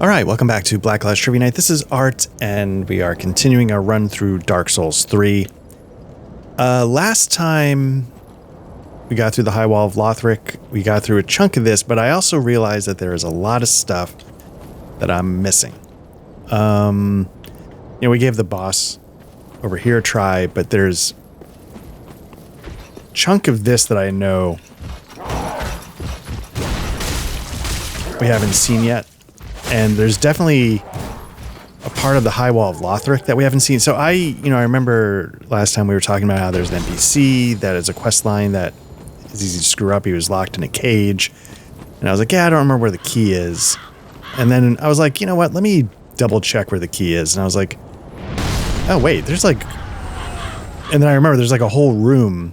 Alright, welcome back to Black Lodge Trivia Night. This is Art, and we are continuing our run through Dark Souls 3. Last time we got through the High Wall of Lothric, we got through a chunk of this, but I also realized that there is a lot of stuff that I'm missing. We gave the boss over here a try, but there's a chunk of this that I know we haven't seen yet. And there's definitely a part of the High Wall of Lothric that we haven't seen. So I remember last time we were talking about how there's an NPC that is a quest line that is easy to screw up. He was locked in a cage. And I was like, yeah, I don't remember where the key is. And then I was like, you know what? Let me double check where the key is. And I was like, oh, wait, there's like... And then I remember there's like a whole room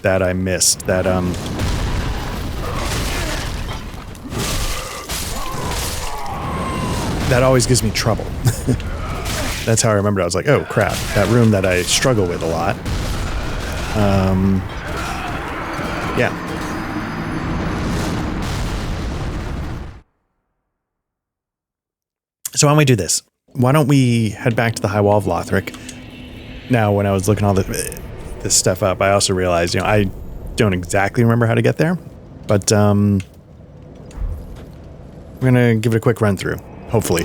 that I missed that, that always gives me trouble. That's how I remembered. I was like, oh crap, that room that I struggle with a lot. Yeah. So why don't we do this? Why don't we head back to the High Wall of Lothric? Now, when I was looking all this stuff up, I also realized, I don't exactly remember how to get there, but we're gonna give it a quick run through. Hopefully.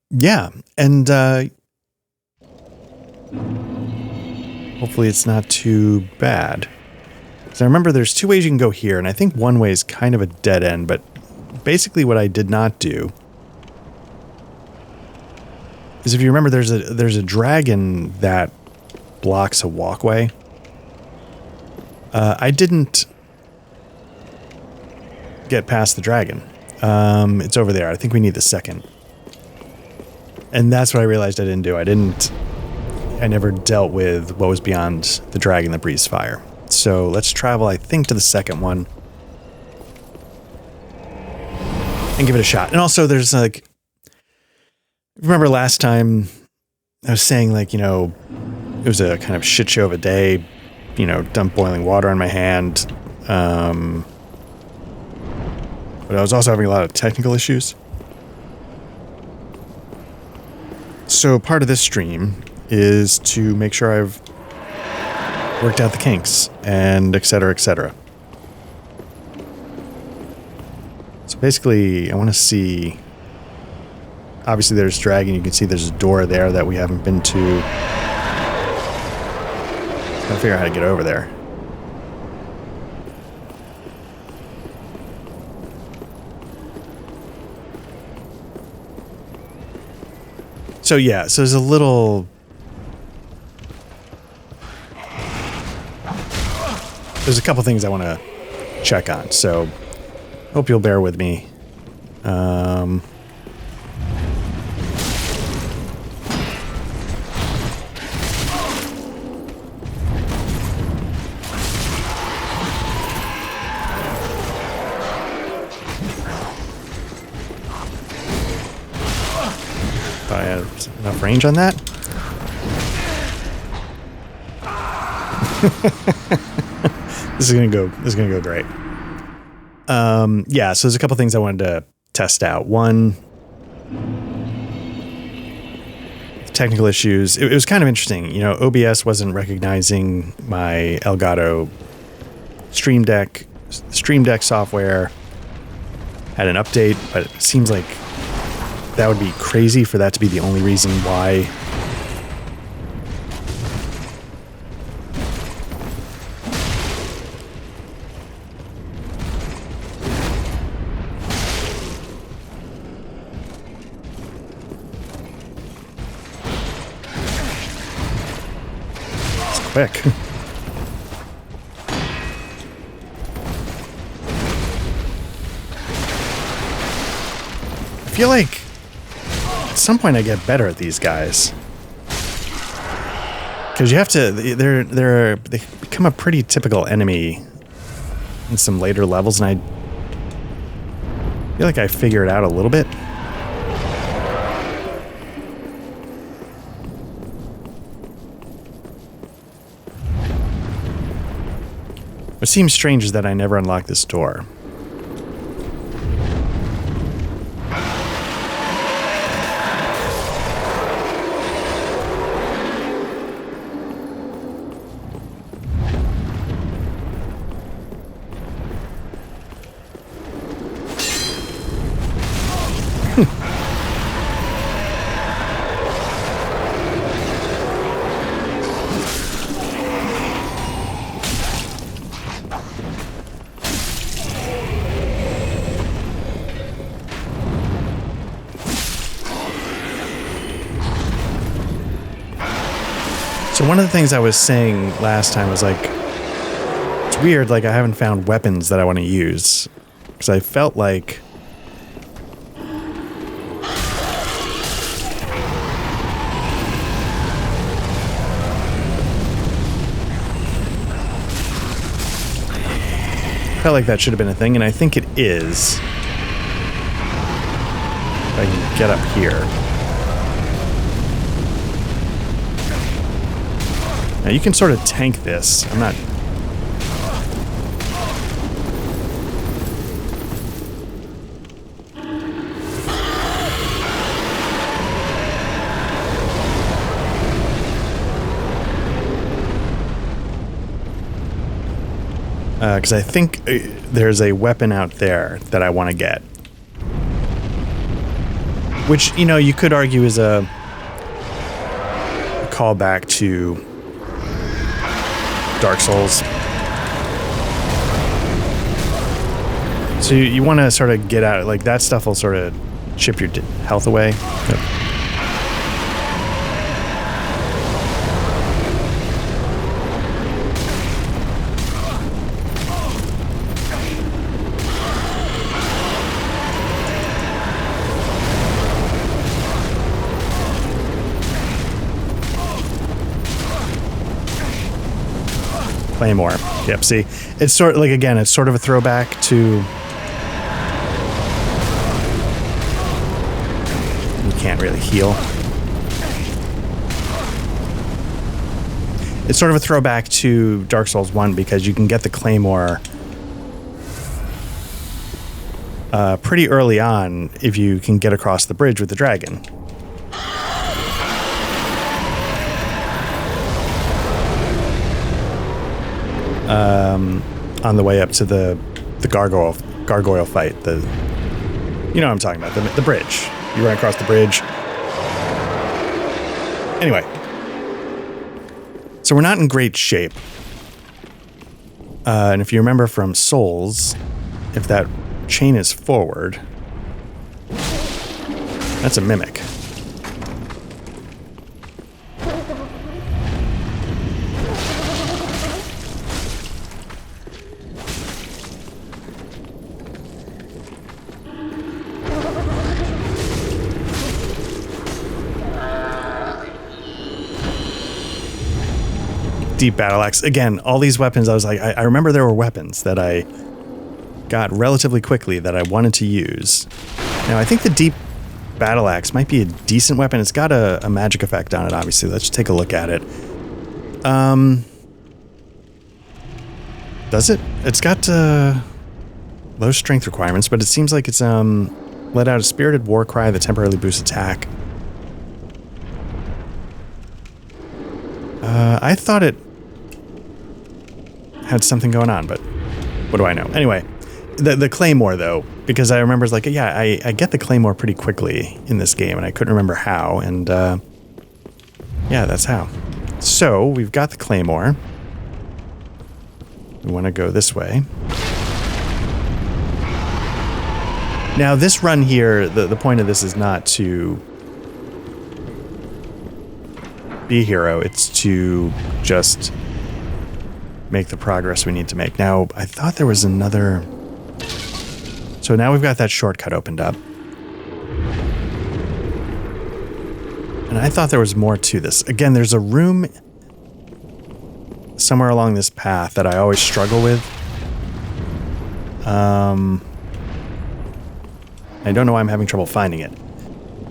Yeah, and hopefully it's not too bad. So I remember there's two ways you can go here, and I think one way is kind of a dead end, but basically what I did not do is, if you remember, there's a dragon that blocks a walkway. I didn't get past the dragon. It's over there. I think we need the second. And that's what I realized I didn't do. I never dealt with what was beyond the dragon that breathes fire. So let's travel, I think, to the second one and give it a shot. And also there's like, remember last time I was saying, like, it was a kind of shit show of a day, dumped boiling water on my hand. But I was also having a lot of technical issues. So part of this stream is to make sure I've worked out the kinks and et cetera, et cetera. So basically, I want to see... Obviously, there's dragon. You can see there's a door there that we haven't been to. Gotta figure out how to get over there. So yeah, so there's a little... There's a couple things I want to check on, so hope you'll bear with me. I had enough range on that. This is gonna go great. Yeah, so there's a couple things I wanted to test out. One, technical issues. It was kind of interesting. OBS wasn't recognizing my Elgato Stream Deck software. Had an update, but it seems like that would be crazy for that to be the only reason why. It's quick. I feel like at some point I get better at these guys, because you have to. They become a pretty typical enemy in some later levels, and I feel like I figure it out a little bit. What seems strange is that I never unlocked this door. So one of the things I was saying last time was like, it's weird, like I haven't found weapons that I want to use. Because I felt like... felt like that should have been a thing, and I think it is. If I can get up here. Now you can sort of tank this. I'm not... because I think there's a weapon out there that I want to get. Which, you know, you could argue is a callback to Dark Souls. So you want to sort of get out, like that stuff will sort of chip your health away. Yep. Claymore. Yep, see, it's sort of like, again, it's sort of a throwback to... You can't really heal. It's sort of a throwback to Dark Souls 1 because you can get the Claymore pretty early on if you can get across the bridge with the dragon. On the way up to the gargoyle fight, you know what I'm talking about, the bridge. You run across the bridge. Anyway, so we're not in great shape. And if you remember from Souls, if that chain is forward, that's a mimic. Deep battle axe. Again, all these weapons, I was like, I remember there were weapons that I got relatively quickly that I wanted to use. Now, I think the deep battle axe might be a decent weapon. It's got a magic effect on it, obviously. Let's take a look at it. Does it? It's got low strength requirements, but it seems like it's let out a spirited war cry that temporarily boosts attack. I thought it had something going on, but what do I know? Anyway, the Claymore, though, because I remember, it's like, yeah, I get the Claymore pretty quickly in this game, and I couldn't remember how, and yeah, that's how. So, we've got the Claymore. We want to go this way. Now, this run here, the point of this is not to be a hero, it's to just make the progress we need to make. Now, I thought there was another... So now we've got that shortcut opened up. And I thought there was more to this. Again, there's a room somewhere along this path that I always struggle with. I don't know why I'm having trouble finding it.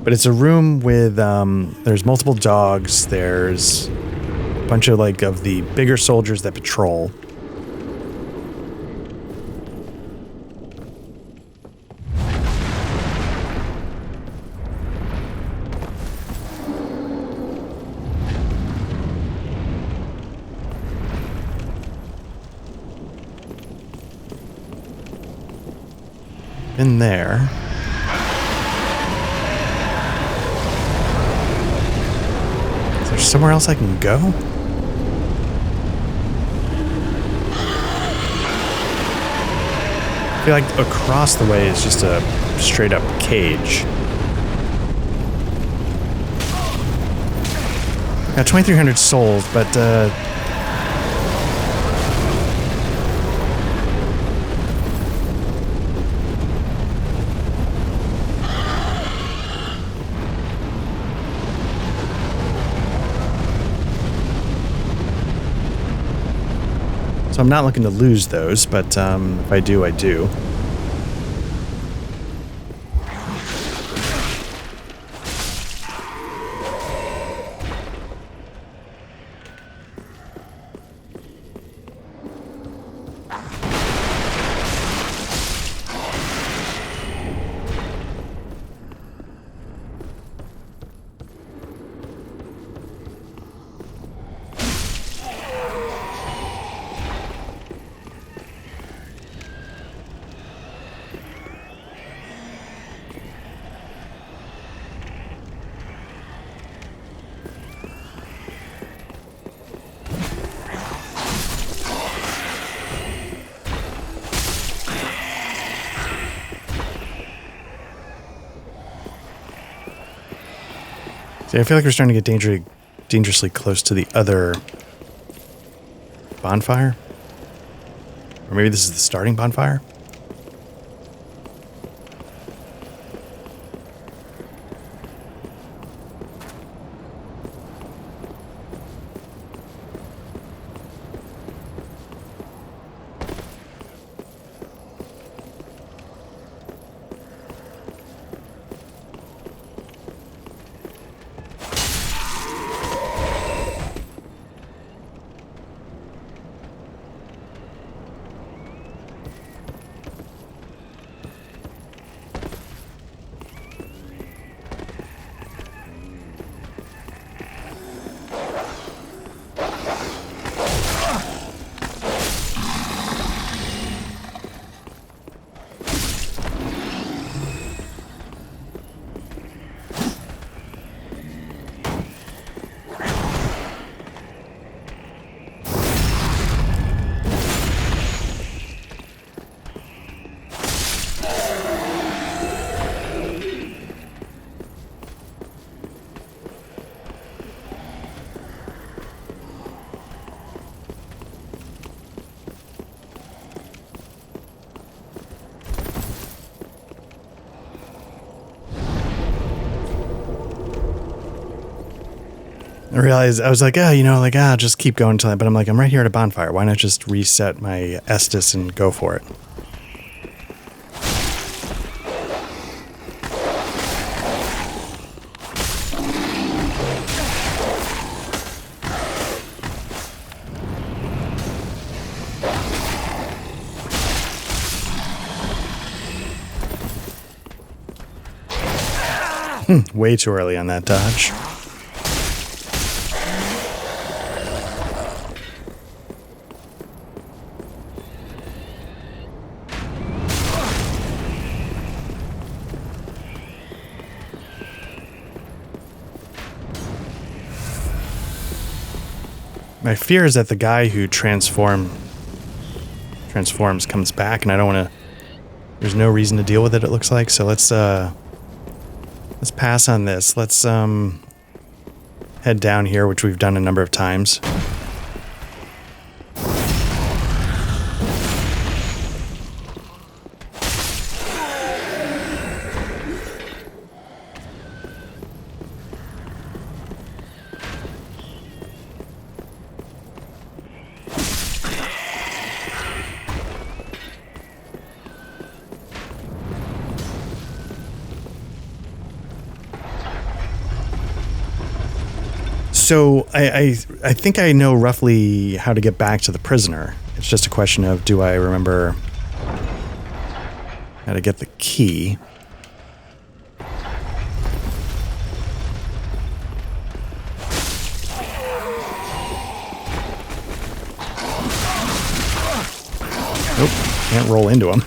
But it's a room with, there's multiple dogs, there's a bunch of, like, of the bigger soldiers that patrol. In there. Is there somewhere else I can go? I feel like across the way is just a straight up cage. Got 2,300 souls, but so I'm not looking to lose those, but if I do, I do. See, I feel like we're starting to get dangerously close to the other bonfire. Or maybe this is the starting bonfire? I realized, I was like, I'll just keep going until but I'm like, I'm right here at a bonfire. Why not just reset my Estus and go for it? Way too early on that dodge. My fear is that the guy who transforms comes back, and I don't want to. There's no reason to deal with it. It looks like so. Let's pass on this. Let's head down here, which we've done a number of times. So I think I know roughly how to get back to the prisoner. It's just a question of, do I remember how to get the key? Nope, can't roll into him.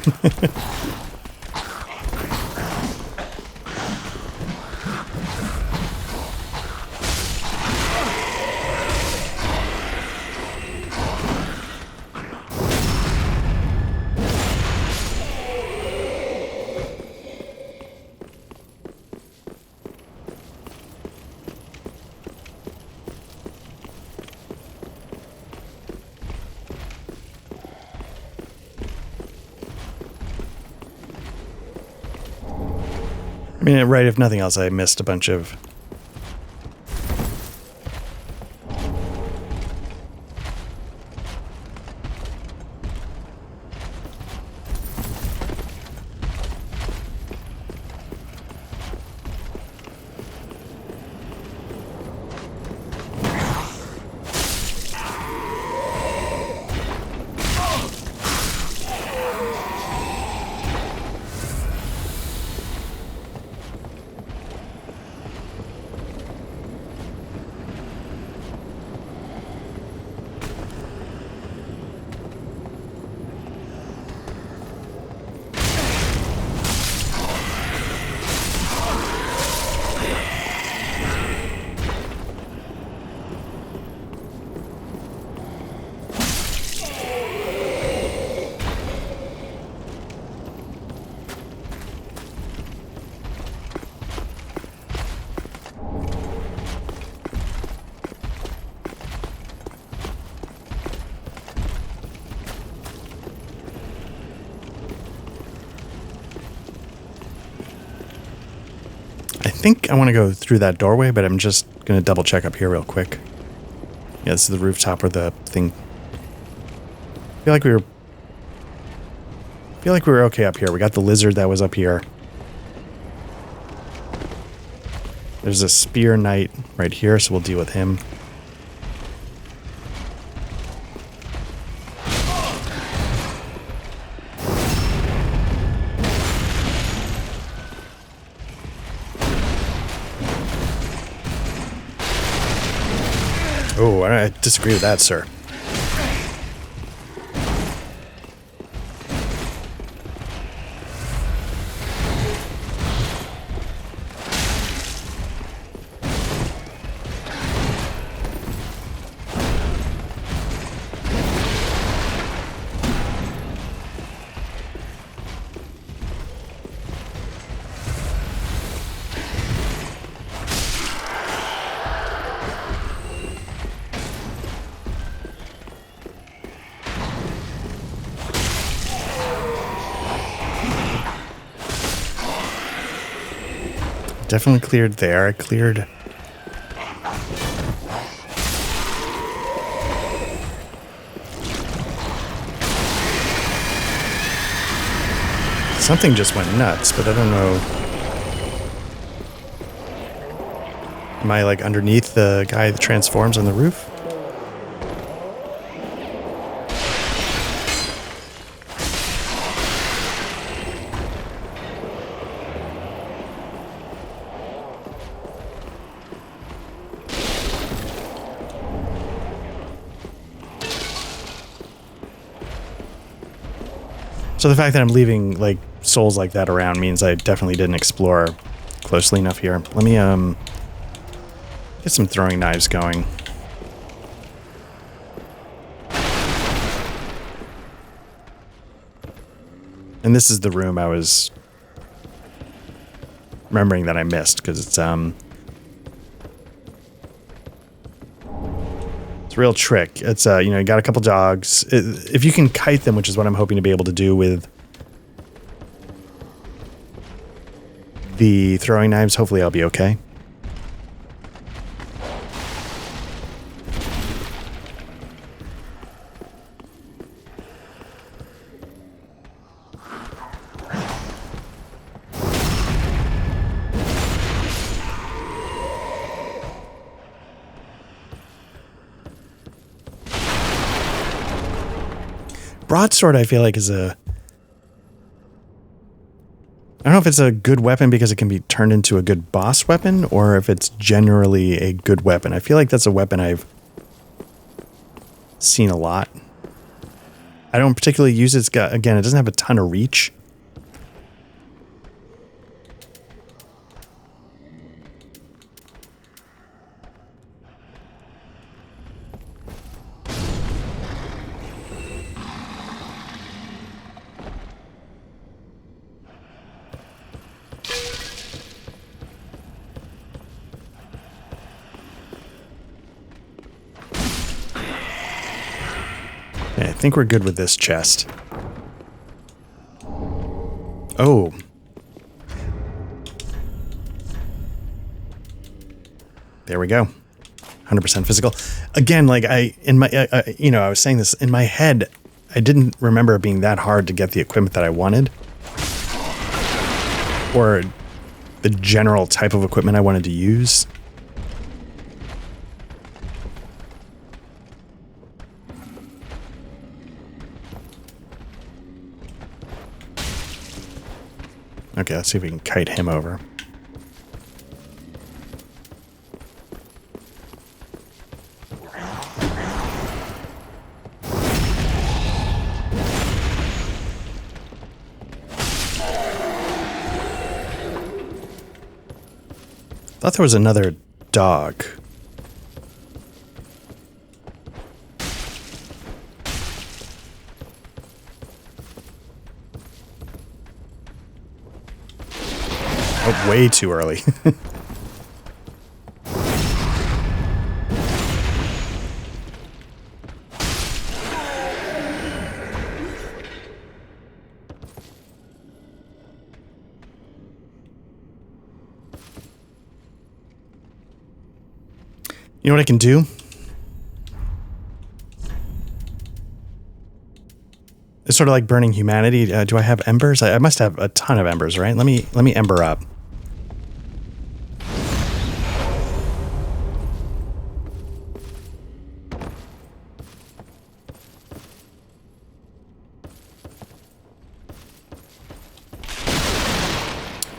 mean, right, if nothing else, I missed a bunch of... I think I want to go through that doorway, but I'm just going to double check up here real quick. Yeah, this is the rooftop where the thing... I feel like we were okay up here. We got the lizard that was up here. There's a spear knight right here, so we'll deal with him. Oh, I disagree with that, sir. Definitely cleared there. I cleared... Something just went nuts, but I don't know... Am I, like, underneath the guy that transforms on the roof? So the fact that I'm leaving, like, souls like that around means I definitely didn't explore closely enough here. Let me, get some throwing knives going. And this is the room I was remembering that I missed, because it's a real trick. It's, you know, you got a couple dogs. If you can kite them, which is what I'm hoping to be able to do with the throwing knives, hopefully I'll be okay. Broadsword, I feel like, is a... I don't know if it's a good weapon because it can be turned into a good boss weapon, or if it's generally a good weapon. I feel like that's a weapon I've seen a lot. I don't particularly use it. Again, it doesn't have a ton of reach. I think we're good with this chest. There we go. 100% physical. Again, like I was saying this in my head, I didn't remember it being that hard to get the equipment that I wanted. Or the general type of equipment I wanted to use. Okay, let's see if we can kite him over. Thought there was another dog. Oh, way too early. You know what I can do? It's sort of like burning humanity. Do I have embers? I must have a ton of embers, right? Let me ember up.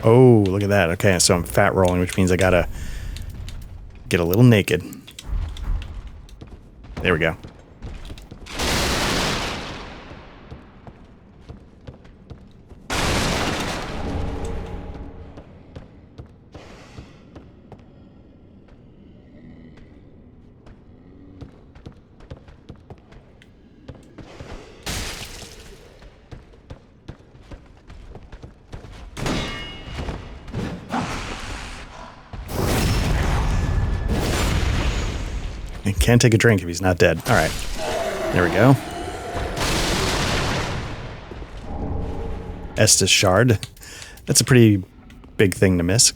Oh, look at that. Okay, so I'm fat rolling, which means I gotta get a little naked. There we go. He can't take a drink if he's not dead. All right. There we go. Estus Shard. That's a pretty big thing to miss.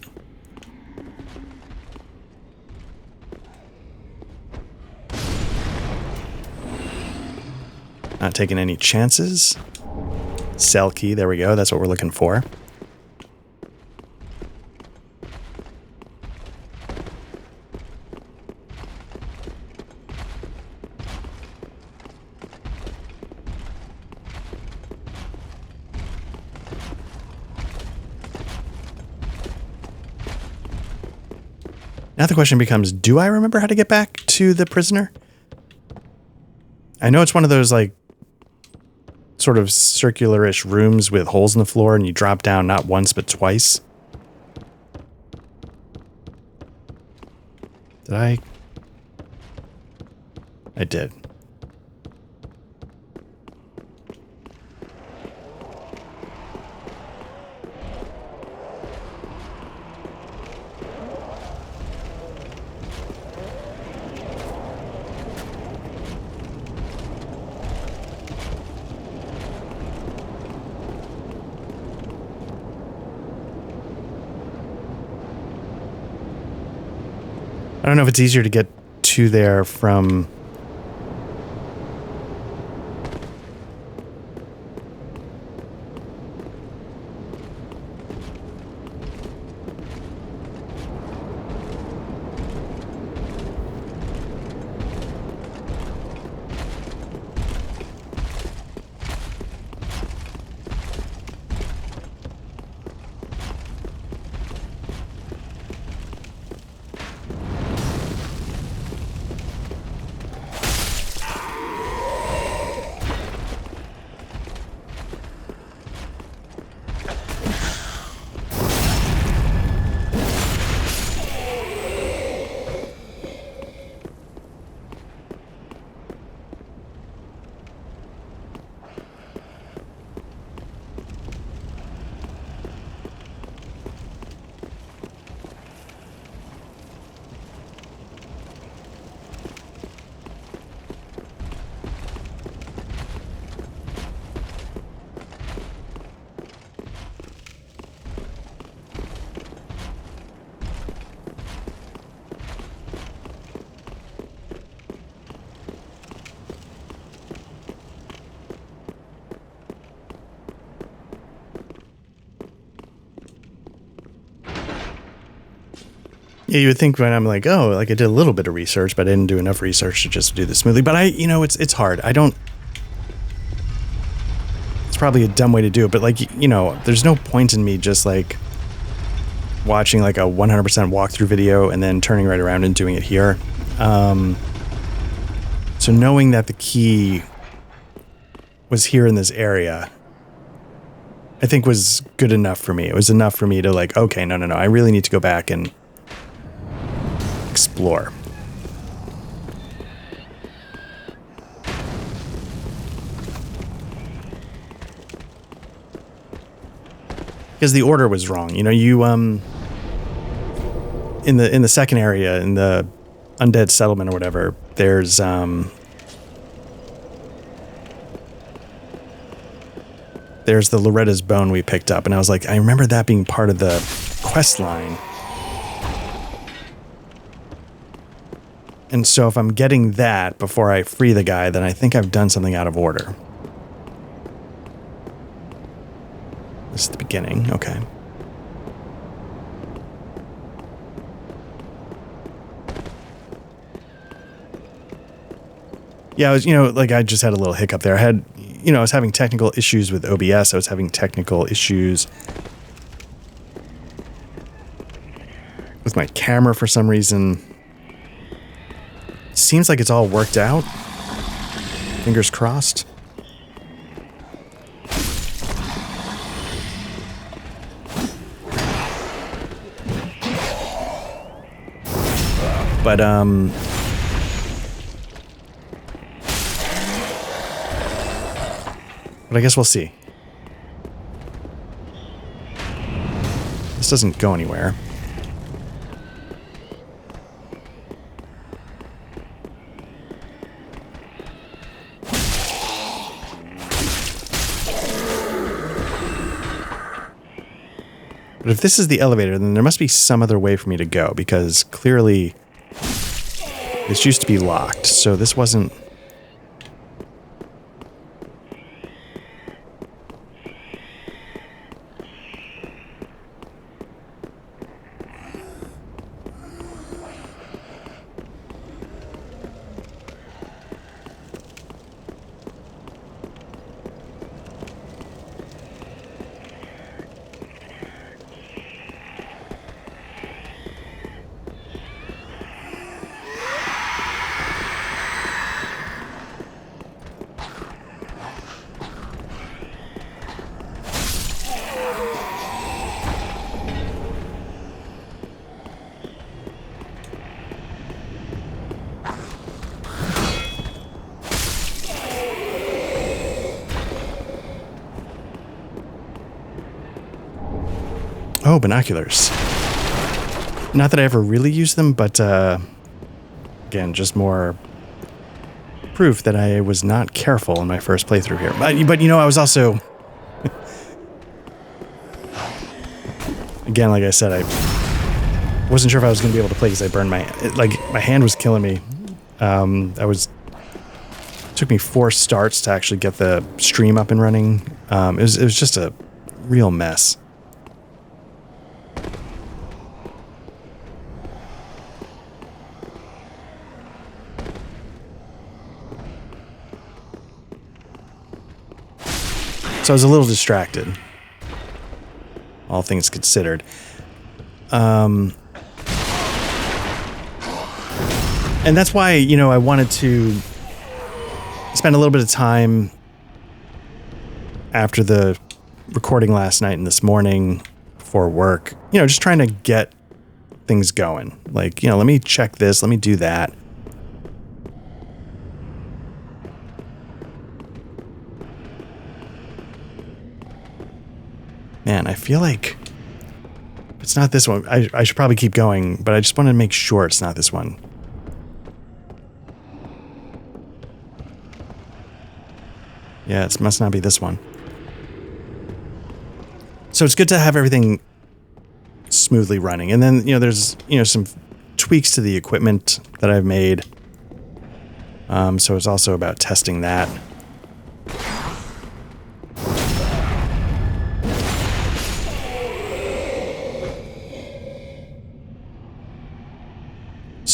Not taking any chances. Cell key. There we go. That's what we're looking for. Now the question becomes, do I remember how to get back to the prisoner? I know it's one of those, like, sort of circular-ish rooms with holes in the floor, and you drop down not once, but twice. Did I? I did. I don't know if it's easier to get to there from... Yeah, you would think when I'm like, oh, like I did a little bit of research, but I didn't do enough research to just do this smoothly. But it's hard. It's probably a dumb way to do it, but like, there's no point in me just like watching like a 100% walkthrough video and then turning right around and doing it here. So knowing that the key was here in this area, I think was good enough for me. It was enough for me to like, okay, no, I really need to go back and explore. Because the order was wrong. You in the second area, in the Undead Settlement or whatever, there's the Loretta's bone we picked up, and I was like, I remember that being part of the quest line. And so if I'm getting that before I free the guy, then I think I've done something out of order. This is the beginning, okay. Yeah, I was, like I just had a little hiccup there. I was having technical issues with OBS. I was having technical issues with my camera for some reason. Seems like it's all worked out. Fingers crossed. But I guess we'll see. This doesn't go anywhere. But if this is the elevator, then there must be some other way for me to go, because clearly this used to be locked, so this wasn't... Oh, binoculars. Not that I ever really used them, but again, just more proof that I was not careful in my first playthrough here. But I was also... Again, like I said, I wasn't sure if I was going to be able to play because I burned my hand was killing me. It took me 4 starts to actually get the stream up and running. It was just a real mess. So I was a little distracted, all things considered. And that's why, I wanted to spend a little bit of time after the recording last night and this morning before work, just trying to get things going. Like, let me check this, let me do that. Man, I feel like it's not this one. I should probably keep going, but I just wanted to make sure it's not this one. Yeah, it must not be this one. So it's good to have everything smoothly running. And then, there's, some tweaks to the equipment that I've made. So it's also about testing that.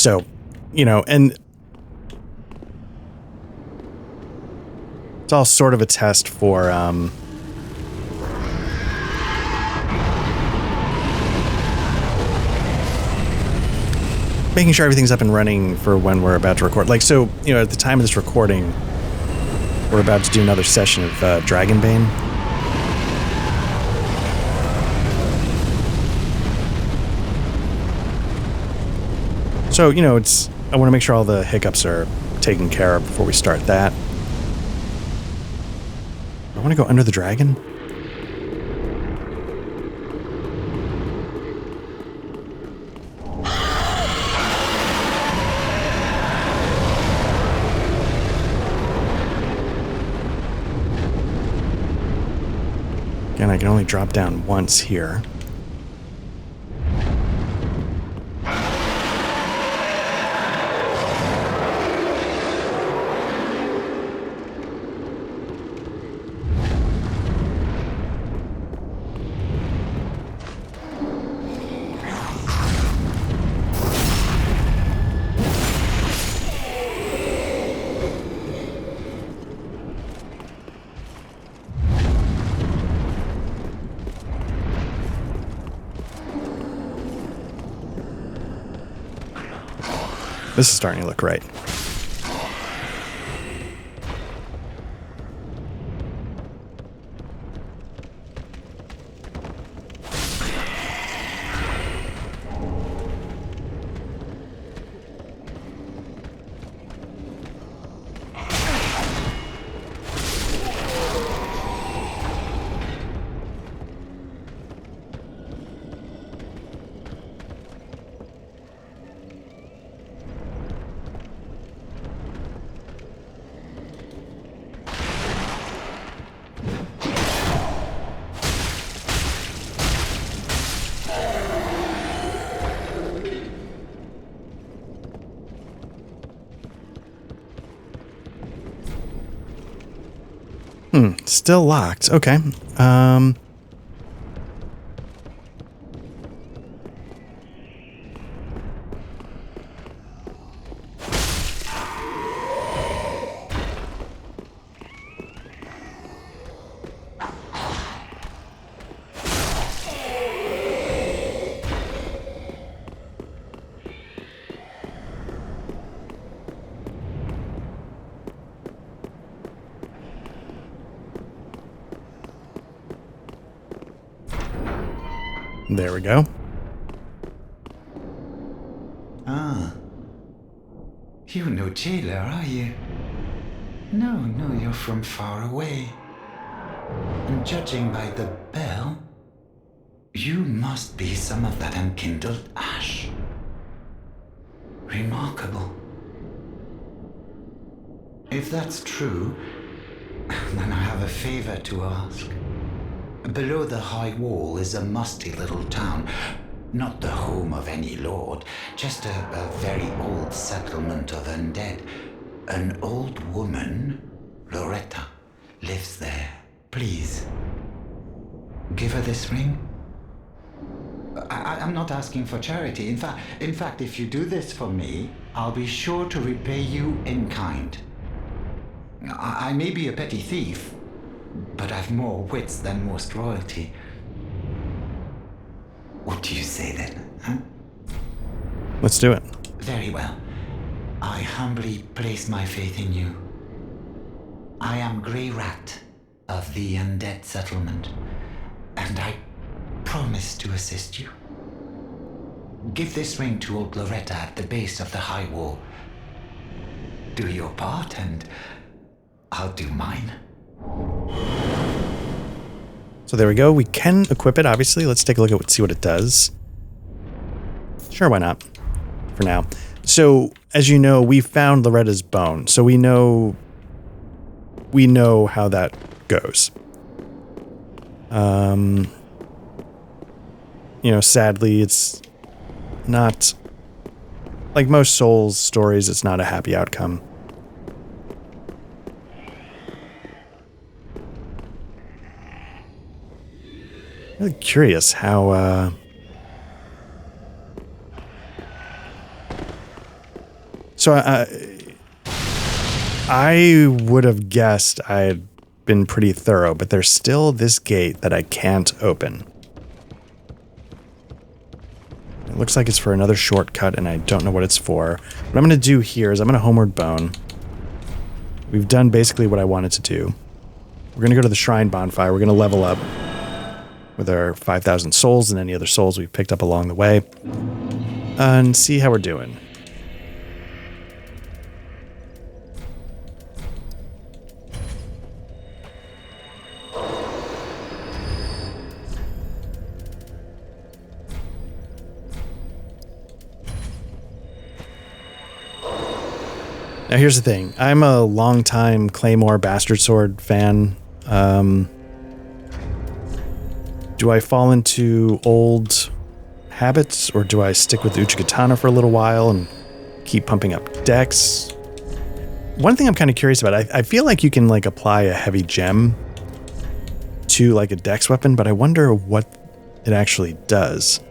So, you know, and it's all sort of a test for, making sure everything's up and running for when we're about to record. Like, so, you know, at the time of this recording, we're about to do another session of Dragonbane. So, you know, I want to make sure all the hiccups are taken care of before we start that. I want to go under the dragon. Again, I can only drop down once here. This is starting to look right. Still locked. Okay. There we go. Ah. You're no jailer, are you? No, you're from far away. And judging by the bell, you must be some of that unkindled ash. Remarkable. If that's true, then I have a favor to ask. Below the high wall is a musty little town. Not the home of any lord, just a very old settlement of undead. An old woman, Loretta, lives there. Please, give her this ring. I'm not asking for charity. In fact, if you do this for me, I'll be sure to repay you in kind. I may be a petty thief, but I've more wits than most royalty. What do you say then, huh? Let's do it. Very well. I humbly place my faith in you. I am Grey Rat of the Undead Settlement, and I promise to assist you. Give this ring to old Loretta at the base of the high wall. Do your part, and I'll do mine. So there we go. We can equip it, obviously. Let's take a look at see what it does. Sure, why not? For now. So, as you know, we found Loretta's bone. So we know how that goes. You know, sadly, it's not like most Souls stories, it's not a happy outcome. Really curious how So I would have guessed I had been pretty thorough, but there's still this gate that I can't open. It looks like it's for another shortcut, and I don't know what it's for. What I'm going to do here is I'm going to Homeward Bone. We've done basically what I wanted to do. We're going to go to the Shrine Bonfire. We're going to level up with our 5,000 souls and any other souls we've picked up along the way. And see how we're doing. Now here's the thing. I'm a longtime Claymore Bastard Sword fan. Do I fall into old habits, or do I stick with Uchigatana for a little while and keep pumping up decks? One thing I'm kind of curious about, I feel like you can like apply a heavy gem to like a dex weapon, but I wonder what it actually does.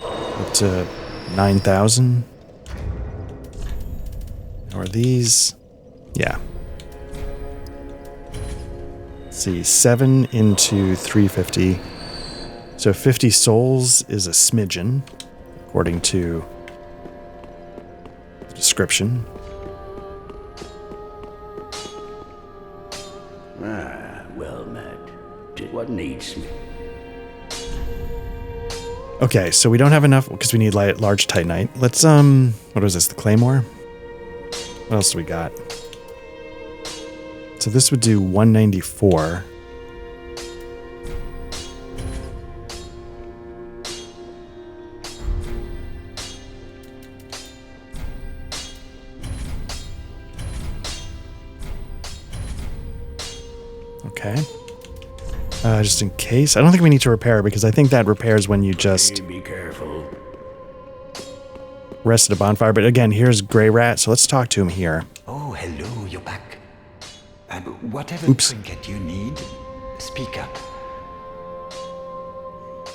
Up to 9,000. Or these? Yeah. Let's see, 7 into 350. So 50 souls is a smidgen, according to the description. Well met. What needs me? Okay, so we don't have enough because we need large titanite. Let's what was this? The claymore? What else do we got? So this would do 194. Okay. Just in case. I don't think we need to repair because I think that repairs when you just Be careful. rest at a bonfire. But again, here's Grey Rat, so let's talk to him here. Oh, hello, you're back. And whatever Oops. trinket you need, speak up.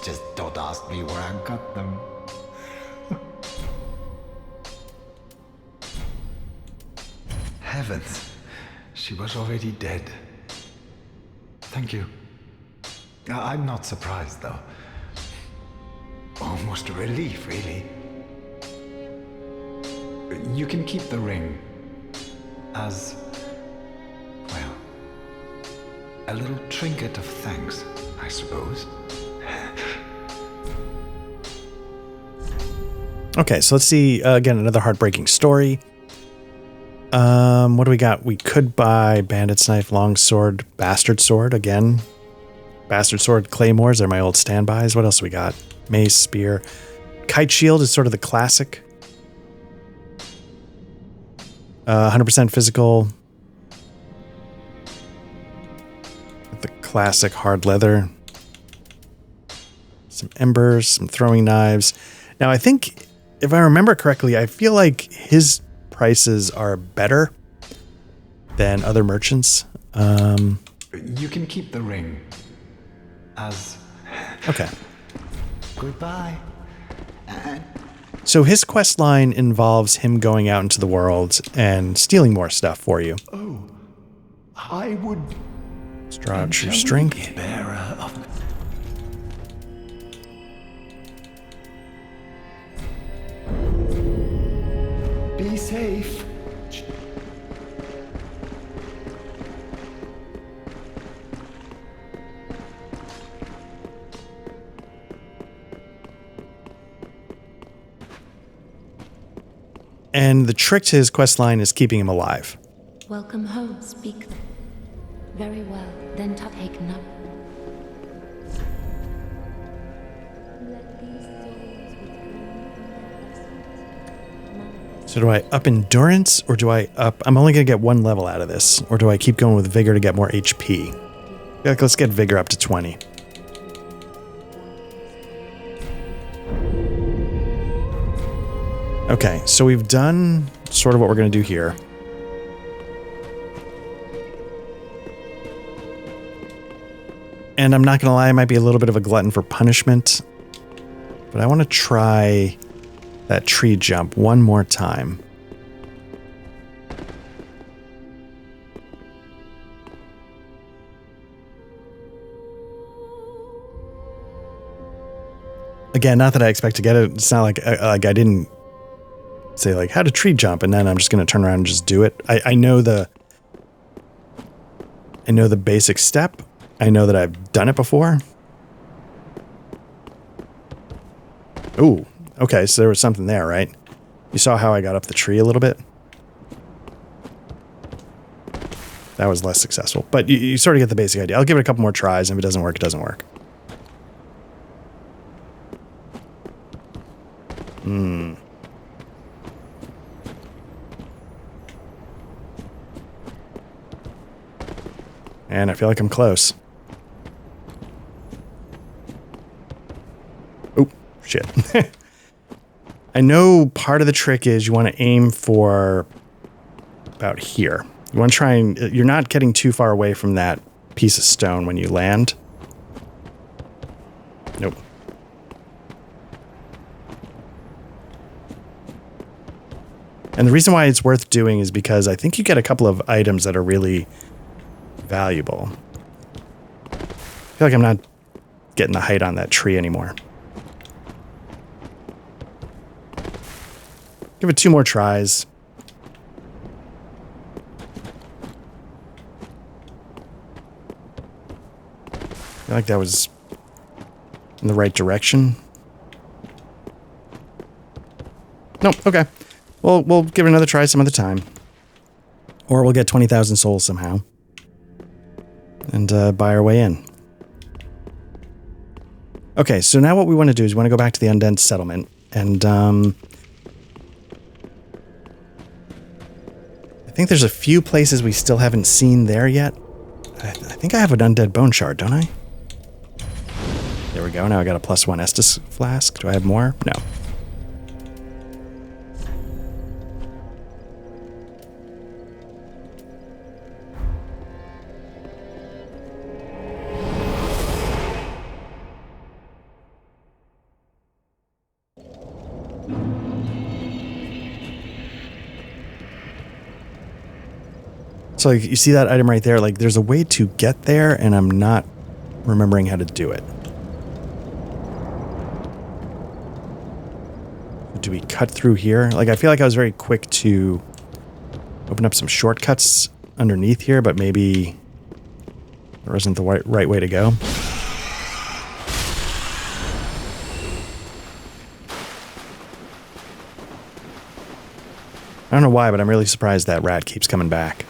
Just don't ask me where I got them. Heavens, she was already dead. Thank you. I'm not surprised, though. Almost a relief, really. You can keep the ring as, well, a little trinket of thanks, I suppose. Okay, so let's see, again, another heartbreaking story. What do we got? We could buy Bandit's Knife, Longsword, Bastard Sword, again. Bastard Sword, Claymores are my old standbys. What else do we got? Mace, Spear. Kite Shield is sort of the classic. 100% physical. The classic hard leather. Some embers, some throwing knives. Now, I think, if I remember correctly, I feel like his prices are better than other merchants. You can keep the ring as... Okay. Goodbye. So his quest line involves him going out into the world and stealing more stuff for you. I would... Draw out your strength. bearer of... Be safe. And the trick to his quest line is keeping him alive. Welcome home, speak then. Very well, then taken up. Let these souls with So do I up endurance or do I up... I'm only going to get 1 level out of this. Or do I keep going with vigor to get more HP? Yeah, let's get vigor up to 20. Okay, so we've done sort of what we're going to do here. And I'm not going to lie, I might be a little bit of a glutton for punishment. But I want to try that tree jump one more time. Again, not that I expect to get it. It's not like I didn't say like how to tree jump and then I'm just going to turn around and just do it. I know the basic step. I know that I've done it before. Ooh, okay, so there was something there, right? You saw how I got up the tree a little bit? That was less successful, but you sort of get the basic idea. I'll give it a couple more tries, and if it doesn't work, it doesn't work. And I feel like I'm close. Oh, shit. I know part of the trick is you want to aim for about here. You want to try and... You're not getting too far away from that piece of stone when you land. Nope. And the reason why it's worth doing is because I think you get a couple of items that are really valuable. I feel like I'm not getting the height on that tree anymore. Give it 2 more tries. I feel like that was in the right direction. Nope, okay. Well, we'll give it another try some other time. Or we'll get 20,000 souls somehow. And buy our way in. Okay, so now what we want to do is we want to go back to the Undead Settlement. And I think there's a few places we still haven't seen there yet. I think I have an Undead Bone Shard, don't I? There we go. Now I got a +1 Estus Flask. Do I have more? No. So like, you see that item right there? Like, there's a way to get there, and I'm not remembering how to do it. Do we cut through here? Like, I feel like I was very quick to open up some shortcuts underneath here, but maybe there wasn't the right way to go. I don't know why, but I'm really surprised that rat keeps coming back.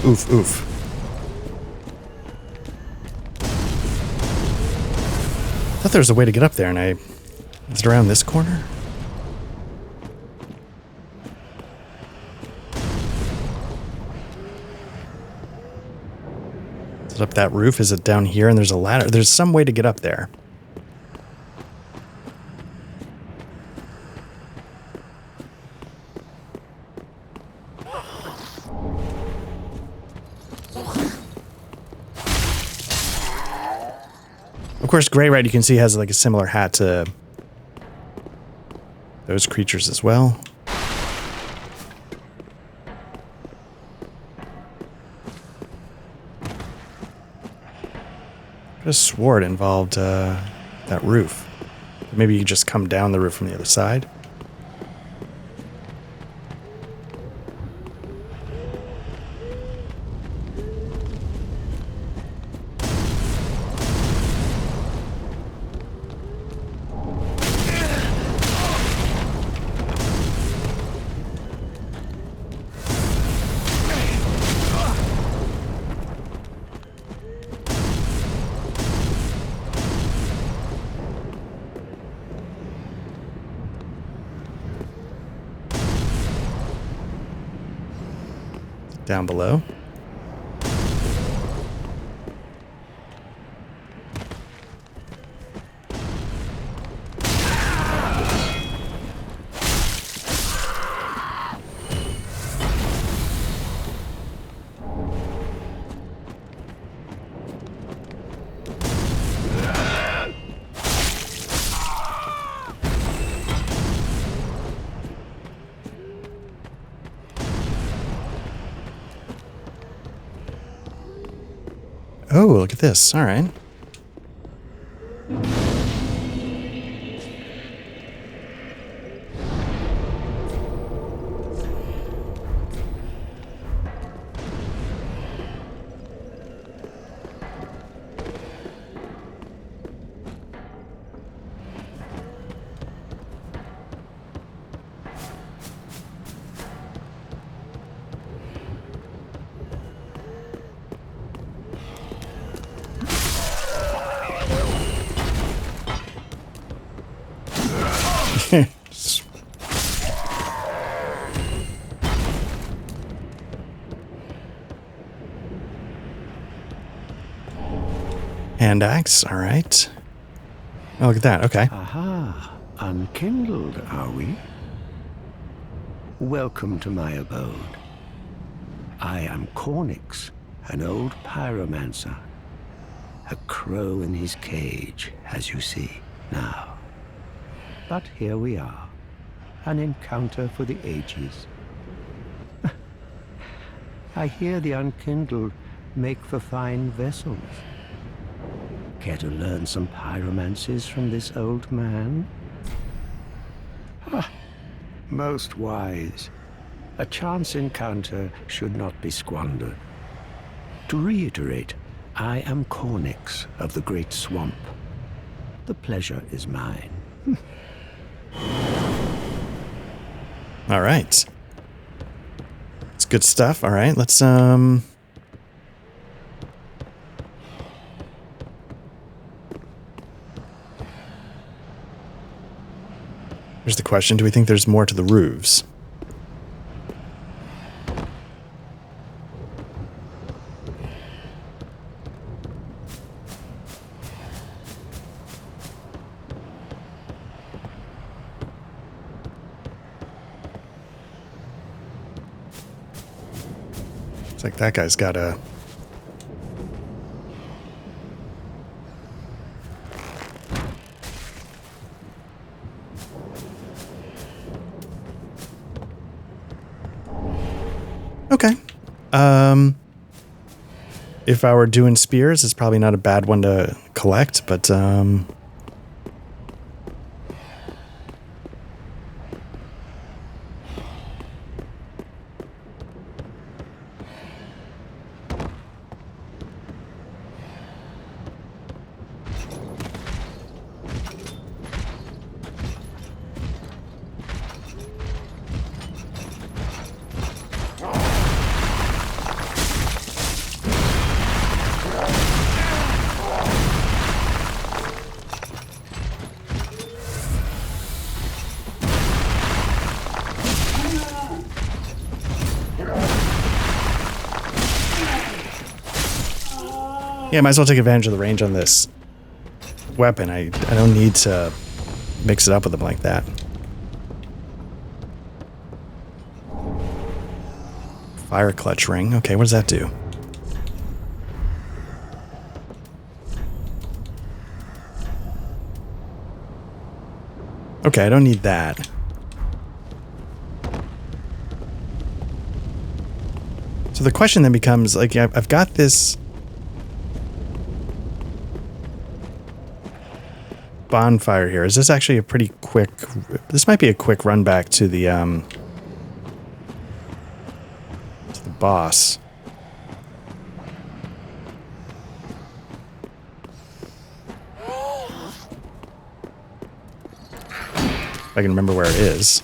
Oof, oof. I thought there was a way to get up there, and is it around this corner? Is it up that roof? Is it down here and there's a ladder? There's some way to get up there. Of course, Grey Rat, you can see, has like a similar hat to those creatures as well. I just swore it involved that roof. Maybe you just come down the roof from the other side. Down below. Oh, look at this. All right. Hand axe, all right. Oh, look at that, okay. Aha, unkindled, are we? Welcome to my abode. I am Cornyx, an old pyromancer. A crow in his cage, as you see now. But here we are, an encounter for the ages. I hear the unkindled make for fine vessels. Care to learn some pyromancies from this old man? Most wise. A chance encounter should not be squandered. To reiterate, I am Cornyx of the Great Swamp. The pleasure is mine. All right. It's good stuff. All right, let's Here's the question, do we think there's more to the roofs? Looks like that guy's got a... Okay. If I were doing spears, it's probably not a bad one to collect, but Yeah, might as well take advantage of the range on this weapon. I don't need to mix it up with them like that. Fire clutch ring. Okay, what does that do? Okay, I don't need that. So the question then becomes, like, I've got this bonfire here. Is this actually a pretty quick... This might be a quick run back to the boss. If I can remember where it is.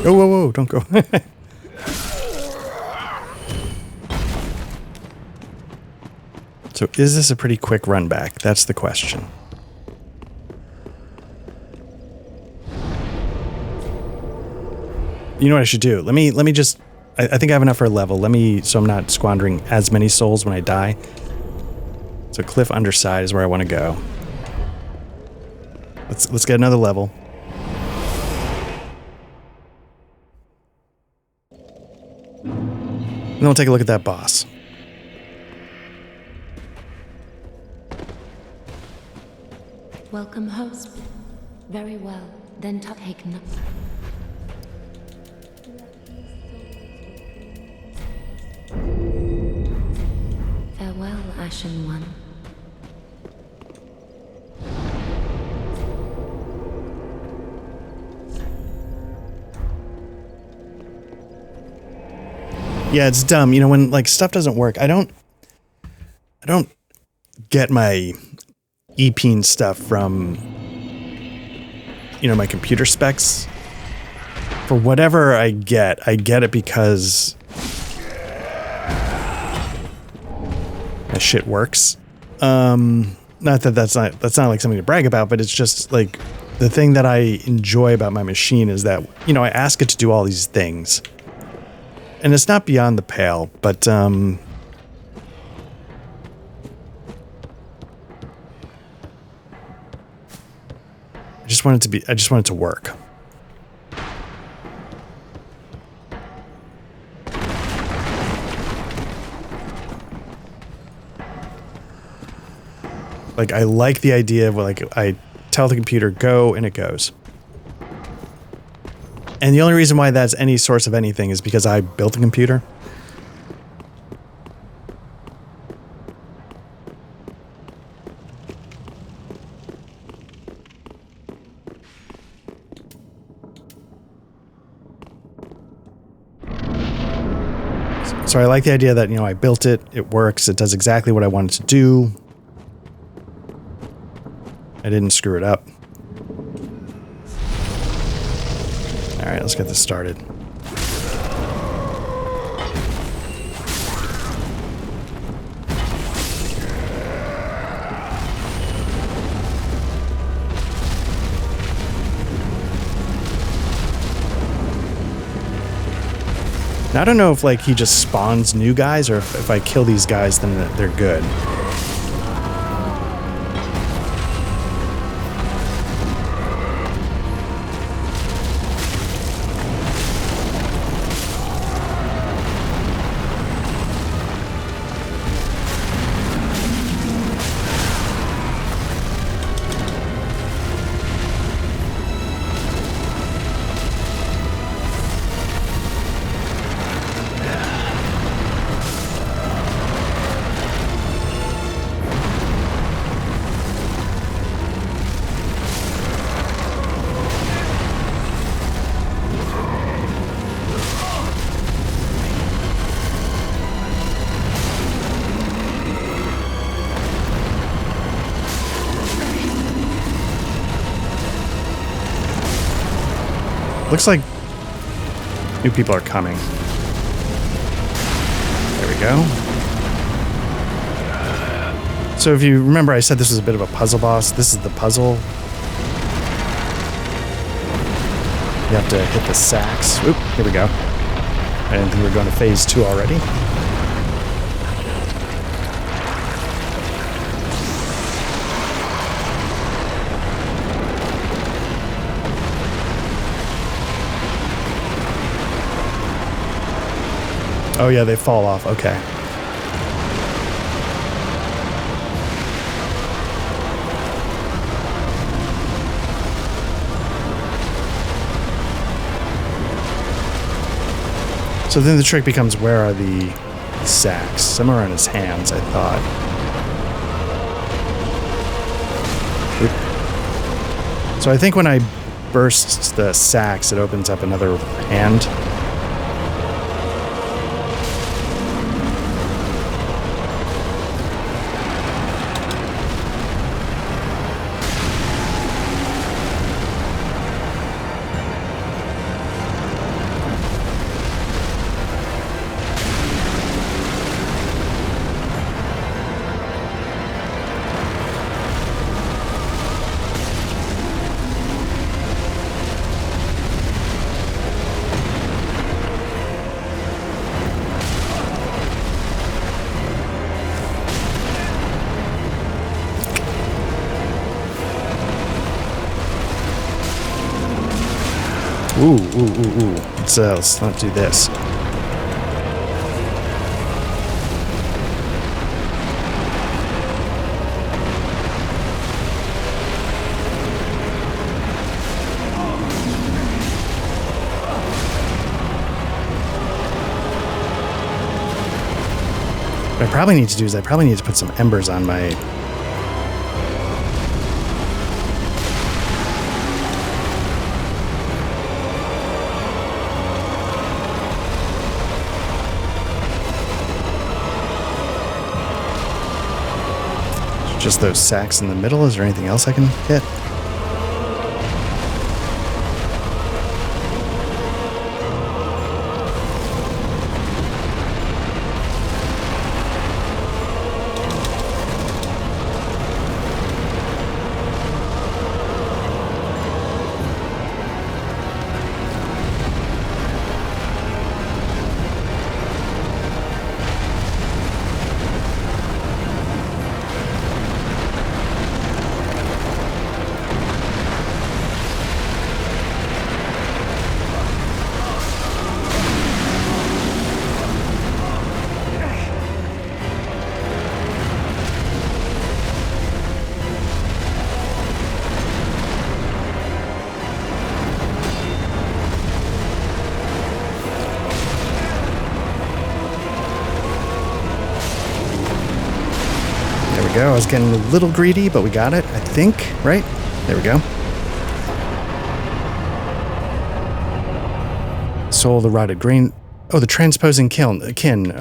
Oh, whoa, whoa, don't go. So is this a pretty quick run back? That's the question. You know what I should do? Let me just... I think I have enough for a level. So I'm not squandering as many souls when I die. So cliff underside is where I want to go. Let's get another level. And then we'll take a look at that boss. Welcome, host. Very well. Then take no. Farewell, Ashen One. Yeah, it's dumb. You know, when like stuff doesn't work, I don't get my EPing stuff from, you know, my computer specs. For whatever I get it because my shit works. Not that that's not like something to brag about, but it's just like the thing that I enjoy about my machine is that, you know, I ask it to do all these things. And it's not beyond the pale, but I just want it to work. Like, I like the idea of, like, I tell the computer go and it goes. And the only reason why that's any source of anything is because I built a computer. So I like the idea that, you know, I built it, it works, it does exactly what I wanted to do. I didn't screw it up. Alright, let's get this started. Now, I don't know if like he just spawns new guys or if I kill these guys, then they're good. Looks like new people are coming. There we go. So if you remember, I said this was a bit of a puzzle boss. This is the puzzle. You have to hit the sacks. Oop, here we go. I didn't think we were going to phase 2 already. Oh yeah, they fall off. Okay. So then the trick becomes, where are the sacks? Somewhere on his hands, I thought. Oop. So I think when I burst the sacks, it opens up another hand. Ooh. Let's not do this. What I probably need to do is I probably need to put some embers on my... Just those sacks in the middle? Is there anything else I can hit? Go. I was getting a little greedy, but we got it, I think, right? There we go. Soul of the rotted grain. Oh, the transposing kiln. Kiln?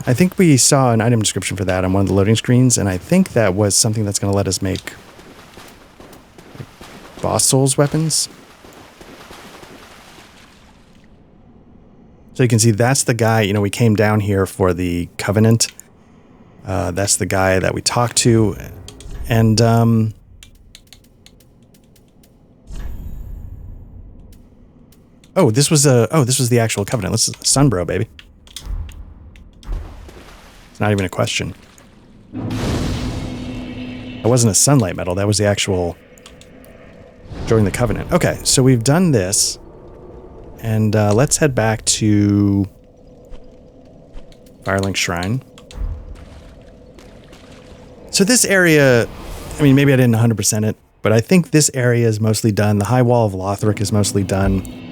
I think we saw an item description for that on one of the loading screens, and I think that was something that's going to let us make boss souls weapons. So you can see that's the guy, you know, we came down here for the Covenant. That's the guy that we talked to, and Oh, this was the actual covenant. This is Sunbro, baby. It's not even a question. That wasn't a sunlight metal. That was the actual join the covenant. Okay, so we've done this. And let's head back to Firelink Shrine. So this area, I mean, maybe I didn't 100% it, but I think this area is mostly done. The High Wall of Lothric is mostly done.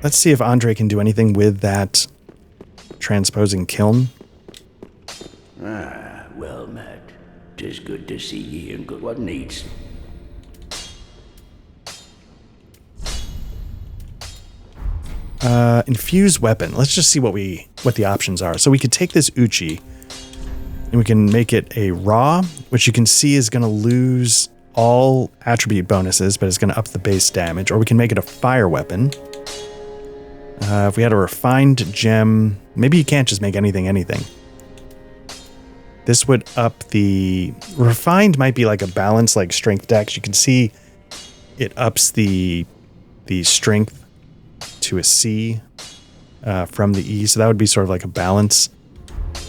Let's see if Andre can do anything with that transposing kiln. Ah, well met. 'Tis good to see ye and good what needs. Infused weapon. Let's just see what the options are. So we could take this Uchi and we can make it a raw, which you can see is going to lose all attribute bonuses, but it's going to up the base damage. Or we can make it a fire weapon. If we had a refined gem, maybe you can't just make anything. This would up the refined might be like a balance, like strength dex. You can see it ups the strength to a C from the E, so that would be sort of like a balance.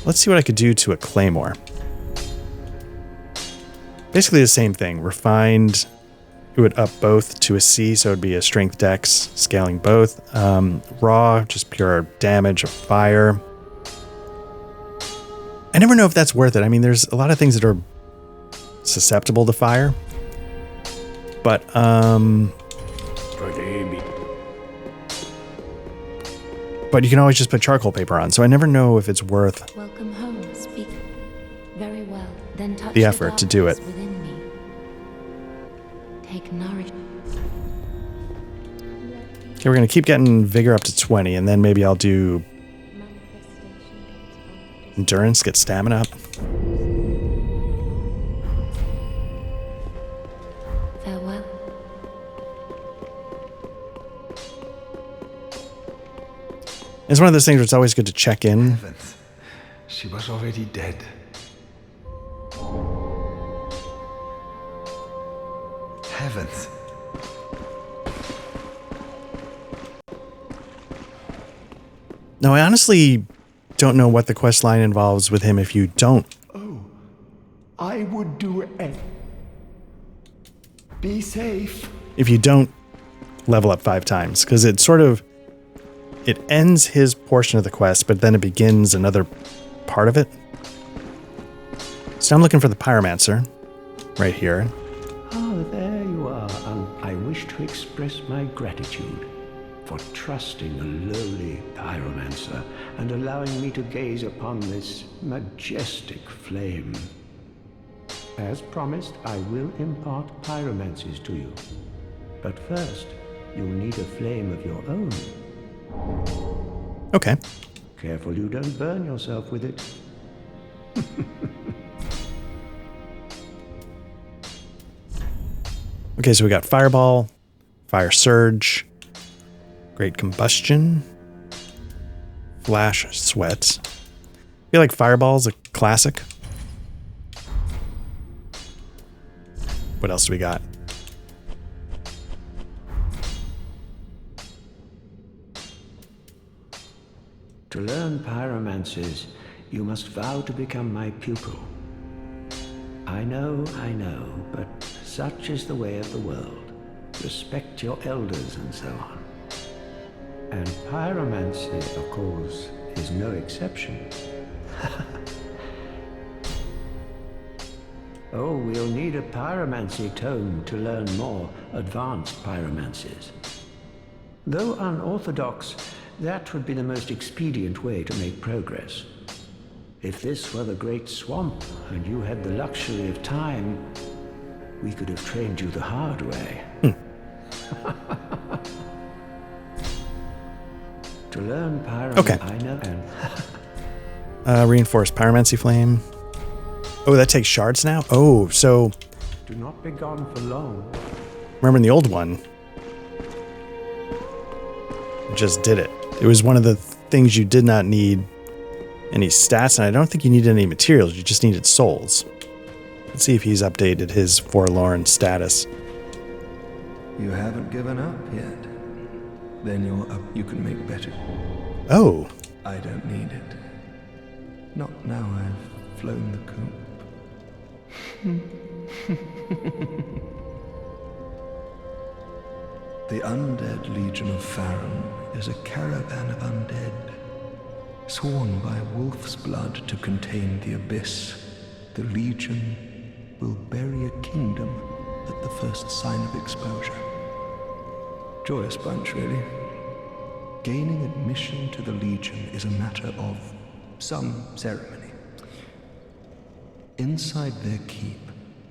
Let's see what I could do to a claymore. Basically the same thing. Refined, it would up both to a C, so it would be a strength dex, scaling both. Raw, just pure damage of fire. I never know if that's worth it. I mean, there's a lot of things that are susceptible to fire. But, but you can always just put charcoal paper on, so I never know if it's worth Welcome home, speak. Very well. Then touch the effort to do it. Within me. Take nourishment. Okay, we're going to keep getting vigor up to 20, and then maybe I'll do endurance, get stamina up. Farewell. It's one of those things where it's always good to check in. Heavens, she was already dead. Heavens. No, I honestly don't know what the quest line involves with him if you don't. I would do it. Be safe. If you don't level up 5 times, because it sort of, it ends his portion of the quest, but then it begins another part of it. So I'm looking for the Pyromancer right here. Oh, there you are, and I wish to express my gratitude for trusting a lowly pyromancer and allowing me to gaze upon this majestic flame. As promised, I will impart pyromancies to you. But first, you'll need a flame of your own. Okay. Careful you don't burn yourself with it. Okay, so we got Fireball, Fire Surge, Great Combustion, Flash Sweat. I feel like Fireball's a classic. What else do we got? To learn pyromancies, you must vow to become my pupil. I know, but such is the way of the world. Respect your elders and so on. And pyromancy, of course, is no exception. Oh, we'll need a pyromancy tome to learn more advanced pyromancies. Though unorthodox, that would be the most expedient way to make progress. If this were the Great Swamp and you had the luxury of time, we could have trained you the hard way. To learn pyromancy, Okay. I know. And Reinforced Pyromancy Flame. Oh, that takes shards now? Oh, so do not be gone for long. remember in the old one, it just did it. It was one of the things you did not need any stats, and I don't think you needed any materials. You just needed souls. Let's see if he's updated his forlorn status. You haven't given up yet. Then you're up. You can make better. Oh. I don't need it. Not now I've flown the coop. The Undead Legion of Farron is a caravan of undead, sworn by wolf's blood to contain the abyss. The Legion will bury a kingdom at the first sign of exposure. Joyous bunch, really. Gaining admission to the Legion is a matter of some ceremony. Inside their keep,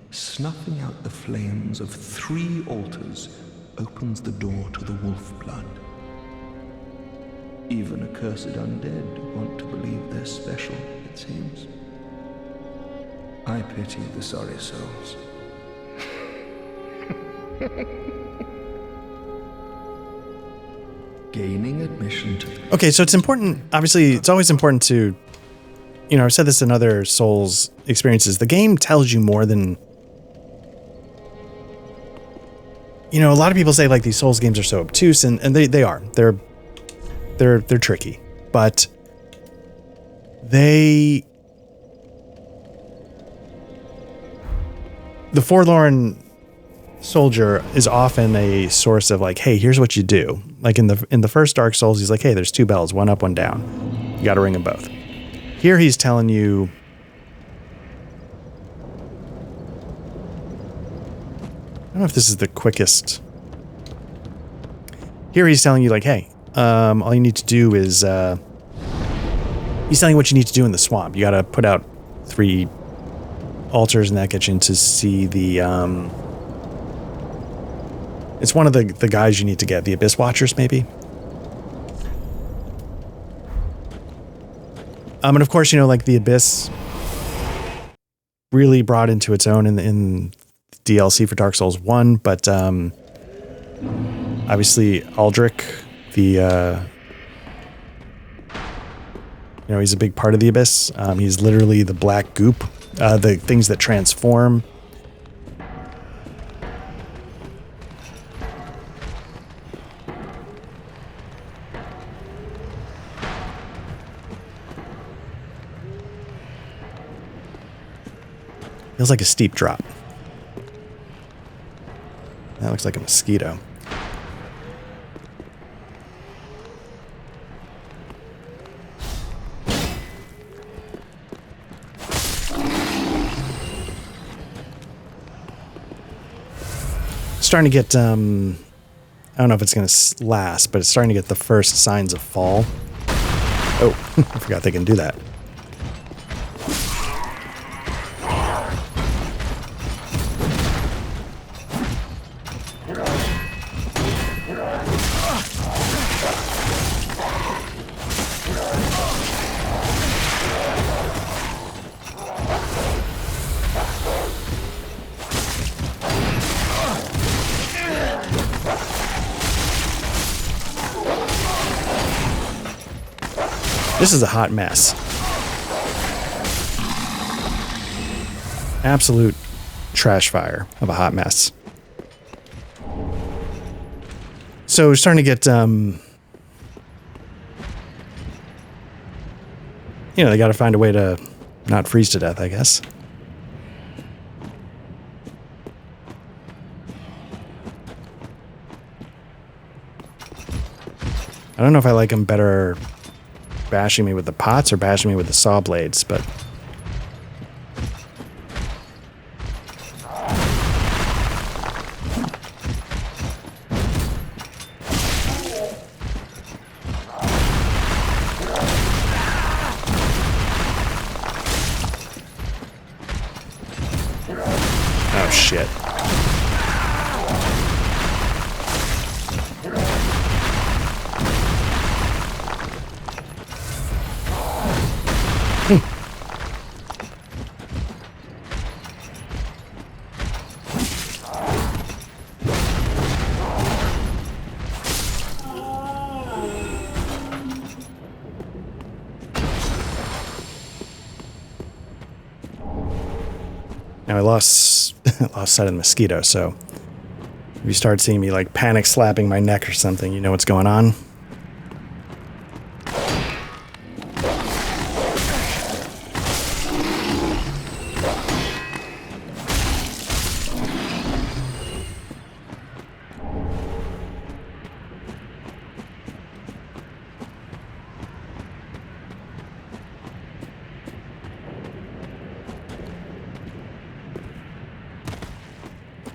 snuffing out the flames of 3 altars opens the door to the wolf blood. Even accursed undead want to believe they're special, it seems. I pity the sorry souls. Gaining admission to... Okay, so it's important. Obviously, it's always important to, you know, I've said this in other Souls experiences. The game tells you more than, you know, a lot of people say like these Souls games are so obtuse, and they are. They're tricky, but the forlorn soldier is often a source of like, hey, here's what you do. Like in the first Dark Souls, he's like, hey, there's 2 bells, one up, one down. You got to ring them both. Here he's telling you, I don't know if this is the quickest. Here he's telling you like, hey, all you need to do is, he's telling you what you need to do in the swamp. You got to put out 3 altars, and that gets you in to see the, it's one of the guys you need to get, the Abyss Watchers, maybe. And of course, you know, like the Abyss really brought into its own in DLC for Dark Souls 1, but obviously Aldrich, you know, he's a big part of the Abyss. He's literally the black goop, the things that transform. Feels like a steep drop. That looks like a mosquito. Starting to get, I don't know if it's going to last, but it's starting to get the first signs of fall. Oh, I forgot they can do that. This is a hot mess. Absolute trash fire of a hot mess. So we're starting to get, you know, they got to find a way to not freeze to death, I guess. I don't know if I like them better bashing me with the pots or bashing me with the saw blades, but oh shit. Now I lost sight of the mosquito, so If you start seeing me like panic slapping my neck or something, you know what's going on.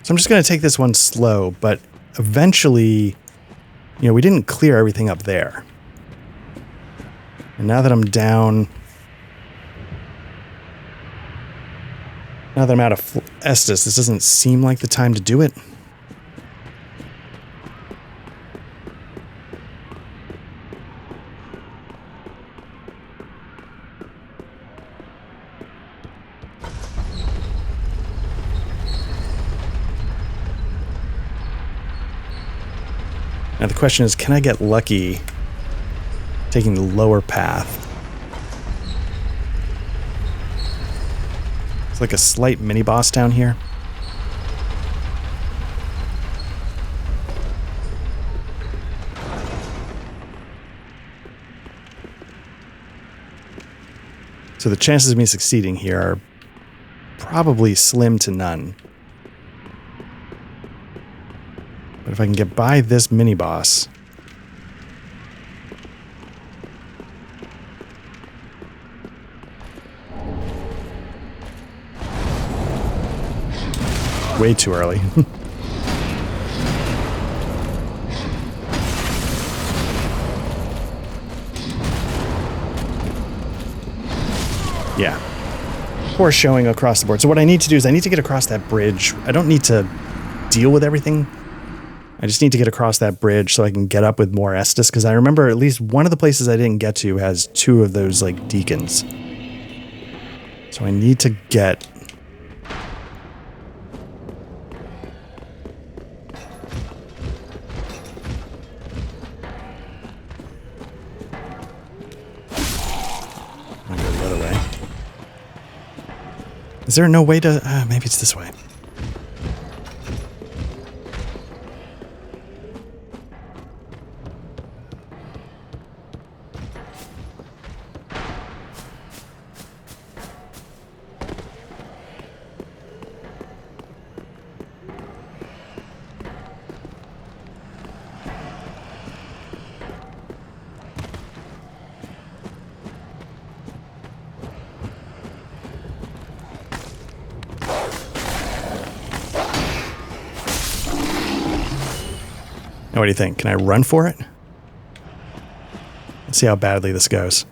So I'm just going to take this one slow, but eventually, you know, we didn't clear everything up there. And now that I'm down, now that I'm out of Estus, this doesn't seem like the time to do it. Now the question is, can I get lucky taking the lower path? It's like a slight mini-boss down here. So the chances of me succeeding here are probably slim to none. But if I can get by this mini-boss... Way too early. Yeah. Poor showing across the board. So what I need to do is I need to get across that bridge. I don't need to deal with everything. I just need to get across that bridge so I can get up with more Estus, because I remember at least one of the places I didn't get to has 2 of those, like, deacons. So I need to get... I'm gonna go the other way. Is there no way to... maybe it's this way. Now, what do you think? Can I run for it? Let's see how badly this goes.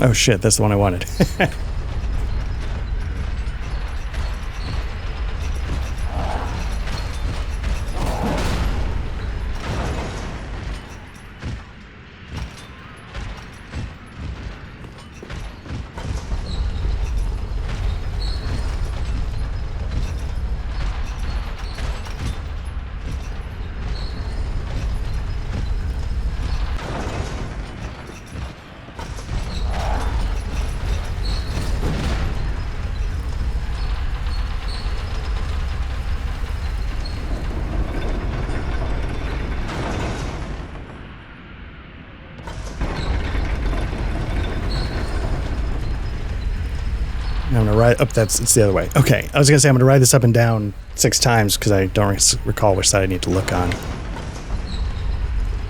Oh shit, that's the one I wanted. I'm gonna ride up. It's the other way. Okay, I was gonna say I'm gonna ride this up and down 6 times because I don't recall which side I need to look on. All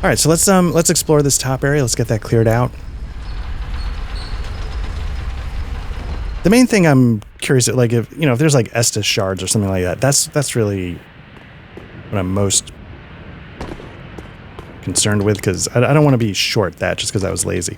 right, so let's explore this top area. Let's get that cleared out. The main thing I'm curious, like if there's like Estus shards or something like that. That's really what I'm most concerned with, because I don't want to be short that just because I was lazy.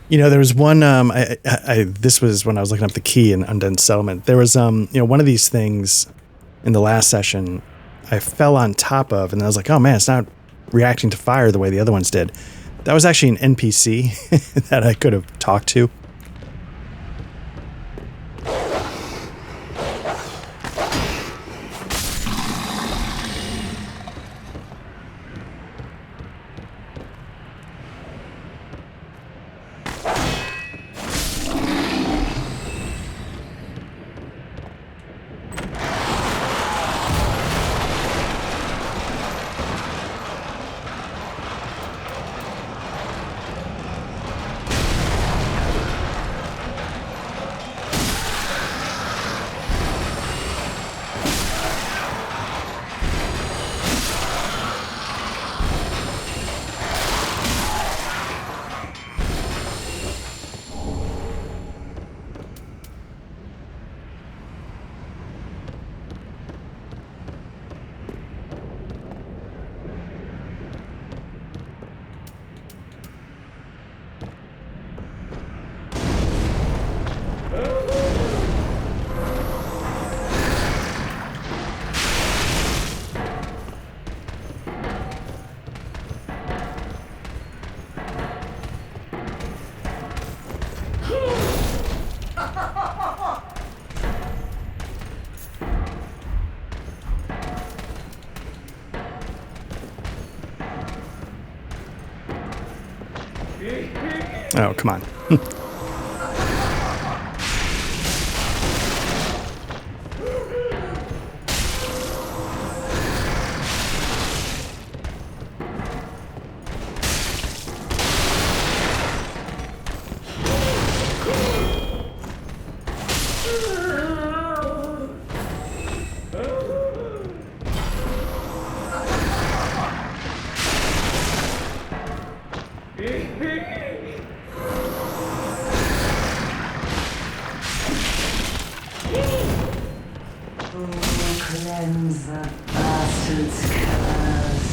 You know, there was one. This was when I was looking up the key in Undead Settlement. There was one of these things in the last session I fell on top of, and I was like, oh man, it's not reacting to fire the way the other ones did. That was actually an NPC that I could have talked to. Oh, come on. Cleanse the bastard's curse.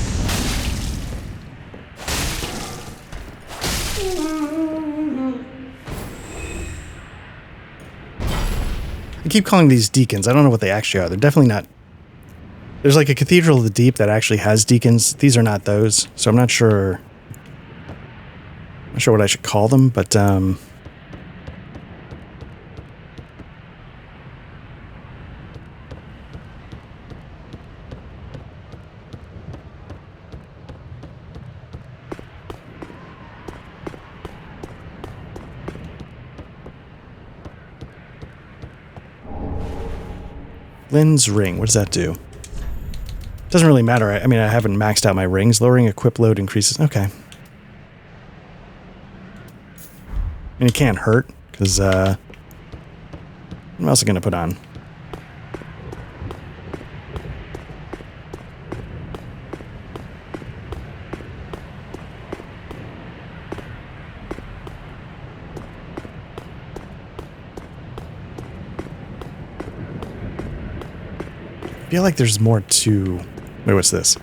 I keep calling these deacons. I don't know what they actually are. They're definitely not. There's like a Cathedral of the Deep that actually has deacons. These are not those, so I'm not sure. Not sure what I should call them, but Lynn's ring. What does that do? Doesn't really matter. I mean, I haven't maxed out my rings. Lowering equip load increases. Okay. And it can't hurt, because, what else am I going to put on? I feel like there's more to... Wait, what's this?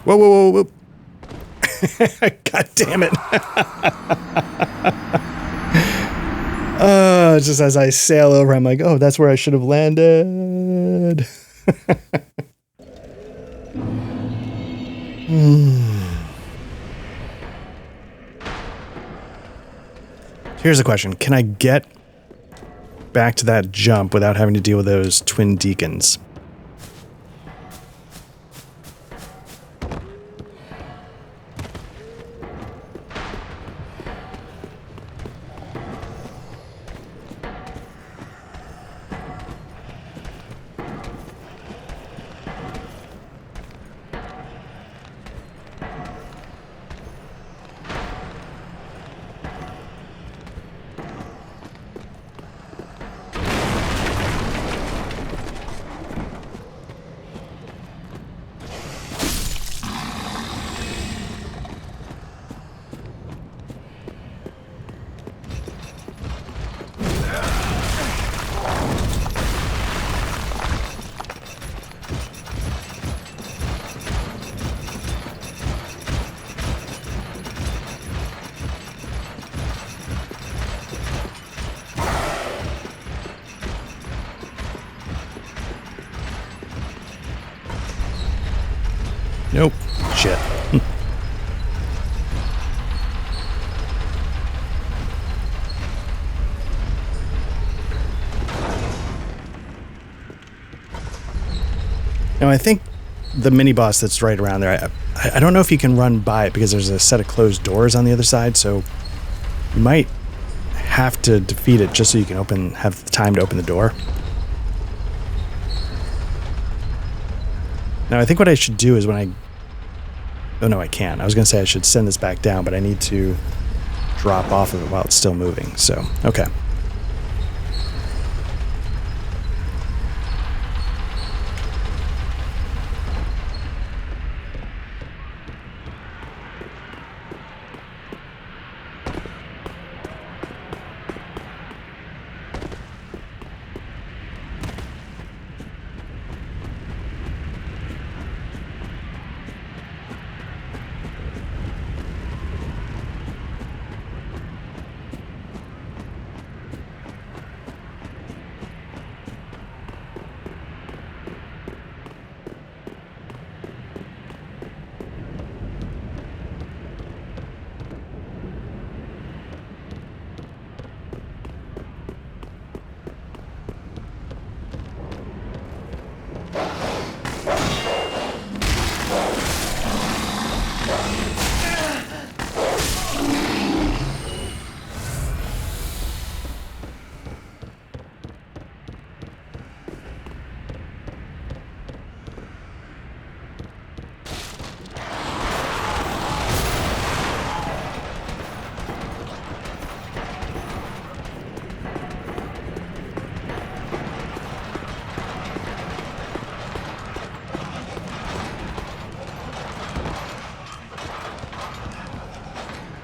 Whoa, whoa, whoa, whoa. God damn it. Just as I sail over, I'm like, oh, that's where I should have landed. Here's a question. Can I get back to that jump without having to deal with those twin deacons? Nope. Shit. Now, I think the mini-boss that's right around there, I don't know if you can run by it because there's a set of closed doors on the other side, so you might have to defeat it just so you can have the time to open the door. Now, I think what I should do is oh no, I can't. I was going to say I should send this back down, but I need to drop off of it while it's still moving, so, okay.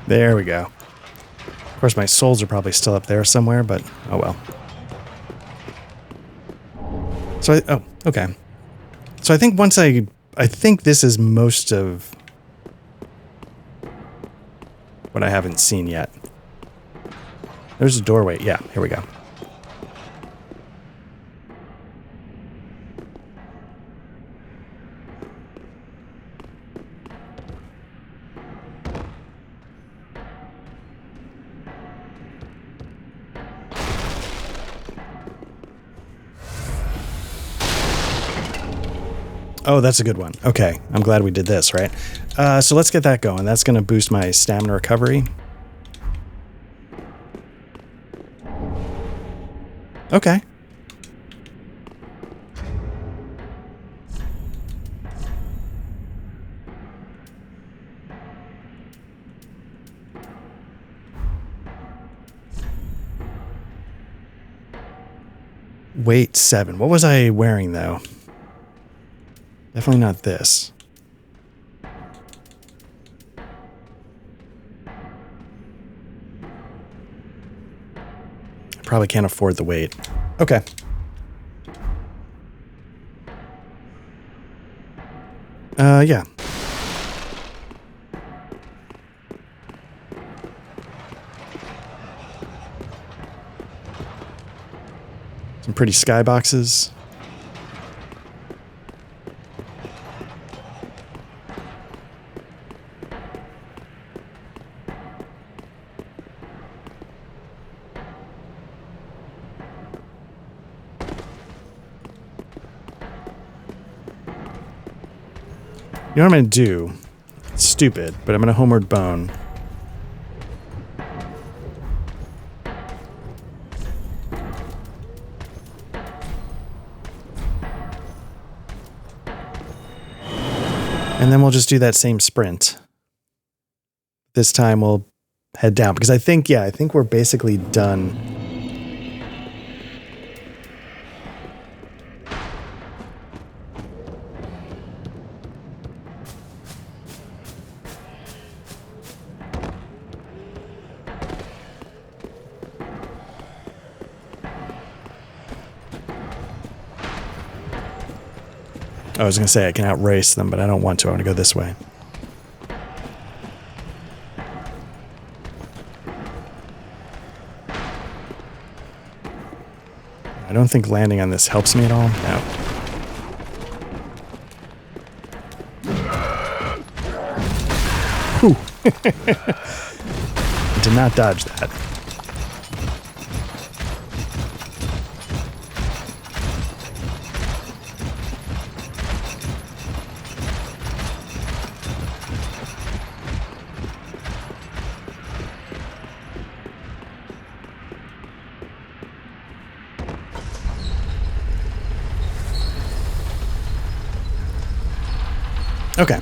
There we go. Of course, my souls are probably still up there somewhere, but oh well. So, oh, okay. So I think I think this is most of what I haven't seen yet. There's a doorway. Yeah, here we go. Oh, that's a good one. Okay, I'm glad we did this, right? So let's get that going. That's going to boost my stamina recovery. Okay. Weight 7. What was I wearing, though? Definitely not this. I probably can't afford the weight. Okay. Yeah. Some pretty skyboxes. You know what I'm going to do? It's stupid, but I'm going to homeward bone. And then we'll just do that same sprint. This time we'll head down because I think we're basically done. I was going to say I can outrace them, but I don't want to. I want to go this way. I don't think landing on this helps me at all. No. Did not dodge that. Okay.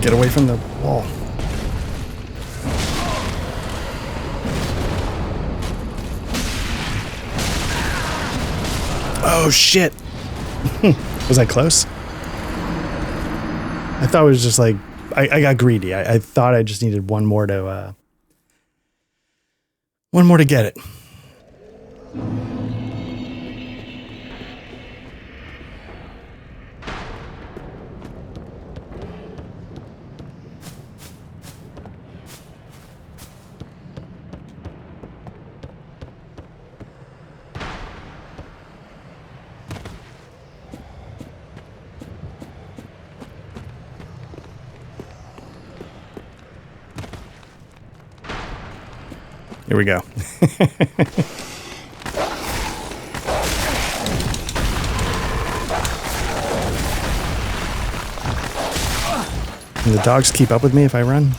Get away from the wall. Oh, shit. Was I close? I thought it was just like, I got greedy. I thought I just needed one more to get it. Here we go. Can the dogs keep up with me if I run?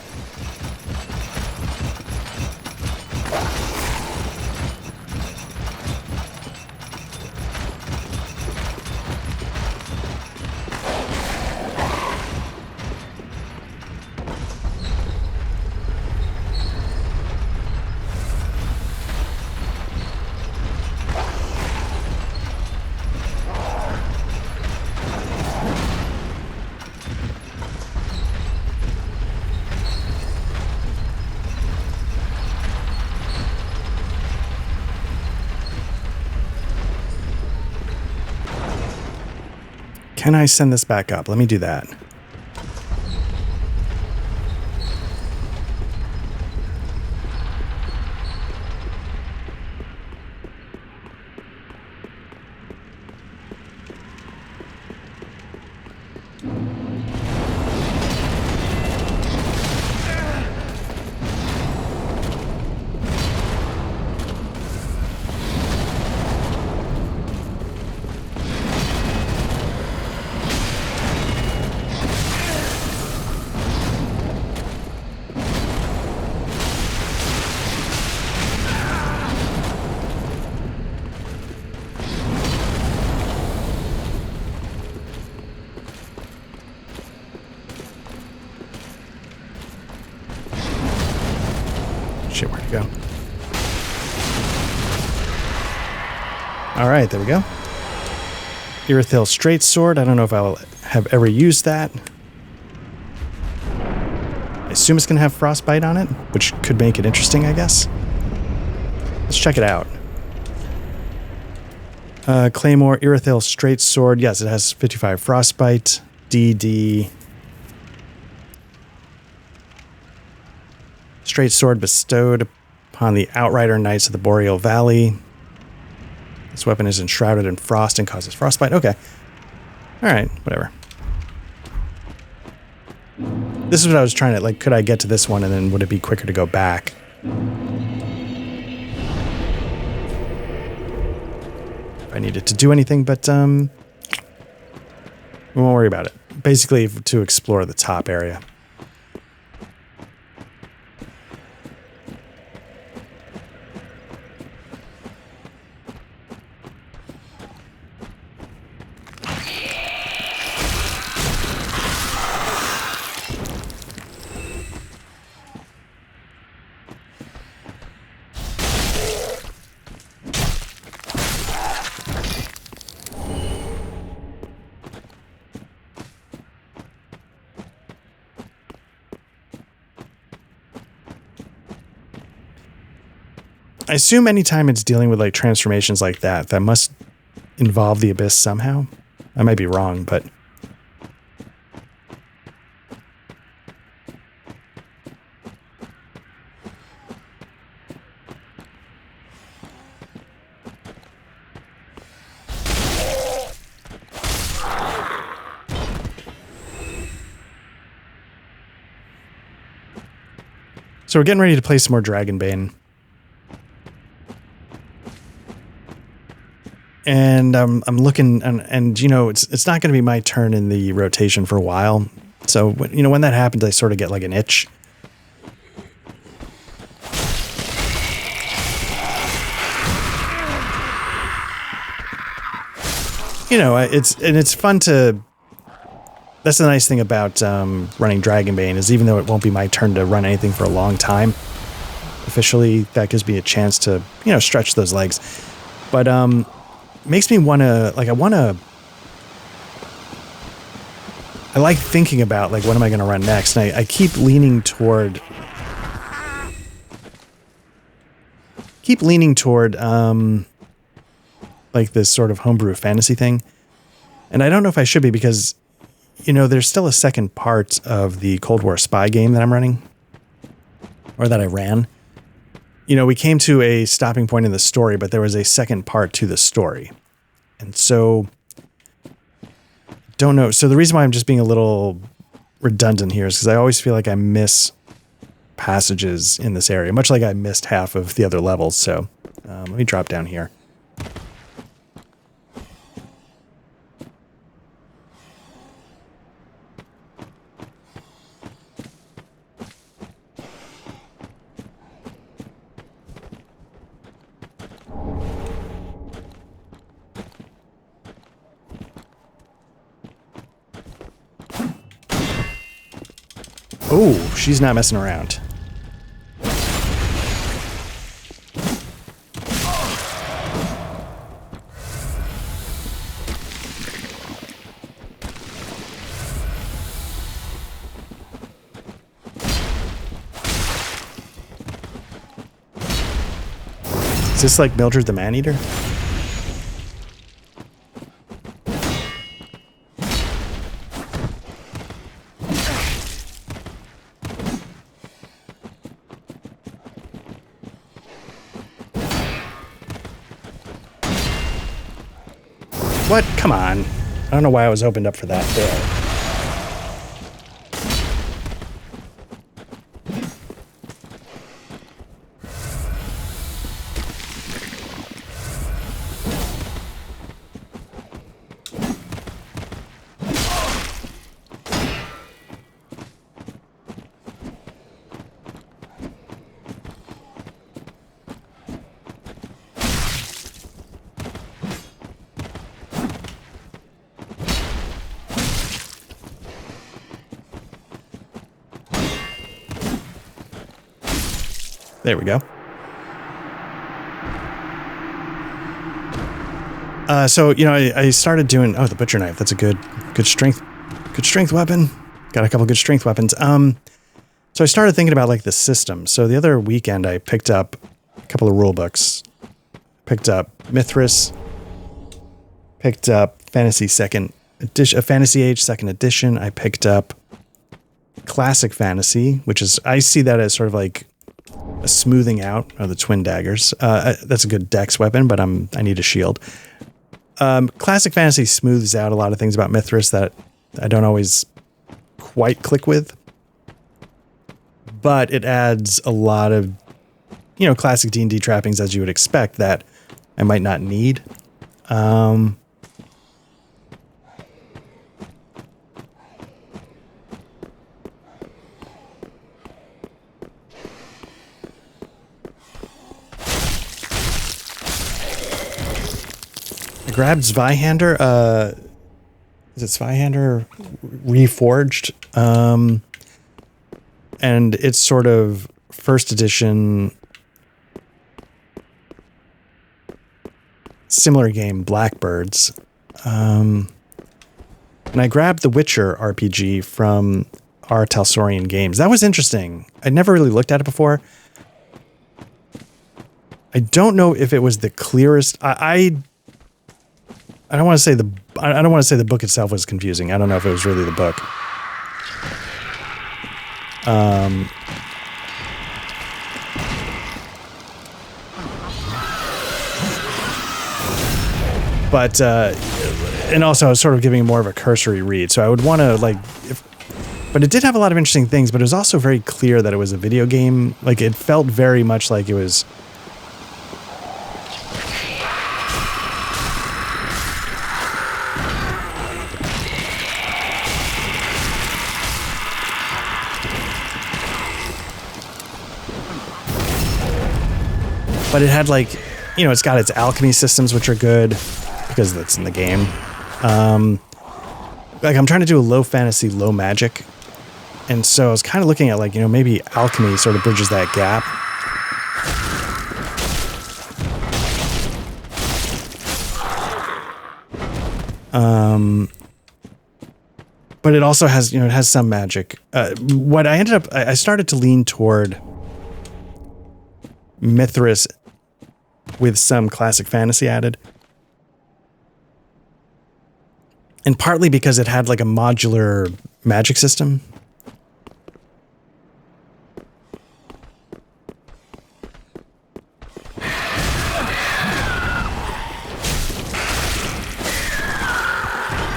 Can I send this back up? Let me do that. Shit, where'd it go? All right, there we go. Irithil Straight Sword. I don't know if I will have ever used that. I assume it's going to have Frostbite on it, which could make it interesting, I guess. Let's check it out. Claymore, Irithil Straight Sword. Yes, it has 55 Frostbite. DD. Straight Sword bestowed upon the Outrider Knights of the Boreal Valley. This weapon is enshrouded in frost and causes frostbite. Okay. Alright, whatever. This is what I was trying to, like, could I get to this one and then would it be quicker to go back? If I needed to do anything, but, we won't worry about it. Basically, to explore the top area. I assume anytime it's dealing with like transformations like that, that must involve the Abyss somehow. I might be wrong, but... So we're getting ready to play some more Dragonbane. And I'm looking, and you know, it's not going to be my turn in the rotation for a while. So, you know, when that happens, I sort of get like an itch. You know, it's fun to... That's the nice thing about running Dragonbane, is even though it won't be my turn to run anything for a long time, officially, that gives me a chance to, you know, stretch those legs. But makes me want to, like, I like thinking about, like, what am I going to run next? And I keep leaning toward, like, this sort of homebrew fantasy thing. And I don't know if I should be, because... You know, there's still a second part of the Cold War spy game that I'm running, or that I ran. You know, we came to a stopping point in the story, but there was a second part to the story. And so, don't know. So the reason why I'm just being a little redundant here is because I always feel like I miss passages in this area, much like I missed half of the other levels. So let me drop down here. Oh, she's not messing around. Is this like Mildred the Maneater? What? Come on. I don't know why I was opened up for that there. There we go. So, you know, I started doing... Oh, the butcher knife. That's a good strength weapon. Got a couple good strength weapons. So I started thinking about, like, the system. So the other weekend, I picked up a couple of rule books. Picked up Mithras. Picked up Fantasy Second Edition, Fantasy Age Second Edition. I picked up Classic Fantasy, which is... I see that as sort of like... a smoothing out of the twin daggers. That's a good dex weapon, but I need a shield. Classic Fantasy smooths out a lot of things about Mithras that I don't always quite click with. But it adds a lot of, you know, classic D&D trappings, as you would expect, that I might not need. Grabbed Zweihander, is it Zweihander Reforged? And it's sort of first edition, similar game, Blackbirds. And I grabbed the Witcher RPG from R. Talsorian Games. That was interesting. I'd never really looked at it before. I don't know if it was the clearest. I don't want to say the book itself was confusing. I don't know if it was really the book. But and also I was sort of giving more of a cursory read, so I would want to but it did have a lot of interesting things, but it was also very clear that it was a video game. Like, it felt very much like it was... But it had, like, you know, it's got its alchemy systems, which are good, because that's in the game. Like, I'm trying to do a low fantasy, low magic. And so I was kind of looking at, like, you know, maybe alchemy sort of bridges that gap. But it also has, you know, it has some magic. What I ended up, I started to lean toward Mithras with some classic fantasy added. And partly because it had, like, a modular magic system.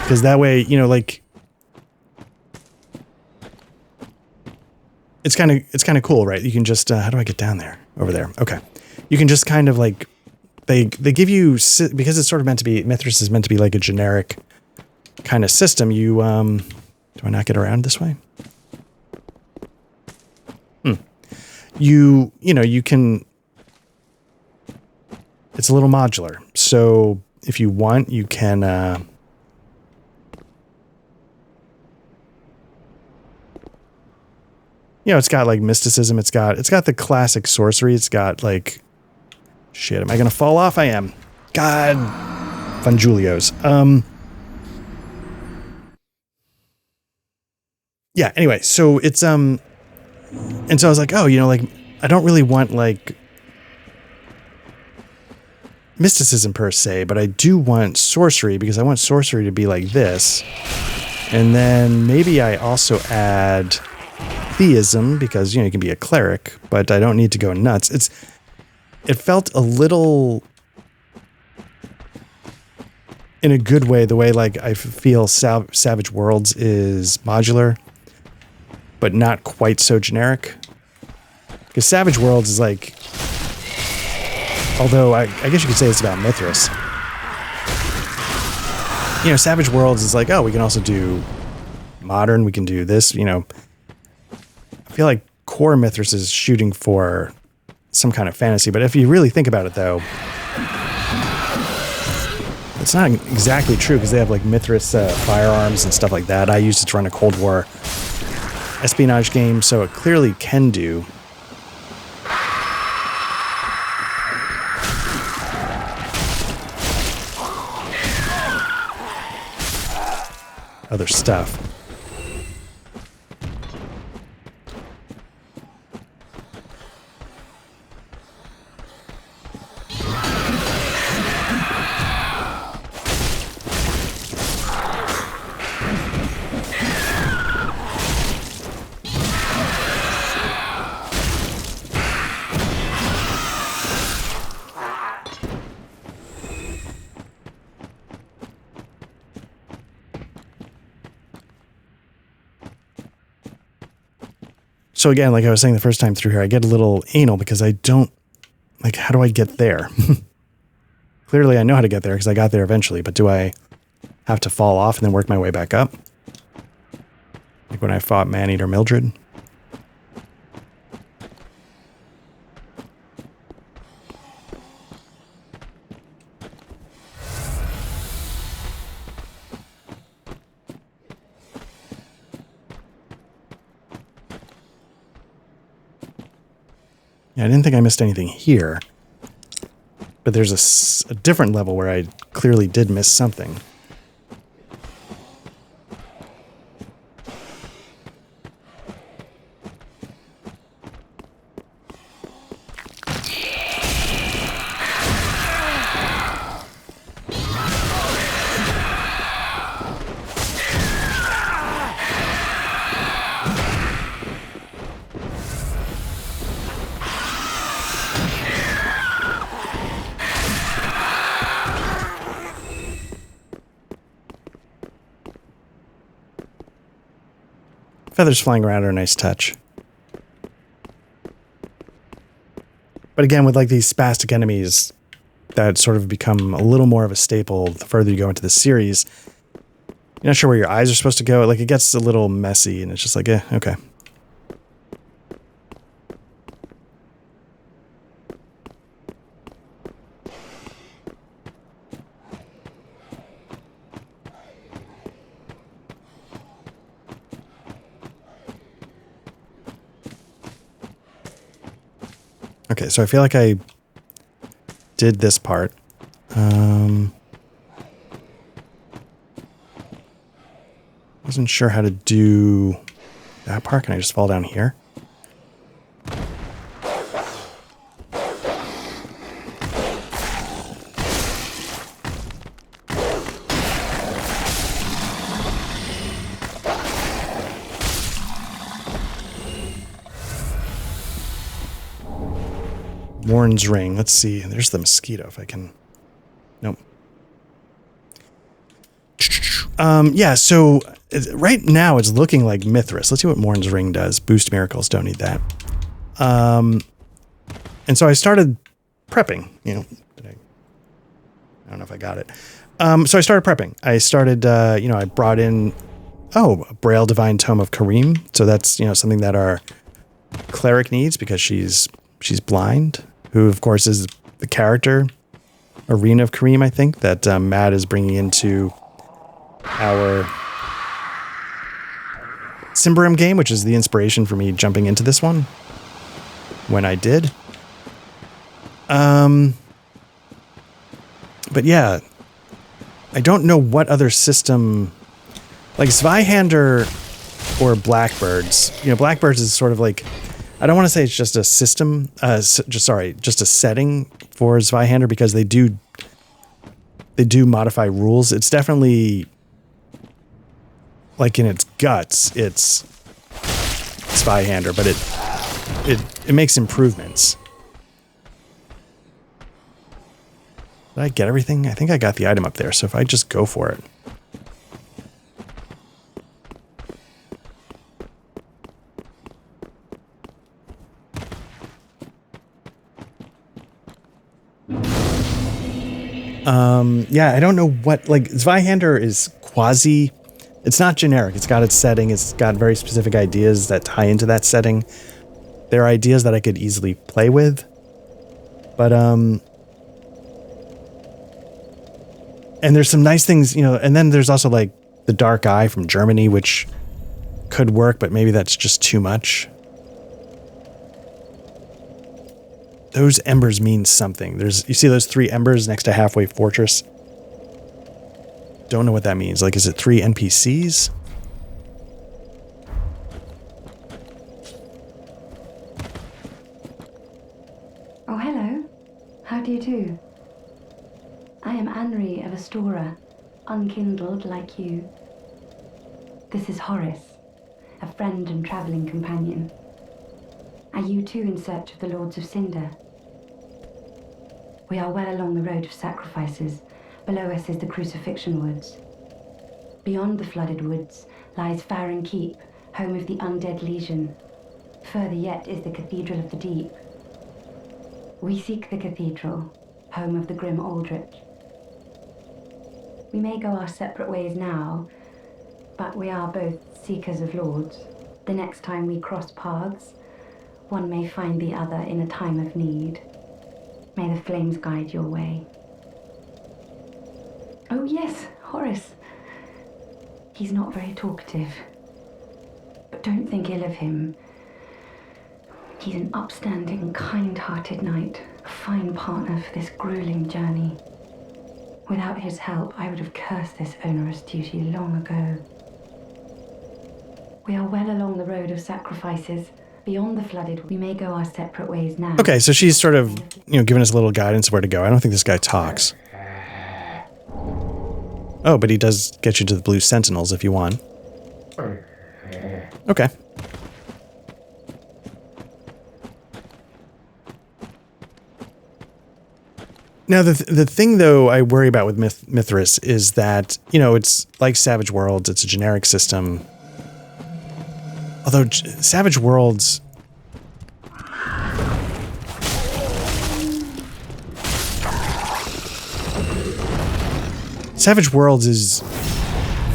Because that way, you know, like, it's kind of cool, right? You can just how do I get down there? Over there. Okay. You can just kind of, like, they give you, because it's sort of meant to be, Mithras is meant to be like a generic kind of system. You do I not get around this way? You know, you can, it's a little modular. So if you want, you can you know, it's got, like, mysticism. It's got the classic sorcery. It's got, like, shit, am I going to fall off? I am. God. Fun Julios. Yeah, anyway, so it's, and so I was like, oh, you know, like, I don't really want, like, mysticism per se, but I do want sorcery, because I want sorcery to be like this. And then maybe I also add theism, because, you know, you can be a cleric, but I don't need to go nuts. It felt a little, in a good way, the way, like, I feel Savage Worlds is modular, but not quite so generic. Because Savage Worlds is, like, although I guess you could say it's about Mithras. You know, Savage Worlds is like, oh, we can also do modern, we can do this, you know. I feel like core Mithras is shooting for some kind of fantasy, but if you really think about it, though, it's not exactly true, because they have, like, Mithras firearms and stuff like that. I used it to run a Cold War espionage game, so it clearly can do other stuff. So again, like I was saying the first time through here, I get a little anal because I don't, like, how do I get there? Clearly I know how to get there because I got there eventually, but do I have to fall off and then work my way back up? Like when I fought Maneater Mildred? Yeah, I didn't think I missed anything here. But there's a different level where I clearly did miss something. Feathers flying around are a nice touch. But again, with like these spastic enemies that sort of become a little more of a staple the further you go into the series, you're not sure where your eyes are supposed to go. Like, it gets a little messy, and it's just like, okay. Okay, so I feel like I did this part. Wasn't sure how to do that part. Can I just fall down here? Warren's ring. Let's see. There's the mosquito if I can. Nope. Yeah, so right now it's looking like Mithras. Let's see what Morn's ring does. Boost miracles. Don't need that. And so I started prepping. You know, I don't know if I got it. So I started prepping. I started, I brought in, a Braille Divine Tome of Kareem. So that's, something that our cleric needs because she's blind, who of course is the character, Arena of Kareem, I think, that Matt is bringing into our Symbarim game, which is the inspiration for me jumping into this one when I did. But yeah, I don't know what other system, like Zweihander or Blackbirds. Blackbirds is sort of like, I don't want to say it's just a system, just a setting for Zweihander because they do modify rules. It's definitely, like in its guts, it's Zweihander, but it makes improvements. Did I get everything? I think I got the item up there, so if I just go for it. Yeah, I don't know what, like, Zweihander is quasi, it's not generic. It's got its setting. It's got very specific ideas that tie into that setting. There are ideas that I could easily play with, but, and there's some nice things, and then there's also like the Dark Eye from Germany, which could work, but maybe that's just too much. Those embers mean something. You see those 3 embers next to Halfway Fortress? Don't know what that means. Like, is it 3 NPCs? Oh, hello. How do you do? I am Anri of Astora, unkindled like you. This is Horace, a friend and traveling companion. Are you too in search of the Lords of Cinder? We are well along the road of sacrifices. Below us is the Crucifixion Woods. Beyond the flooded woods lies Farron Keep, home of the Undead Legion. Further yet is the Cathedral of the Deep. We seek the cathedral, home of the grim Aldrich. We may go our separate ways now, but we are both seekers of lords. The next time we cross paths, one may find the other in a time of need. May the flames guide your way. Oh yes, Horace. He's not very talkative, but don't think ill of him. He's an upstanding, kind-hearted knight, a fine partner for this grueling journey. Without his help, I would have cursed this onerous duty long ago. We are well along the road of sacrifices. Beyond the flooded, we may go our separate ways now. Okay, so she's sort of, giving us a little guidance where to go. I don't think this guy talks. Oh, but he does get you to the Blue Sentinels if you want. Okay. Now, the thing, though, I worry about with Mithras is that, it's like Savage Worlds. It's a generic system. Although Savage Worlds... Savage Worlds is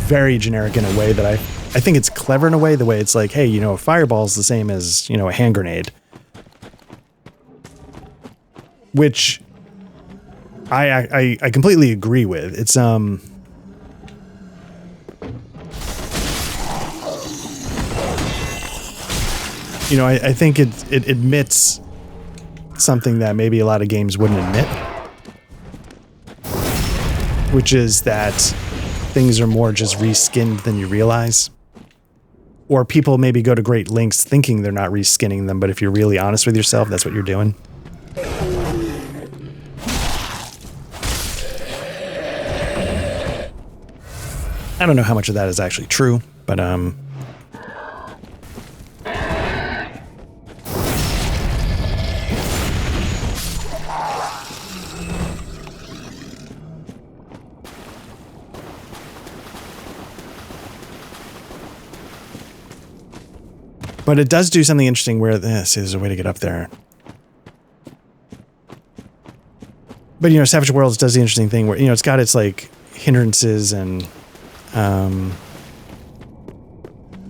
very generic in a way that I think it's clever in a way, the way it's like, hey, you know, a fireball is the same as, you know, a hand grenade. Which I completely agree with. It's, you know, I think it admits something that maybe a lot of games wouldn't admit. Which is that things are more just reskinned than you realize. Or people maybe go to great lengths thinking they're not reskinning them, but if you're really honest with yourself, that's what you're doing. I don't know how much of that is actually true, but but it does do something interesting where this is a way to get up there. But, you know, Savage Worlds does the interesting thing where, you know, it's got its, like, hindrances and, I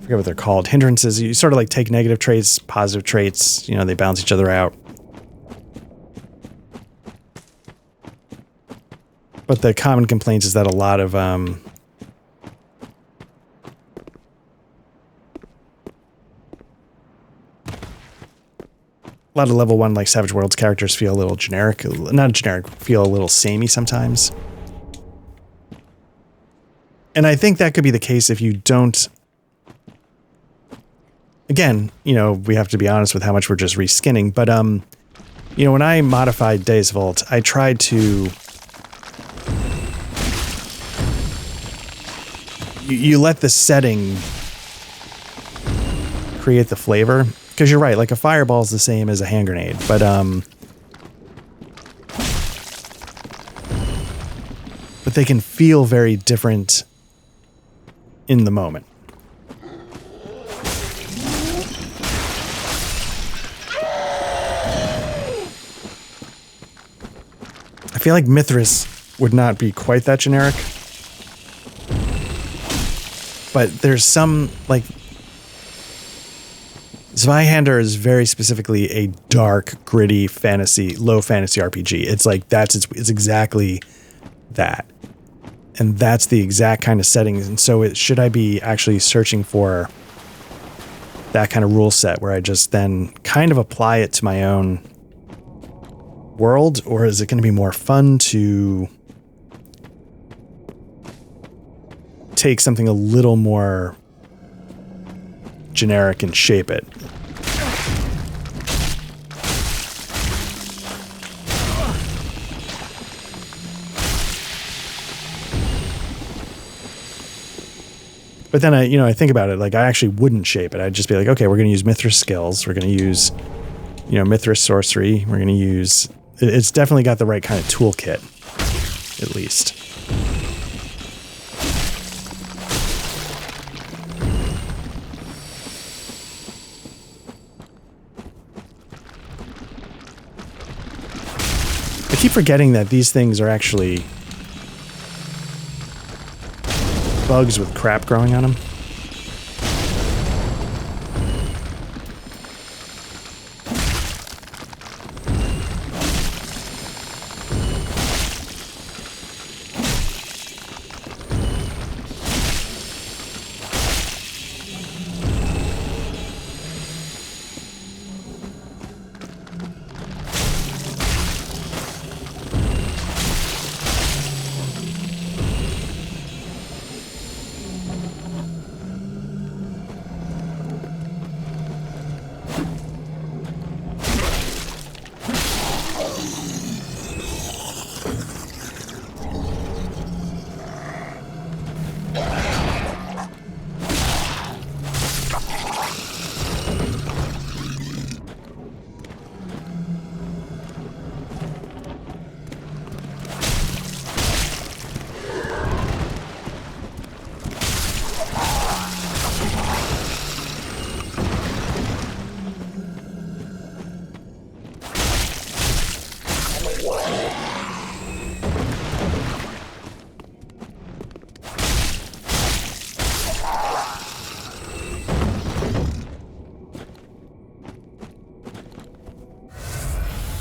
forget what they're called. Hindrances, you sort of, like, take negative traits, positive traits, you know, they balance each other out. But the common complaint is that a lot of, level 1, like, Savage Worlds characters feel a little generic. Not generic, feel a little samey sometimes. And I think that could be the case if you don't... Again, you know, we have to be honest with how much we're just reskinning, but, you know, when I modified Days Vault, I tried to... You let the setting create the flavor. Because you're right, like a fireball is the same as a hand grenade, but they can feel very different in the moment. I feel like Mithras would not be quite that generic, but there's some, like, Zweihander is very specifically a dark, gritty fantasy, low fantasy RPG. It's like, it's exactly that. And that's the exact kind of settings. And so should I be actually searching for that kind of rule set where I just then kind of apply it to my own world? Or is it going to be more fun to take something a little more generic and shape it? But then I think about it, like, I actually wouldn't shape it. I'd just be like, okay, we're going to use Mithras skills. We're going to use, you know, Mithras sorcery. We're going to use, it's definitely got the right kind of toolkit, at least. I keep forgetting that these things are actually bugs with crap growing on them.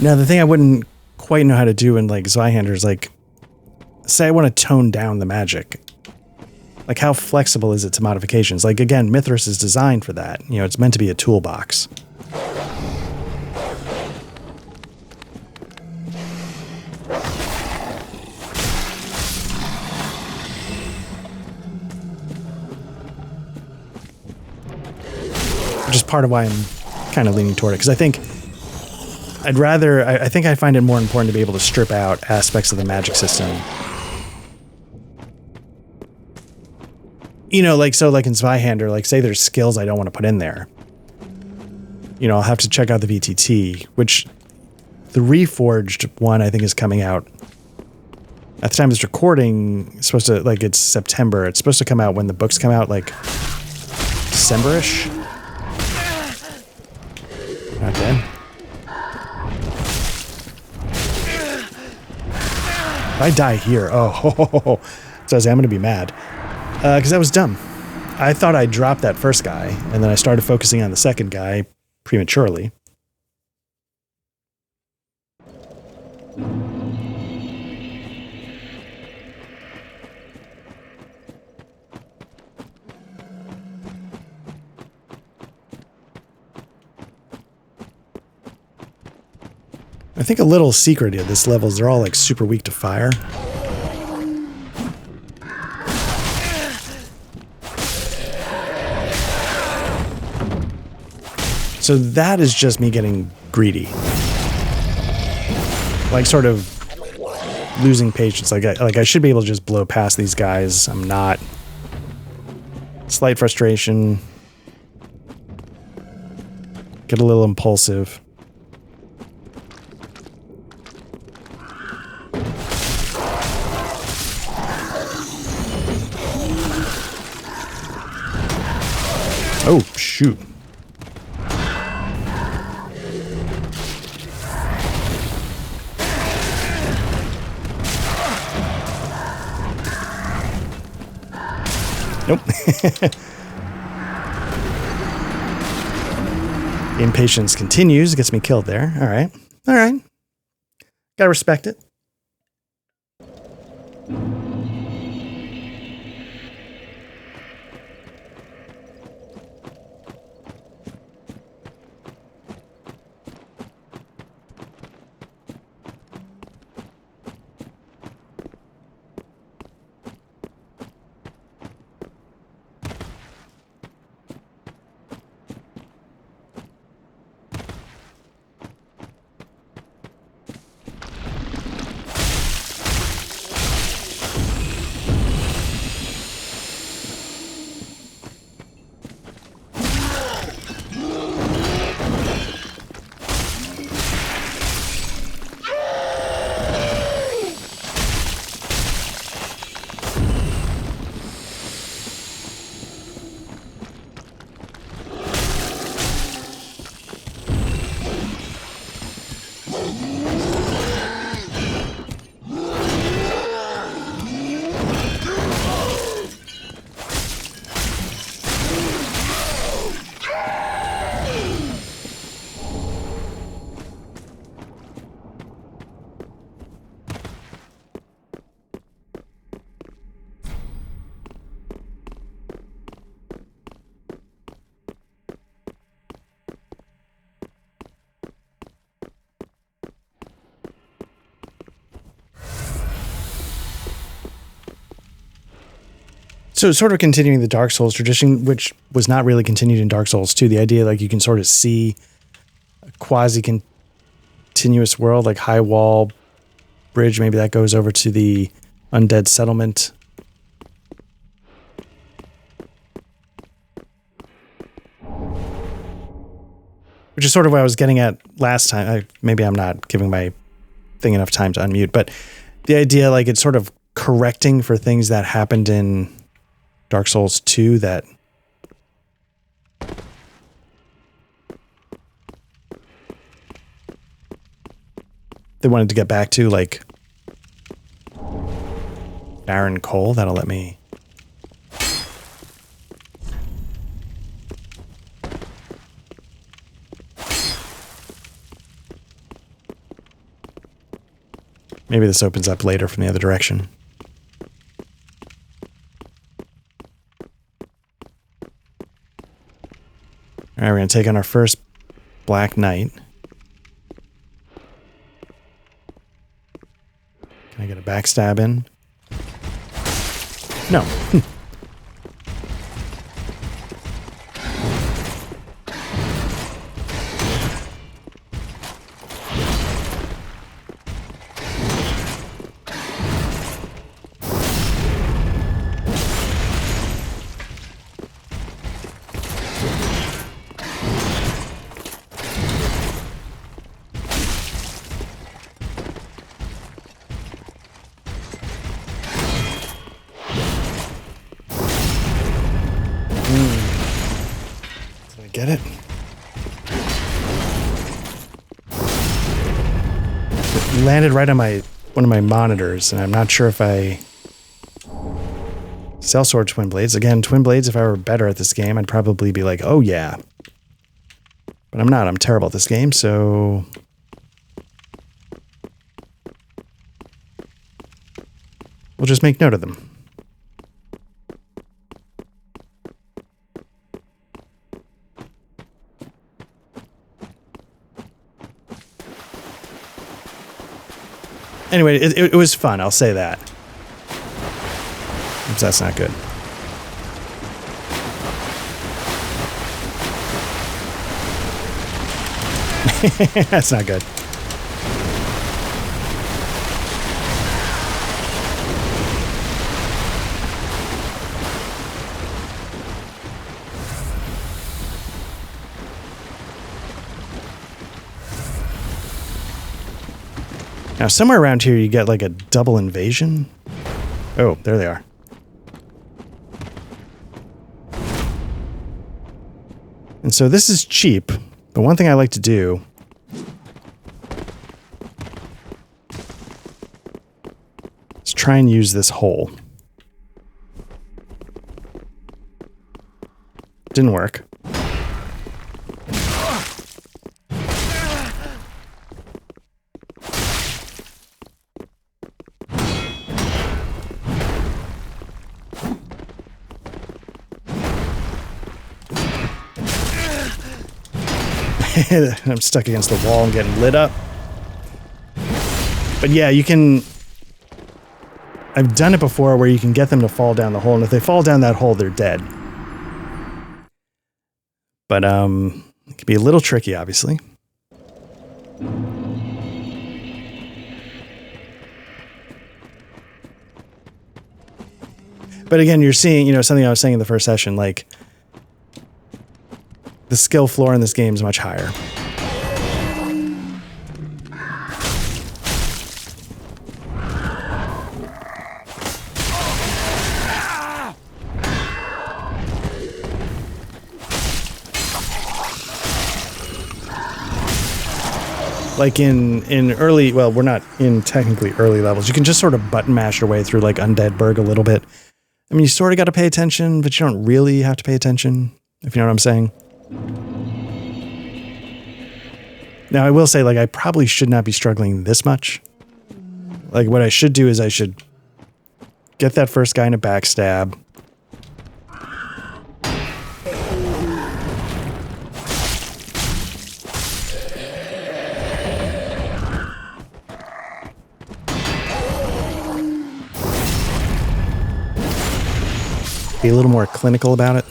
Now, the thing I wouldn't quite know how to do in like Zweihander is like, say I want to tone down the magic. Like, how flexible is it to modifications? Like, again, Mithras is designed for that. You know, it's meant to be a toolbox. Which is part of why I'm kind of leaning toward it. Because I think I think I find it more important to be able to strip out aspects of the magic system. You know, like, so like in Zweihander, like say there's skills I don't want to put in there. You know, I'll have to check out the VTT, which the Reforged one I think is coming out. At the time of this recording, it's supposed to, like, it's September. It's supposed to come out when the books come out, like, December-ish. Not dead. If I die here, oh, so I'm going to be mad. Because that was dumb. I thought I dropped that first guy, and then I started focusing on the second guy prematurely. I think a little secret of this level is they're all like super weak to fire. So that is just me getting greedy. Like sort of losing patience. Like I should be able to just blow past these guys. I'm not. Slight frustration. Get a little impulsive. Oh, shoot. Nope. Impatience continues. Gets me killed there. All right. All right. Gotta respect it. So sort of continuing the Dark Souls tradition, which was not really continued in Dark Souls 2, the idea like you can sort of see a quasi-continuous world, like High Wall Bridge, maybe that goes over to the Undead Settlement. Which is sort of what I was getting at last time. Maybe I'm not giving my thing enough time to unmute, but the idea like it's sort of correcting for things that happened in Dark Souls 2 that they wanted to get back to, like Baron Cole. That'll let me. Maybe this opens up later from the other direction. All right, we're going to take on our first Black Knight. Can I get a backstab in? No. Get it? It landed right on one of my monitors, and I'm not sure if I sellsword twin blades. Again, twin blades, if I were better at this game, I'd probably be like, oh yeah. But I'm not. I'm terrible at this game, so we'll just make note of them. Anyway, it was fun, I'll say that. Oops, that's not good. That's not good. Now, somewhere around here, you get like a double invasion. Oh, there they are. And so this is cheap, but one thing I like to do is try and use this hole. Didn't work. I'm stuck against the wall and getting lit up. But yeah, you can... I've done it before where you can get them to fall down the hole, and if they fall down that hole, they're dead. But, it can be a little tricky, obviously. But again, you're seeing, you know, something I was saying in the first session, like, the skill floor in this game is much higher. Like in early, well, we're not in technically early levels. You can just sort of button mash your way through like Undead Burg a little bit. I mean, you sort of got to pay attention, but you don't really have to pay attention, if you know what I'm saying. Now, I will say, like, I probably should not be struggling this much. Like, what I should do is I should get that first guy in a backstab. Be a little more clinical about it.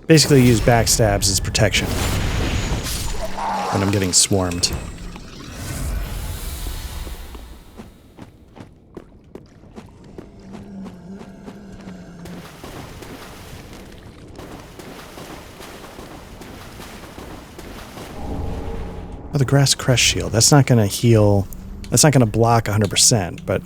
Basically use backstabs as protection when I'm getting swarmed. Oh, the grass crest shield. That's not going to heal. That's not going to block 100%, but...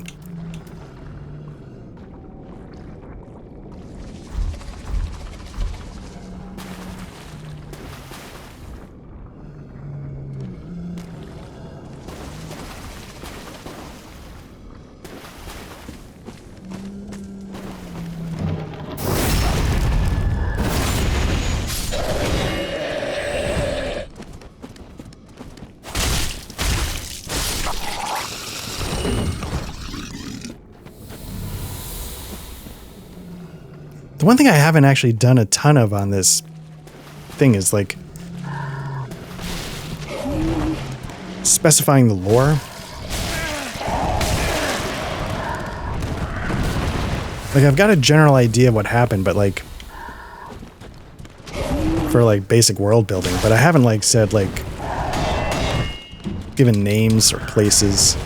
The one thing I haven't actually done a ton of on this thing is like specifying the lore. Like I've got a general idea of what happened, but like for like basic world building, but I haven't like said like given names or places.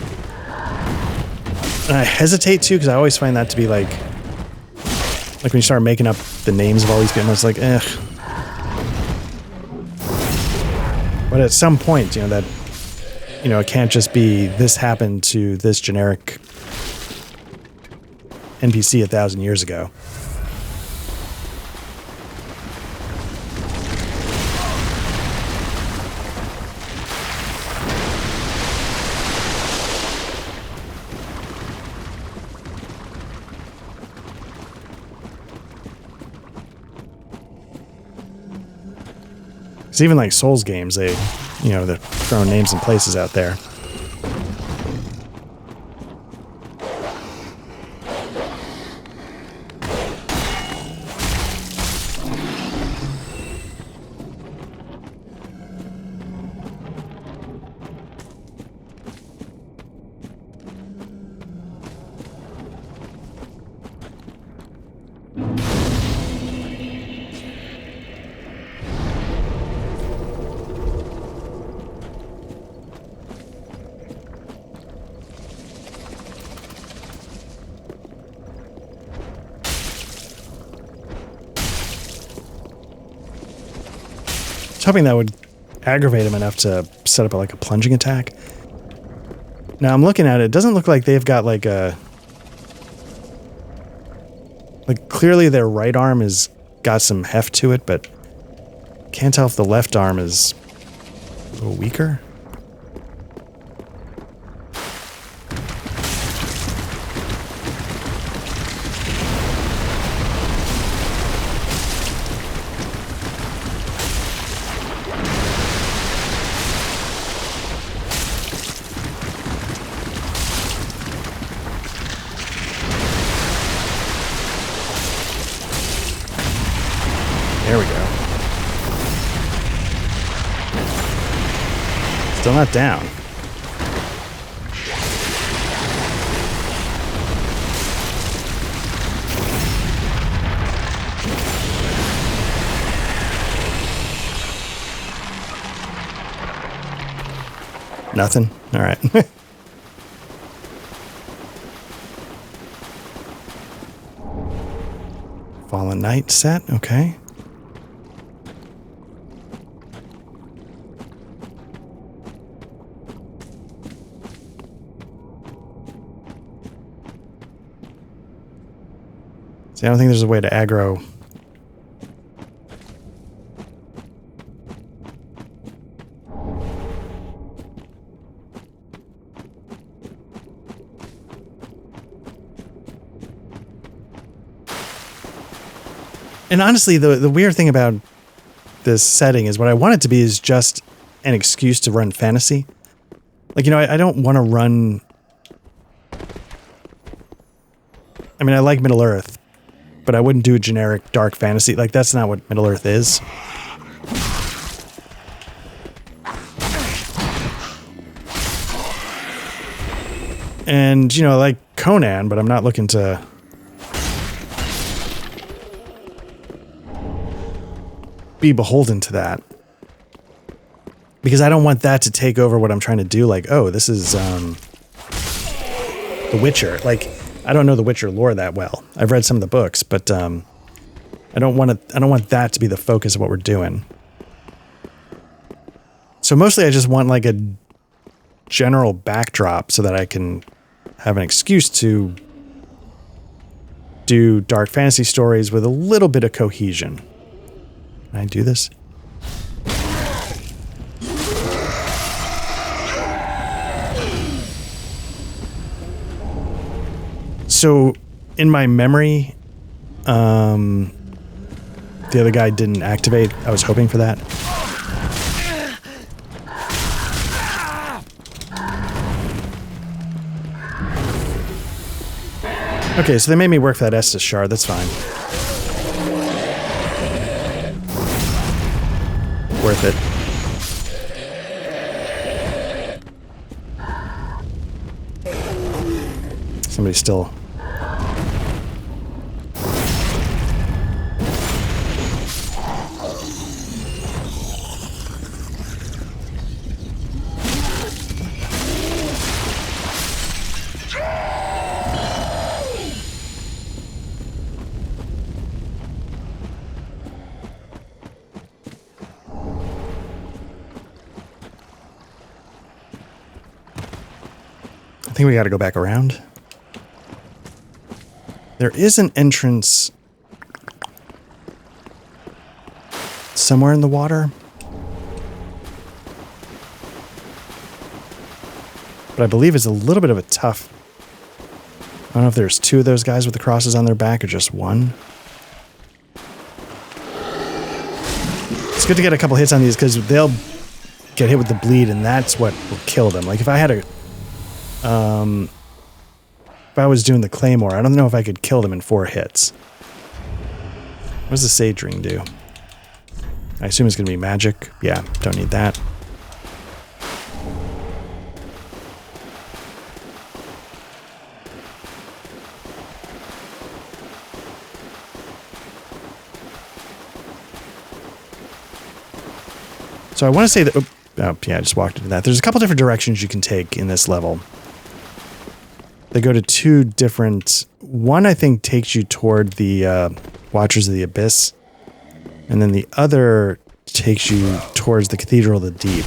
And I hesitate to because I always find that to be like when you start making up the names of all these people, it's like, eh. But at some point, you know, that, you know, it can't just be this happened to this generic NPC 1,000 years ago. Because even like Souls games, they, you know, they're throwing names and places out there. I was hoping that would aggravate him enough to set up like a plunging attack. Now I'm looking at it, it doesn't look like they've got like a... Like clearly their right arm has got some heft to it, but can't tell if the left arm is a little weaker. There we go. Still not down. Nothing? All right. Fallen Knight set, okay. See, I don't think there's a way to aggro. And honestly, the weird thing about this setting is what I want it to be is just an excuse to run fantasy. Like, you know, I don't want to run... I mean, I like Middle-earth, but I wouldn't do a generic dark fantasy. Like, that's not what Middle-earth is. And, you know, like Conan, but I'm not looking to... be beholden to that. Because I don't want that to take over what I'm trying to do. Like, oh, this is, The Witcher. Like... I don't know the Witcher lore that well. I've read some of the books, but I don't want that to be the focus of what we're doing. So mostly I just want like a general backdrop so that I can have an excuse to do dark fantasy stories with a little bit of cohesion. Can I do this? So in my memory, the other guy didn't activate. I was hoping for that. Okay, so they made me work for that Estus shard. That's fine. Worth it. Somebody's still... I think we got to go back around. There is an entrance somewhere in the water. But I believe it's a little bit of a tough... I don't know if there's two of those guys with the crosses on their back or just one. It's good to get a couple hits on these because they'll get hit with the bleed and that's what will kill them. Like if I had a... if I was doing the Claymore, I don't know if I could kill them in 4 hits. What does the Sage Ring do? I assume it's going to be magic. Yeah, don't need that. So I want to say that... Oh, yeah, I just walked into that. There's a couple different directions you can take in this level. They go to 2 different... One, I think, takes you toward the Watchers of the Abyss. And then the other takes you towards the Cathedral of the Deep.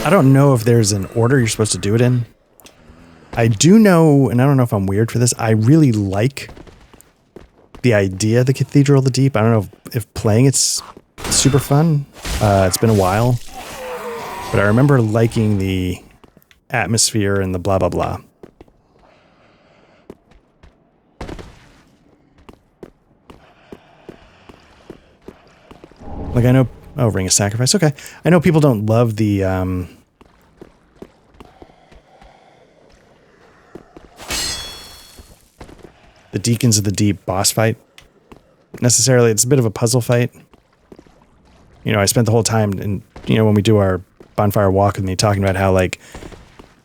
I don't know if there's an order you're supposed to do it in. I do know, and I don't know if I'm weird for this, I really like the idea of the Cathedral of the Deep. I don't know if playing it's super fun. It's been a while. But I remember liking the atmosphere and the blah blah blah. Like I know, oh, Ring of Sacrifice. Okay, I know people don't love the Deacons of the Deep boss fight necessarily. It's a bit of a puzzle fight. You know, I spent the whole time, and you know, when we do our bonfire walk with me, talking about how, like,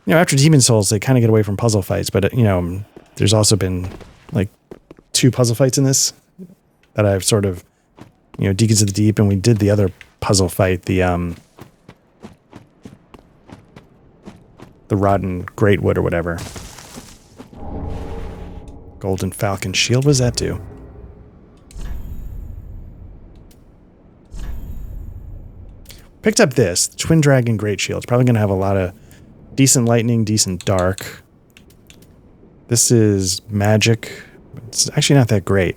you know, after Demon Souls, they kind of get away from puzzle fights, but, you know, there's also been, like, 2 puzzle fights in this that I've sort of, you know, Deacons of the Deep, and we did the other puzzle fight, the Rotten Greatwood or whatever. Golden Falcon Shield, what does that do? Picked up this, Twin Dragon Great Shield. It's probably going to have a lot of decent lightning, decent dark. This is magic. It's actually not that great.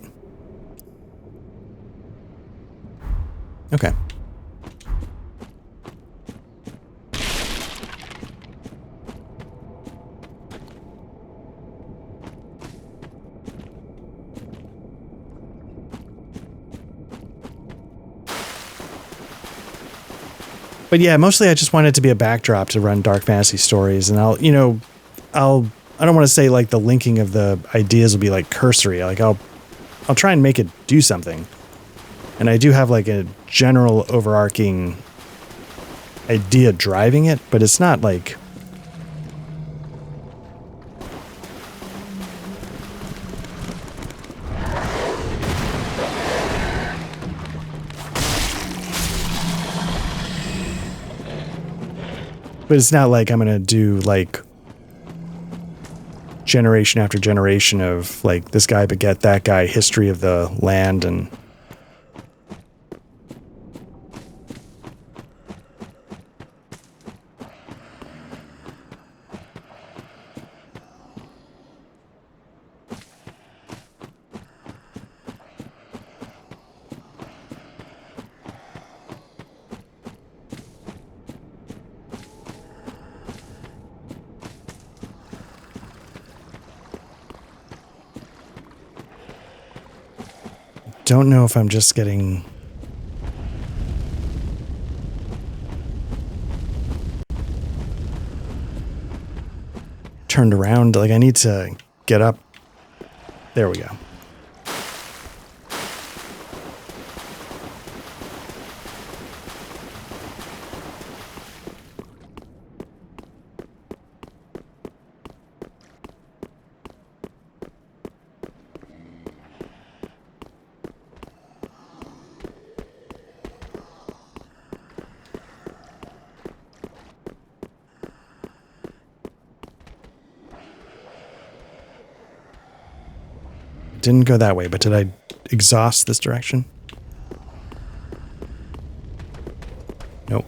Okay. But yeah, mostly I just want it to be a backdrop to run dark fantasy stories, and I don't want to say like the linking of the ideas will be like cursory. Like I'll try and make it do something. And I do have like a general overarching idea driving it, but it's not like I'm going to do like generation after generation of like this guy beget that guy, history of the land, and don't know if I'm just getting... turned around. Like, I need to get up. There we go. Didn't go that way, but did I exhaust this direction? Nope.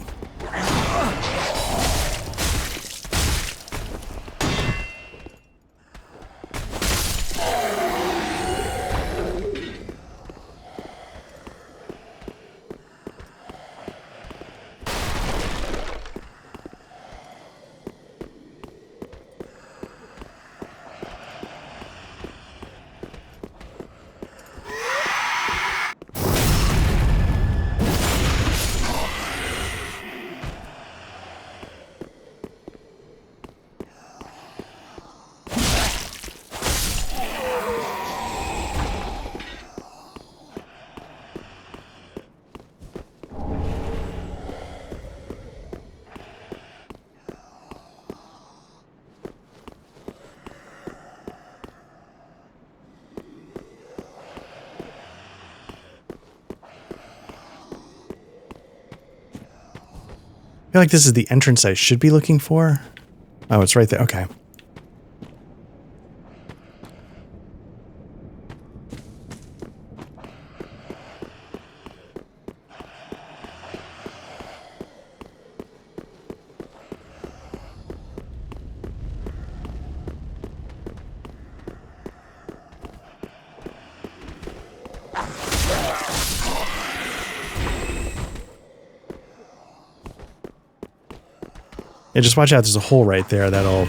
I feel like this is the entrance I should be looking for. Oh, it's right there. Okay. Yeah, just watch out. There's a hole right there that'll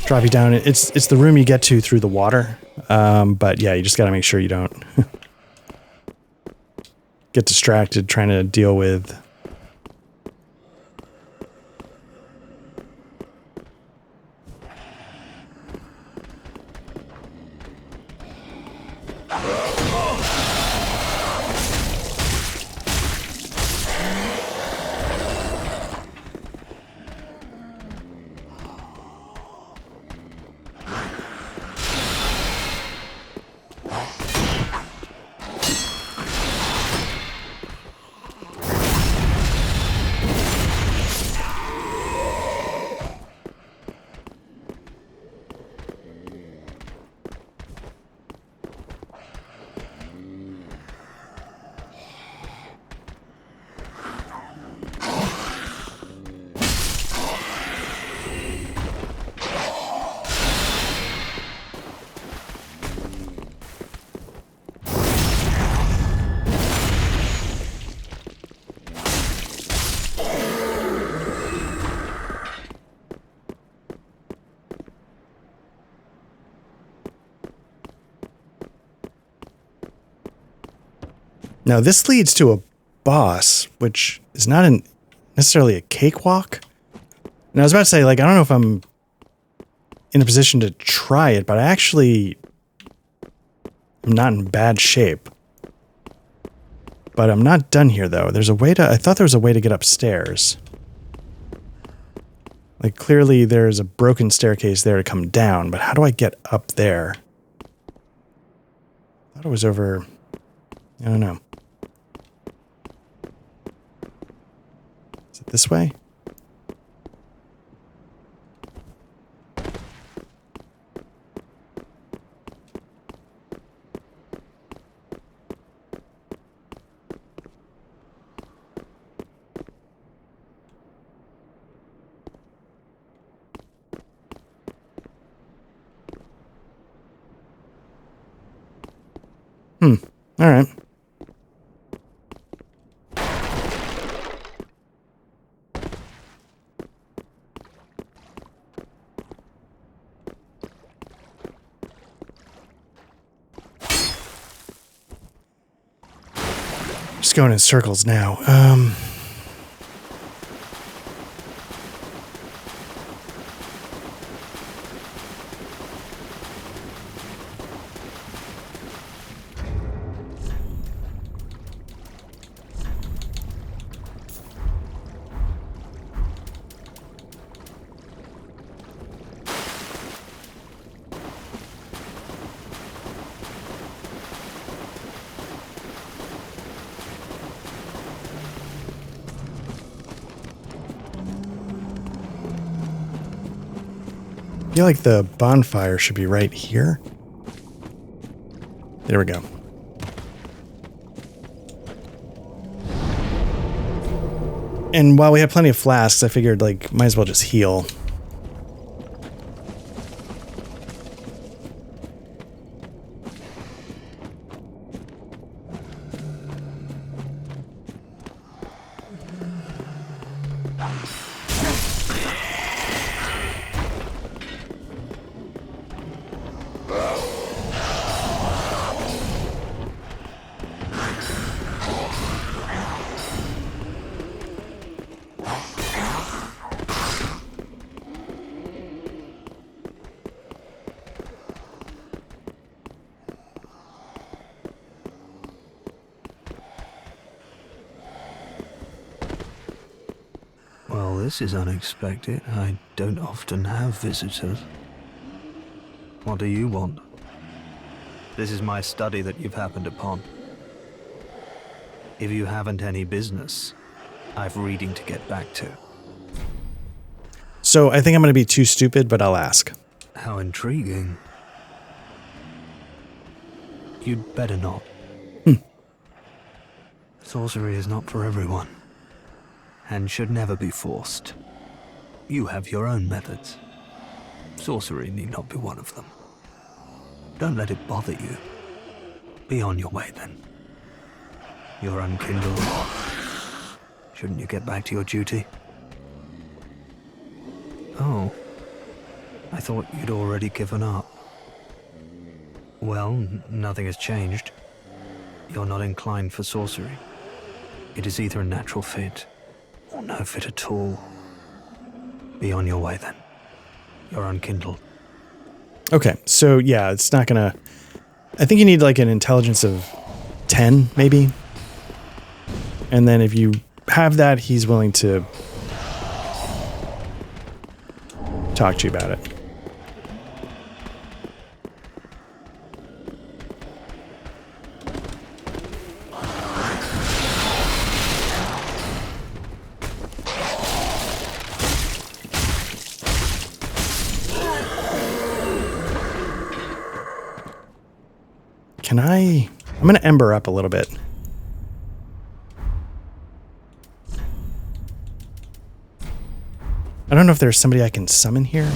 drop you down. It's the room you get to through the water. But yeah, you just got to make sure you don't get distracted trying to deal with... Now, this leads to a boss, which is not necessarily a cakewalk. And I was about to say, like, I don't know if I'm in a position to try it, but I actually am not in bad shape. But I'm not done here, though. There's a way to... I thought there was a way to get upstairs. Like, clearly there's a broken staircase there to come down, but how do I get up there? I thought it was over... I don't know. Is it this way? All right. just going in circles now. I feel like the bonfire should be right here. There we go. And while we have plenty of flasks, I figured, like, might as well just heal. Well, this is unexpected. I don't often have visitors. What do you want? This is my study that you've happened upon. If you haven't any business, I've reading to get back to. So I think I'm going to be too stupid, but I'll ask. How intriguing. You'd better not. Sorcery is not for everyone, and should never be forced. You have your own methods. Sorcery need not be one of them. Don't let it bother you. Be on your way then. You're unkindled. Shouldn't you get back to your duty? Oh, I thought you'd already given up. Well, nothing has changed. You're not inclined for sorcery. It is either a natural fit, or no fit at all. Be on your way then. You're unkindled. Okay, so yeah, it's not going to... I think you need like an intelligence of 10, maybe. And then if you have that, he's willing to talk to you about it. Can I... I'm going to ember up a little bit. I don't know if there's somebody I can summon here.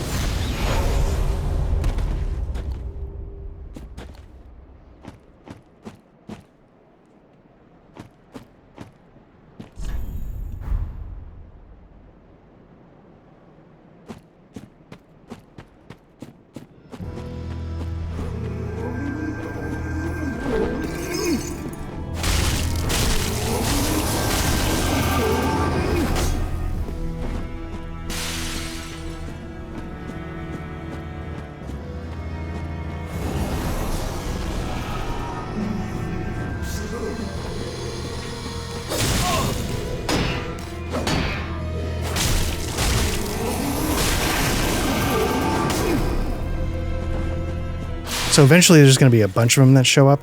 So eventually there's going to be a bunch of them that show up,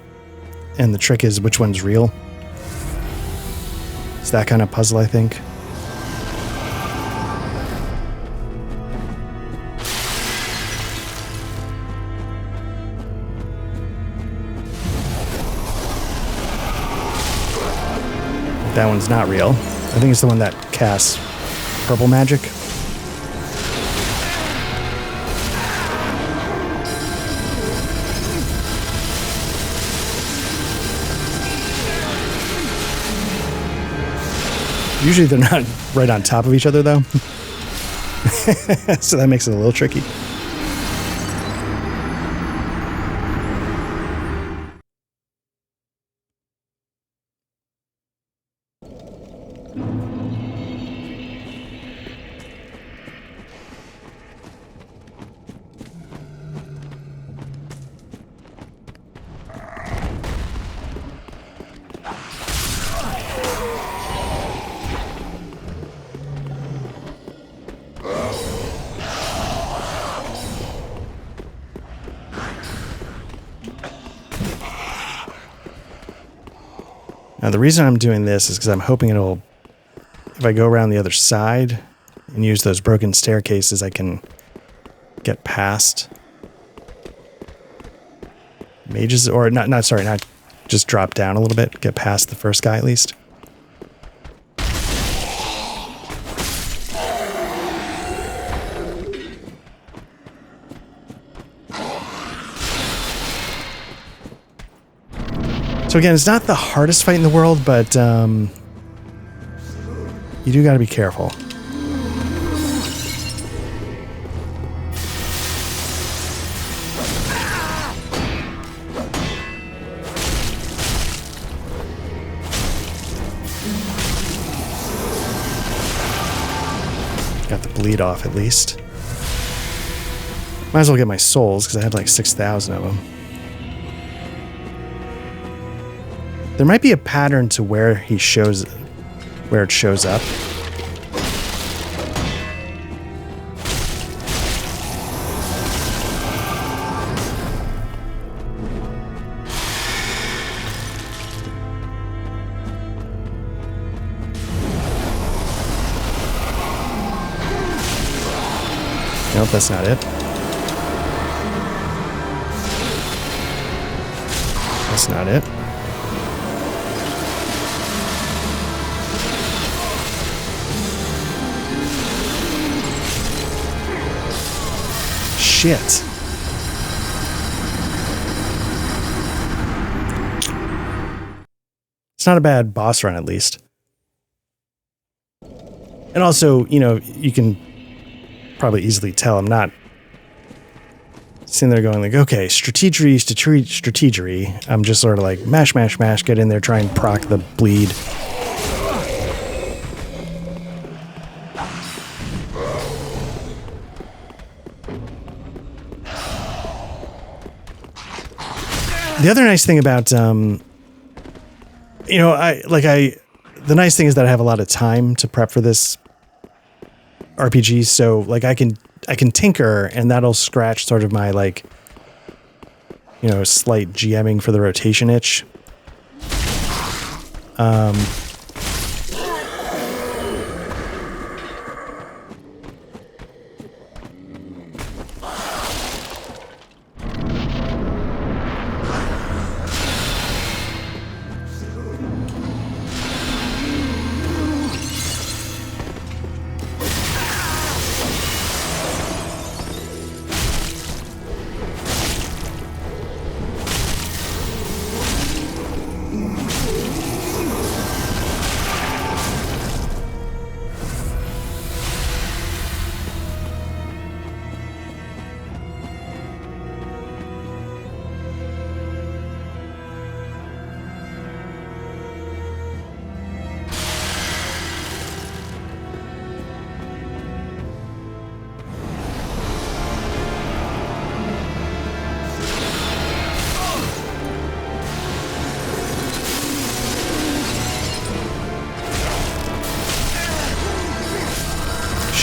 and the trick is which one's real. It's that kind of puzzle, I think. That one's not real. I think it's the one that casts purple magic. Usually they're not right on top of each other, though. So that makes it a little tricky. Now, the reason I'm doing this is because I'm hoping it'll, if I go around the other side and use those broken staircases, I can get past mages, or not just drop down a little bit, get past the first guy at least. So again, it's not the hardest fight in the world, but you do got to be careful. Got the bleed off at least. Might as well get my souls because I had like 6,000 of them. There might be a pattern to where it shows up. Nope, that's not it. That's not it. Shit. It's not a bad boss run, at least. And also, you know, you can probably easily tell I'm not sitting there going like, okay, strategery. I'm just sort of like mash, get in there, try and proc the bleed. The other nice thing about, the nice thing is that I have a lot of time to prep for this RPG, so like I can tinker, and that'll scratch sort of my like, you know, slight GMing for the rotation itch.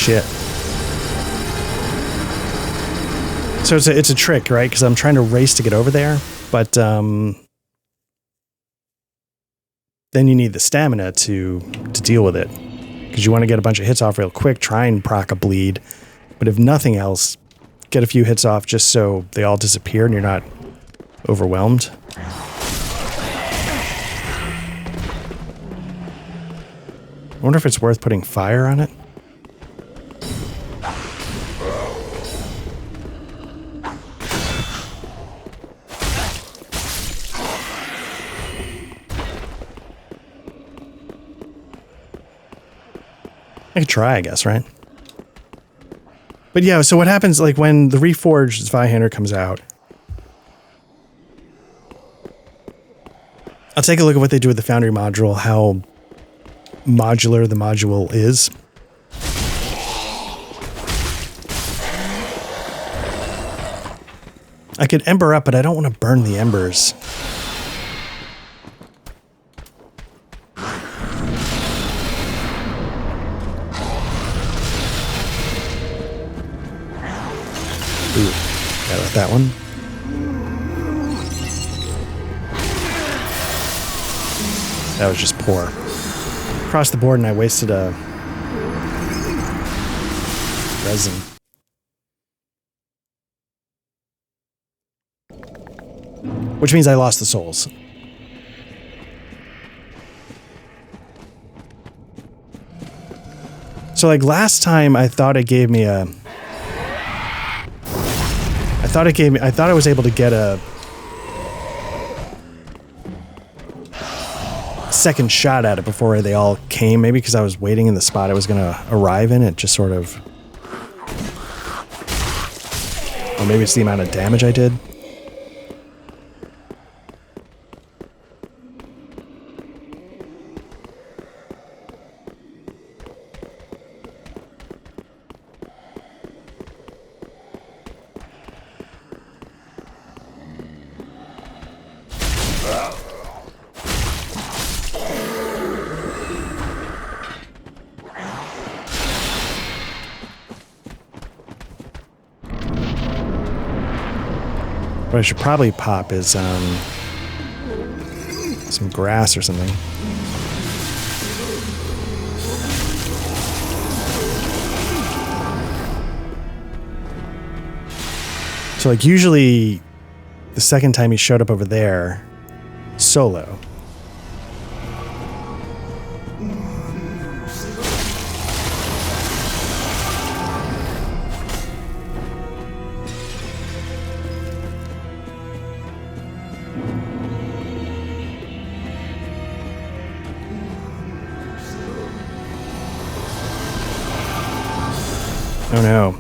Shit. So it's a trick, right? Because I'm trying to race to get over there, but then you need the stamina to deal with it, because you want to get a bunch of hits off real quick, try and proc a bleed, but if nothing else, get a few hits off just so they all disappear and you're not overwhelmed. I wonder if it's worth putting fire on it. I could try, I guess, right? But yeah, so what happens, like, when the Reforged Zweihander comes out, I'll take a look at what they do with the Foundry module, how modular the module is. I could ember up, but I don't want to burn the embers. Ooh, got that one. That was just poor. Across the board, and I wasted a resin. Which means I lost the souls. So like last time, I thought it gave me a... I thought I was able to get a second shot at it before they all came. Maybe because I was waiting in the spot I was going to arrive in. It just sort of... Or maybe it's the amount of damage I did. What I should probably pop is some grass or something. So like usually the second time he showed up over there, solo. Oh no.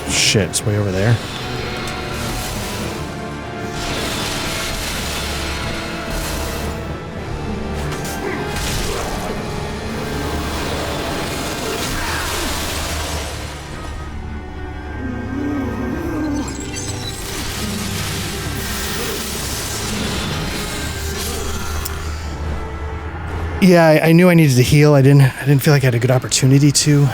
Shit, it's way over there. Yeah, I knew I needed to heal. I didn't feel like I had a good opportunity to.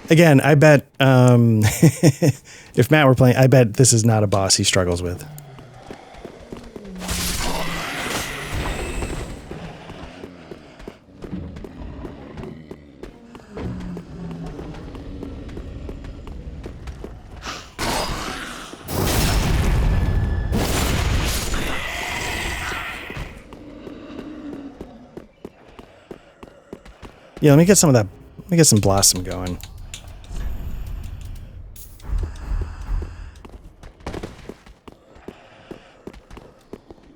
Again, I bet if Matt were playing, I bet this is not a boss he struggles with. Yeah, let me get some of that. Let me get some blossom going.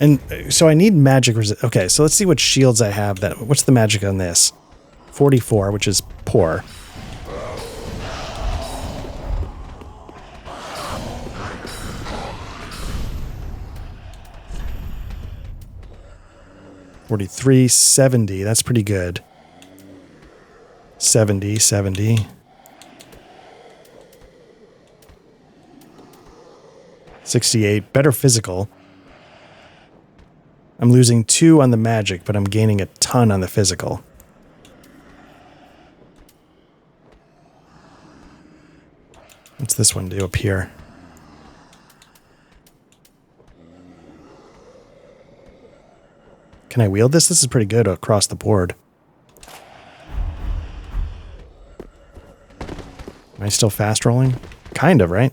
And so I need magic resist. Okay, so let's see what shields I have. What's the magic on this? 44, which is poor. $43, 70. That's pretty good. 70. 68. Better physical. I'm losing 2 on the magic, but I'm gaining a ton on the physical. What's this one do up here? Can I wield this? This is pretty good across the board. Am I still fast rolling? Kind of, right?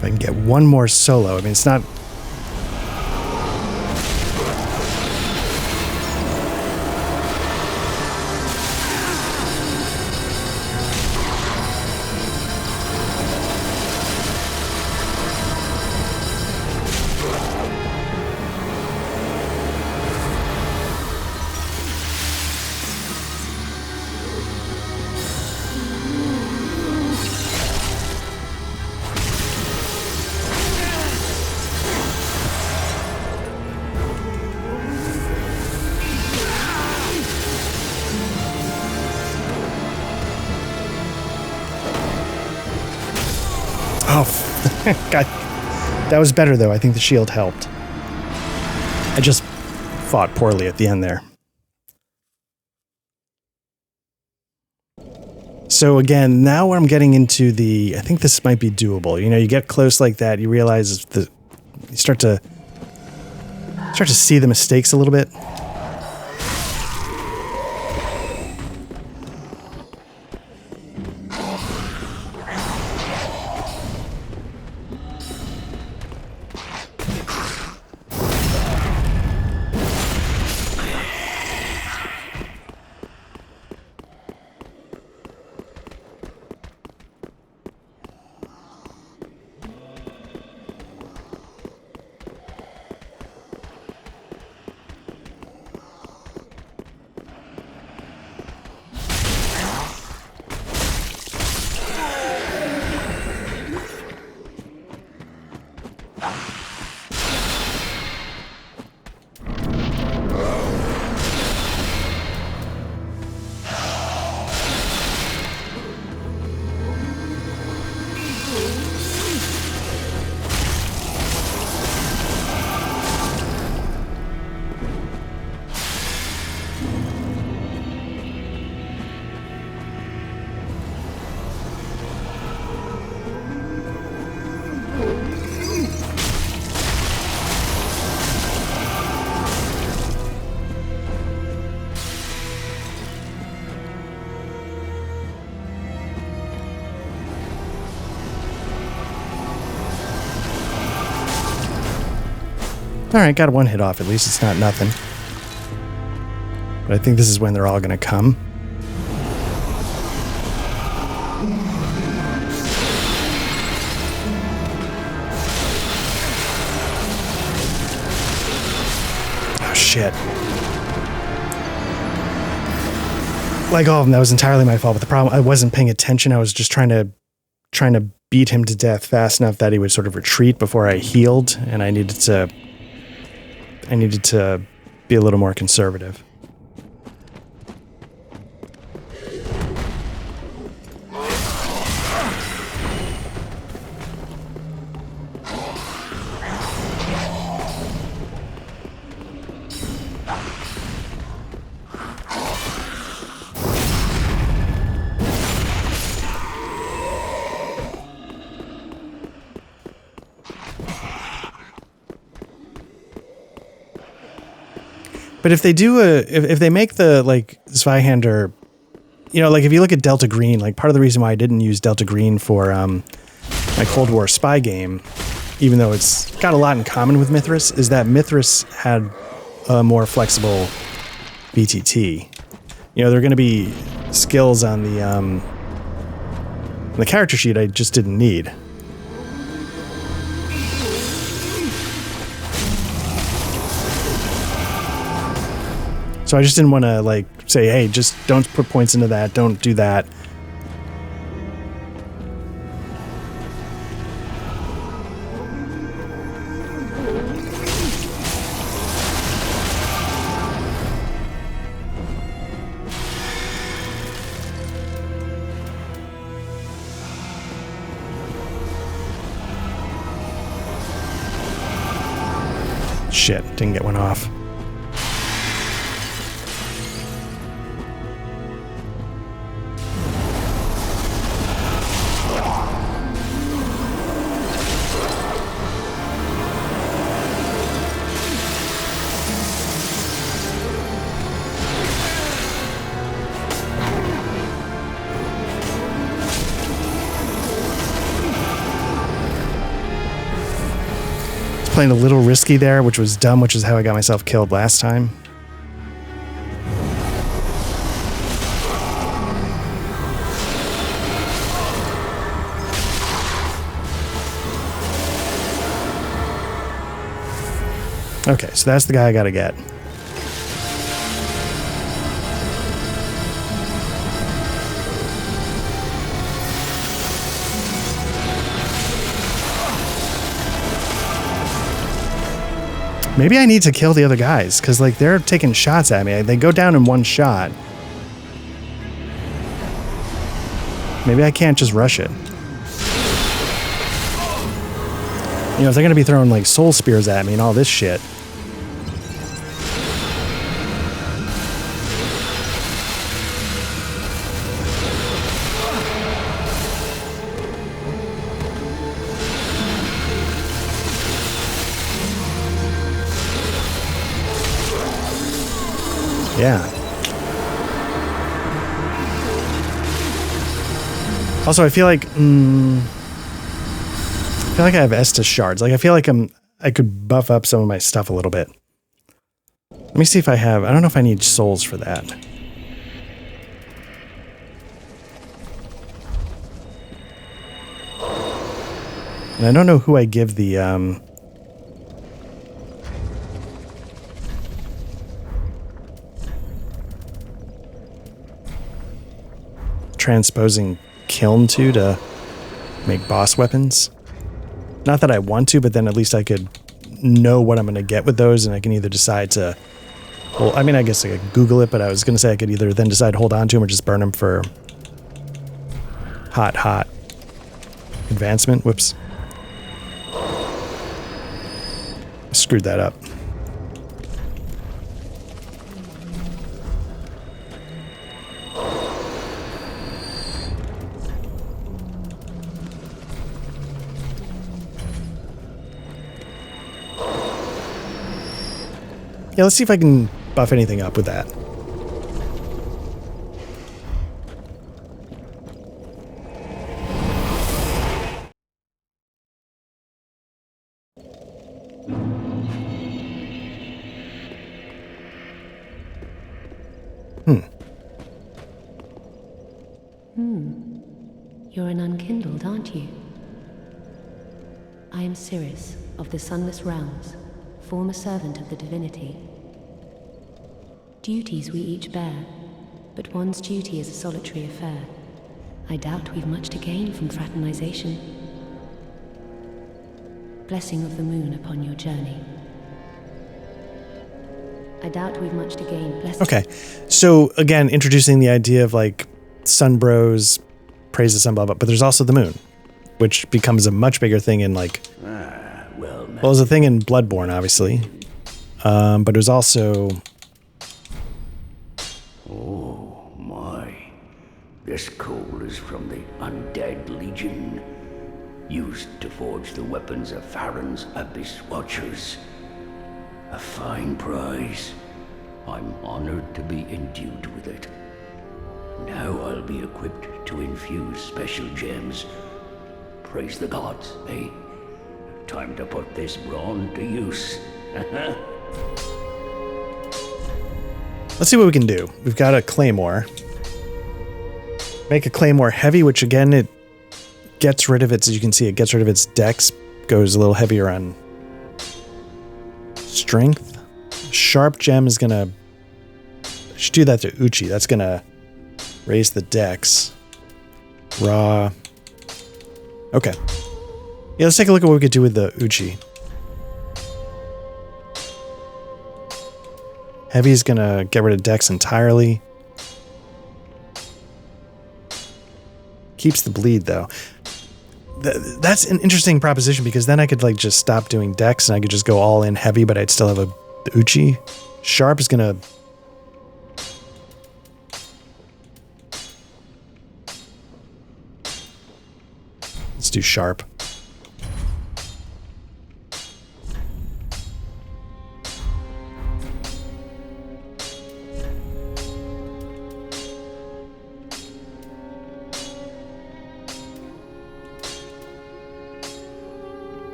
If I can get one more solo. I mean, it's not... Oh, God. That was better, though. I think the shield helped. I just fought poorly at the end there. So again, now I'm getting into the... I think this might be doable. You know, you get close like that, you realize you start to see the mistakes a little bit. Alright, got one hit off. At least it's not nothing. But I think this is when they're all going to come. Oh, shit. Like all of them, that was entirely my fault. But the problem, I wasn't paying attention. I was just trying to beat him to death fast enough that he would sort of retreat before I healed, and I needed to be a little more conservative. But if they do if they make the, like, Zweihander, you know, like, if you look at Delta Green, like, part of the reason why I didn't use Delta Green for my Cold War spy game, even though it's got a lot in common with Mithras, is that Mithras had a more flexible BTT. You know, there are going to be skills on the character sheet I just didn't need. So I just didn't want to, like, say, hey, just don't put points into that, don't do that. Shit, didn't get one off. playing a little risky there, which was dumb, which is how I got myself killed last time. Okay, so that's the guy I gotta get. Maybe I need to kill the other guys, because like they're taking shots at me. They go down in one shot. Maybe I can't just rush it. You know, if they're going to be throwing like soul spears at me and all this shit. Yeah. Also, I feel like I have Estus shards. Like I feel like I could buff up some of my stuff a little bit. Let me see if I have. I don't know if I need souls for that. And I don't know who I give the transposing kiln to make boss weapons. Not that I want to, but then at least I could know what I'm going to get with those, and I can either decide to... Well, I mean, I guess I could Google it, but I was going to say I could either then decide to hold on to them or just burn them for hot advancement. Whoops. I screwed that up. Yeah, let's see if I can buff anything up with that. You're an unkindled, aren't you? I am Cirrus of the Sunless Realms, former servant of the divinity. Duties we each bear, but one's duty is a solitary affair. I doubt we've much to gain from fraternization. Blessing of the moon upon your journey. I doubt we've much to gain. Okay, so again, introducing the idea of like sun bros, praise the sun, blah, blah, but there's also the moon, which becomes a much bigger thing in like, well, it was a thing in Bloodborne, obviously, but it was also... Oh my, this coal is from the Undead Legion, used to forge the weapons of Farron's Abyss Watchers. A fine prize. I'm honored to be endued with it. Now I'll be equipped to infuse special gems. Praise the gods, eh? Time to put this brawn to use. Let's see what we can do. We've got a claymore. Make a claymore heavy, which again, it gets rid of its, as you can see, it gets rid of its dex, goes a little heavier on strength. Sharp gem is gonna, I should do that to Uchi. That's gonna raise the dex. Raw. Okay. Yeah, let's take a look at what we could do with the Uchi. Heavy is gonna get rid of dex entirely. Keeps the bleed though. That's an interesting proposition because then I could like just stop doing dex and I could just go all in heavy, but I'd still have the Uchi. Sharp is gonna... Let's do sharp.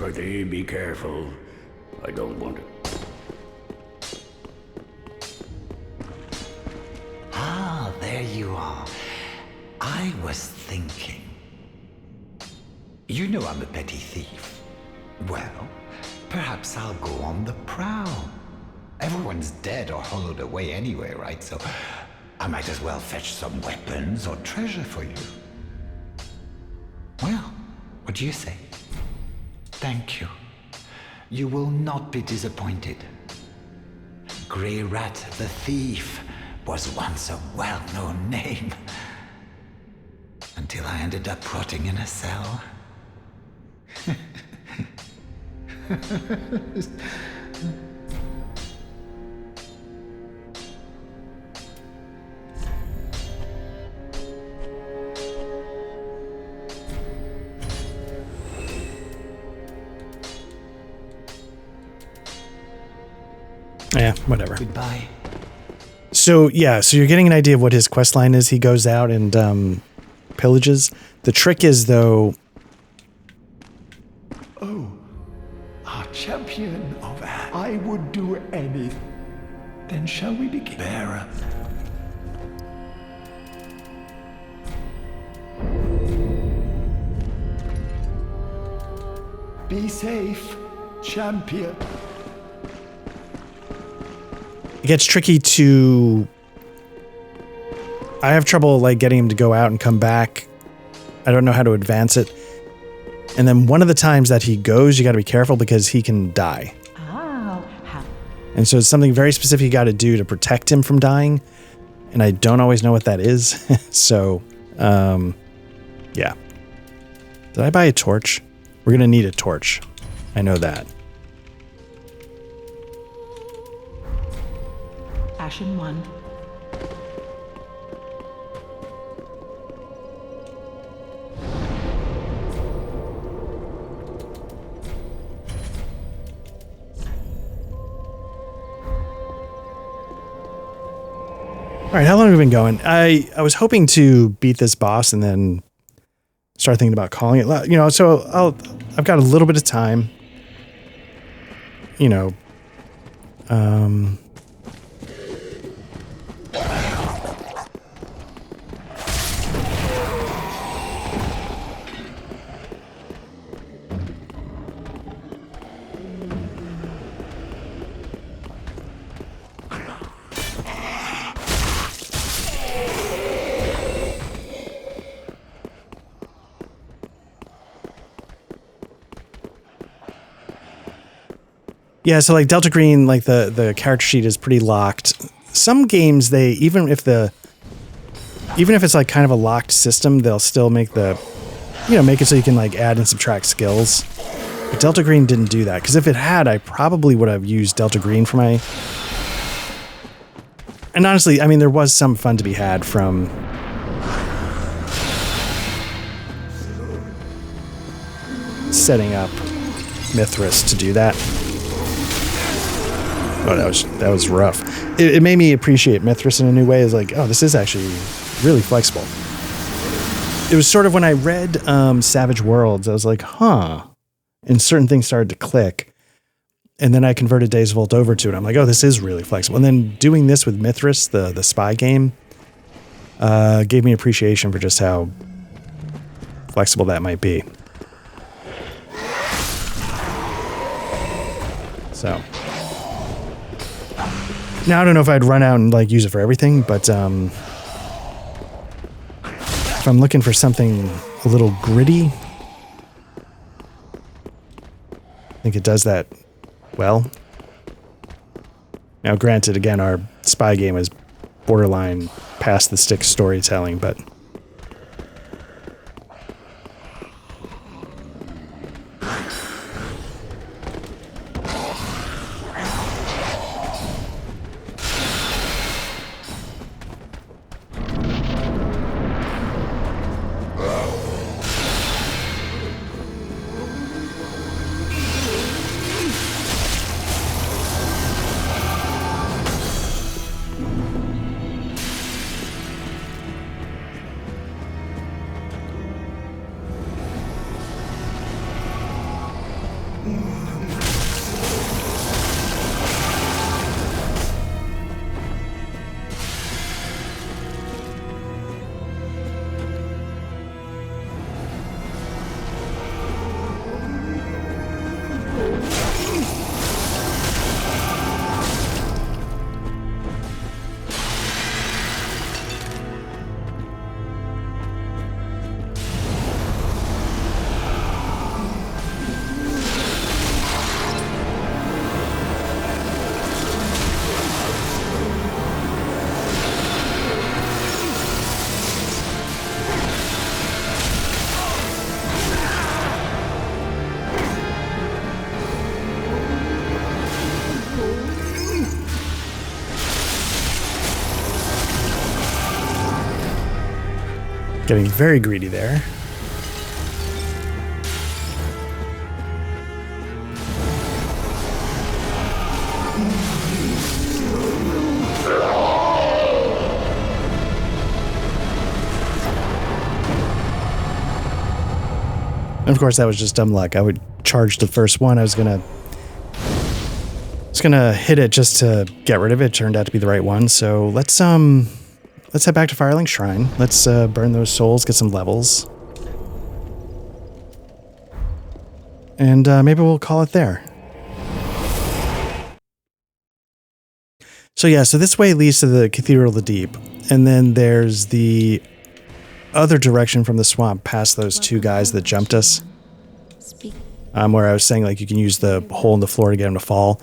Pretty, be careful. I don't want it. Ah, there you are. I was thinking. You know I'm a petty thief. Well, perhaps I'll go on the prowl. Everyone's dead or hollowed away anyway, right? So I might as well fetch some weapons or treasure for you. Well, what do you say? Thank you. You will not be disappointed. Grey Rat the Thief was once a well-known name. Until I ended up rotting in a cell. Yeah, whatever. Goodbye. So you're getting an idea of what his quest line is. He goes out and pillages. The trick is, though... Oh, our champion of I would do anything. Then shall we begin? Bearer. Be safe, champion. It gets tricky to... I have trouble, like, getting him to go out and come back. I don't know how to advance it. And then one of the times that he goes, you got to be careful because he can die. And so it's something very specific you got to do to protect him from dying. And I don't always know what that is. So, yeah. Did I buy a torch? We're going to need a torch. I know that. Ashen 1. All right, how long have we been going? I was hoping to beat this boss and then start thinking about calling it. You know, so I've got a little bit of time. You know, yeah, so like Delta Green, like the character sheet is pretty locked. Some games, they even if it's like kind of a locked system, they'll still make make it so you can like add and subtract skills. But Delta Green didn't do that, because if it had, I probably would have used Delta Green for my... And honestly, I mean, there was some fun to be had from... setting up Mithras to do that. Oh, that was rough. It made me appreciate Mithras in a new way. It's like, oh, this is actually really flexible. It was sort of when I read Savage Worlds, I was like, huh. And certain things started to click. And then I converted Days of Volt over to it. I'm like, oh, this is really flexible. And then doing this with Mithras, the spy game, gave me appreciation for just how flexible that might be. So... Now, I don't know if I'd run out and like use it for everything, but if I'm looking for something a little gritty, I think it does that well. Now, granted, again, our spy game is borderline past the stick storytelling, but... Getting very greedy there. And of course, that was just dumb luck. I would charge the first one. I was gonna hit it just to get rid of it. It turned out to be the right one. So let's head back to Firelink Shrine. Let's burn those souls, get some levels, and maybe we'll call it there. So yeah, so this way leads to the Cathedral of the Deep, and then there's the other direction from the swamp past those two guys that jumped us. Where I was saying, like, you can use the hole in the floor to get them to fall.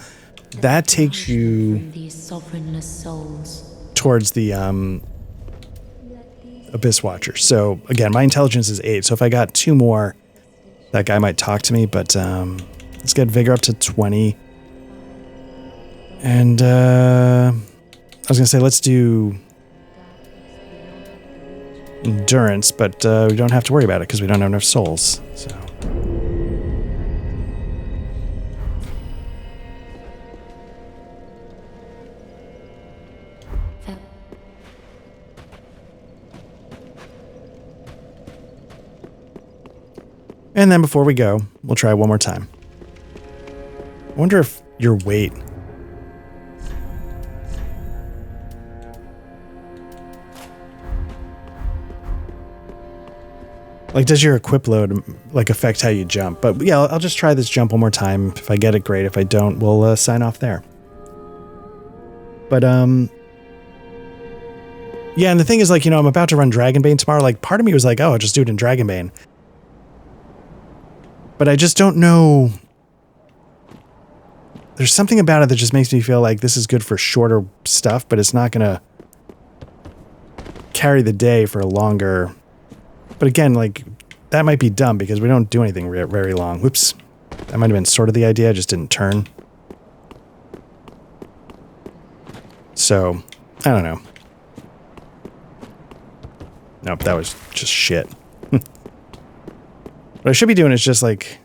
That takes you towards the Abyss Watcher. So again, my intelligence is 8. So if I got 2 more, that guy might talk to me. But let's get Vigor up to 20. And I was gonna say, let's do Endurance, but we don't have to worry about it because we don't have enough souls. So. And then before we go, we'll try one more time. I wonder if your weight... Like, does your equip load, like, affect how you jump? But yeah, I'll just try this jump one more time. If I get it, great. If I don't, we'll sign off there. But, yeah, and the thing is, like, you know, I'm about to run Dragonbane tomorrow. Like, part of me was like, oh, I'll just do it in Dragonbane. But I just don't know. There's something about it that just makes me feel like this is good for shorter stuff, but it's not going to carry the day for a longer... But again, like, that might be dumb because we don't do anything very long. Whoops. That might have been sort of the idea. I just didn't turn. So, I don't know. Nope, that was just shit. What I should be doing is just like...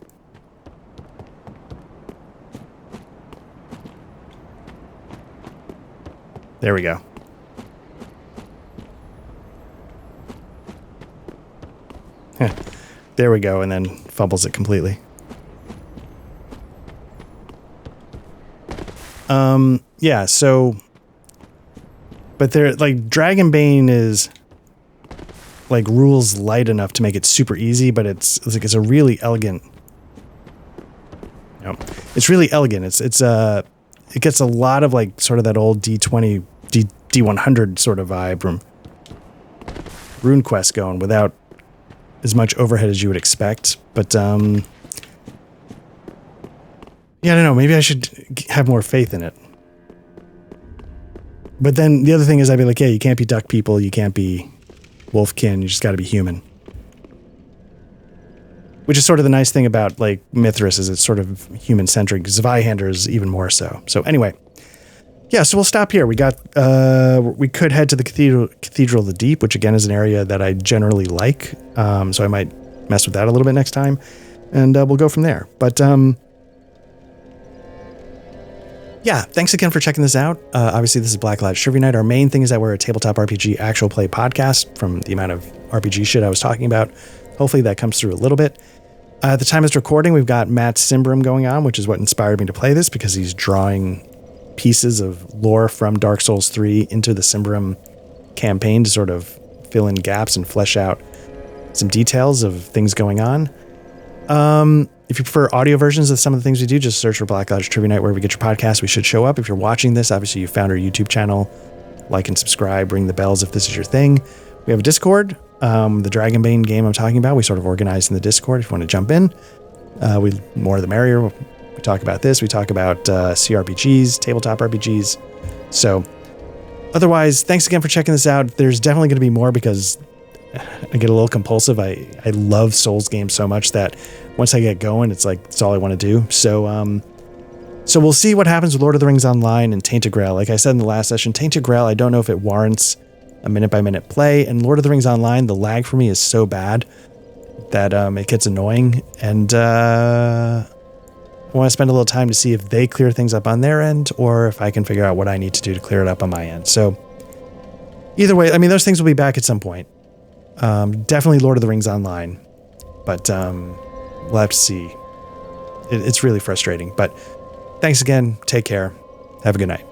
There we go. There we go, and then fumbles it completely. Yeah, so... But there, like, Dragonbane is... like, rules light enough to make it super easy, but it's like, it's a really elegant... You know, it's really elegant. It gets a lot of, like, sort of that old D20, D100 sort of vibe from RuneQuest going without as much overhead as you would expect, but yeah, I don't know, maybe I should have more faith in it. But then the other thing is I'd be like, yeah, you can't be duck people, you can't be wolfkin, you just got to be human. Which is sort of the nice thing about, like, Mithras is it's sort of human-centric. Zweihander is even more so. So anyway, yeah, so we'll stop here. We could head to the Cathedral of the Deep, which again is an area that I generally like. So I might mess with that a little bit next time, and we'll go from there. But yeah, thanks again for checking this out. Obviously, this is Blacklight Trivia Night. Our main thing is that we're a tabletop RPG actual play podcast from the amount of RPG shit I was talking about. Hopefully that comes through a little bit. At the time of this recording, we've got Matt Simbram going on, which is what inspired me to play this, because he's drawing pieces of lore from Dark Souls 3 into the Simbram campaign to sort of fill in gaps and flesh out some details of things going on. If you prefer audio versions of some of the things we do, just search for Black Lodge Trivia Night wherever you get your podcast. We should show up. If you're watching this, obviously you found our YouTube channel. Like and subscribe, ring the bells if this is your thing. We have a Discord. The Dragonbane game I'm talking about, we sort of organized in the Discord if you want to jump in. More the merrier. We talk about this. We talk about CRPGs, tabletop RPGs. So otherwise, thanks again for checking this out. There's definitely going to be more because I get a little compulsive. I love Souls games so much that once I get going, it's like, it's all I want to do. So we'll see what happens with Lord of the Rings Online and Tainted Grail. Like I said in the last session, Tainted Grail, I don't know if it warrants a minute-by-minute play. And Lord of the Rings Online, the lag for me is so bad that it gets annoying. And I want to spend a little time to see if they clear things up on their end or if I can figure out what I need to do to clear it up on my end. So either way, I mean, those things will be back at some point. Definitely Lord of the Rings Online. But we'll have to see. It's really frustrating. But thanks again. Take care. Have a good night.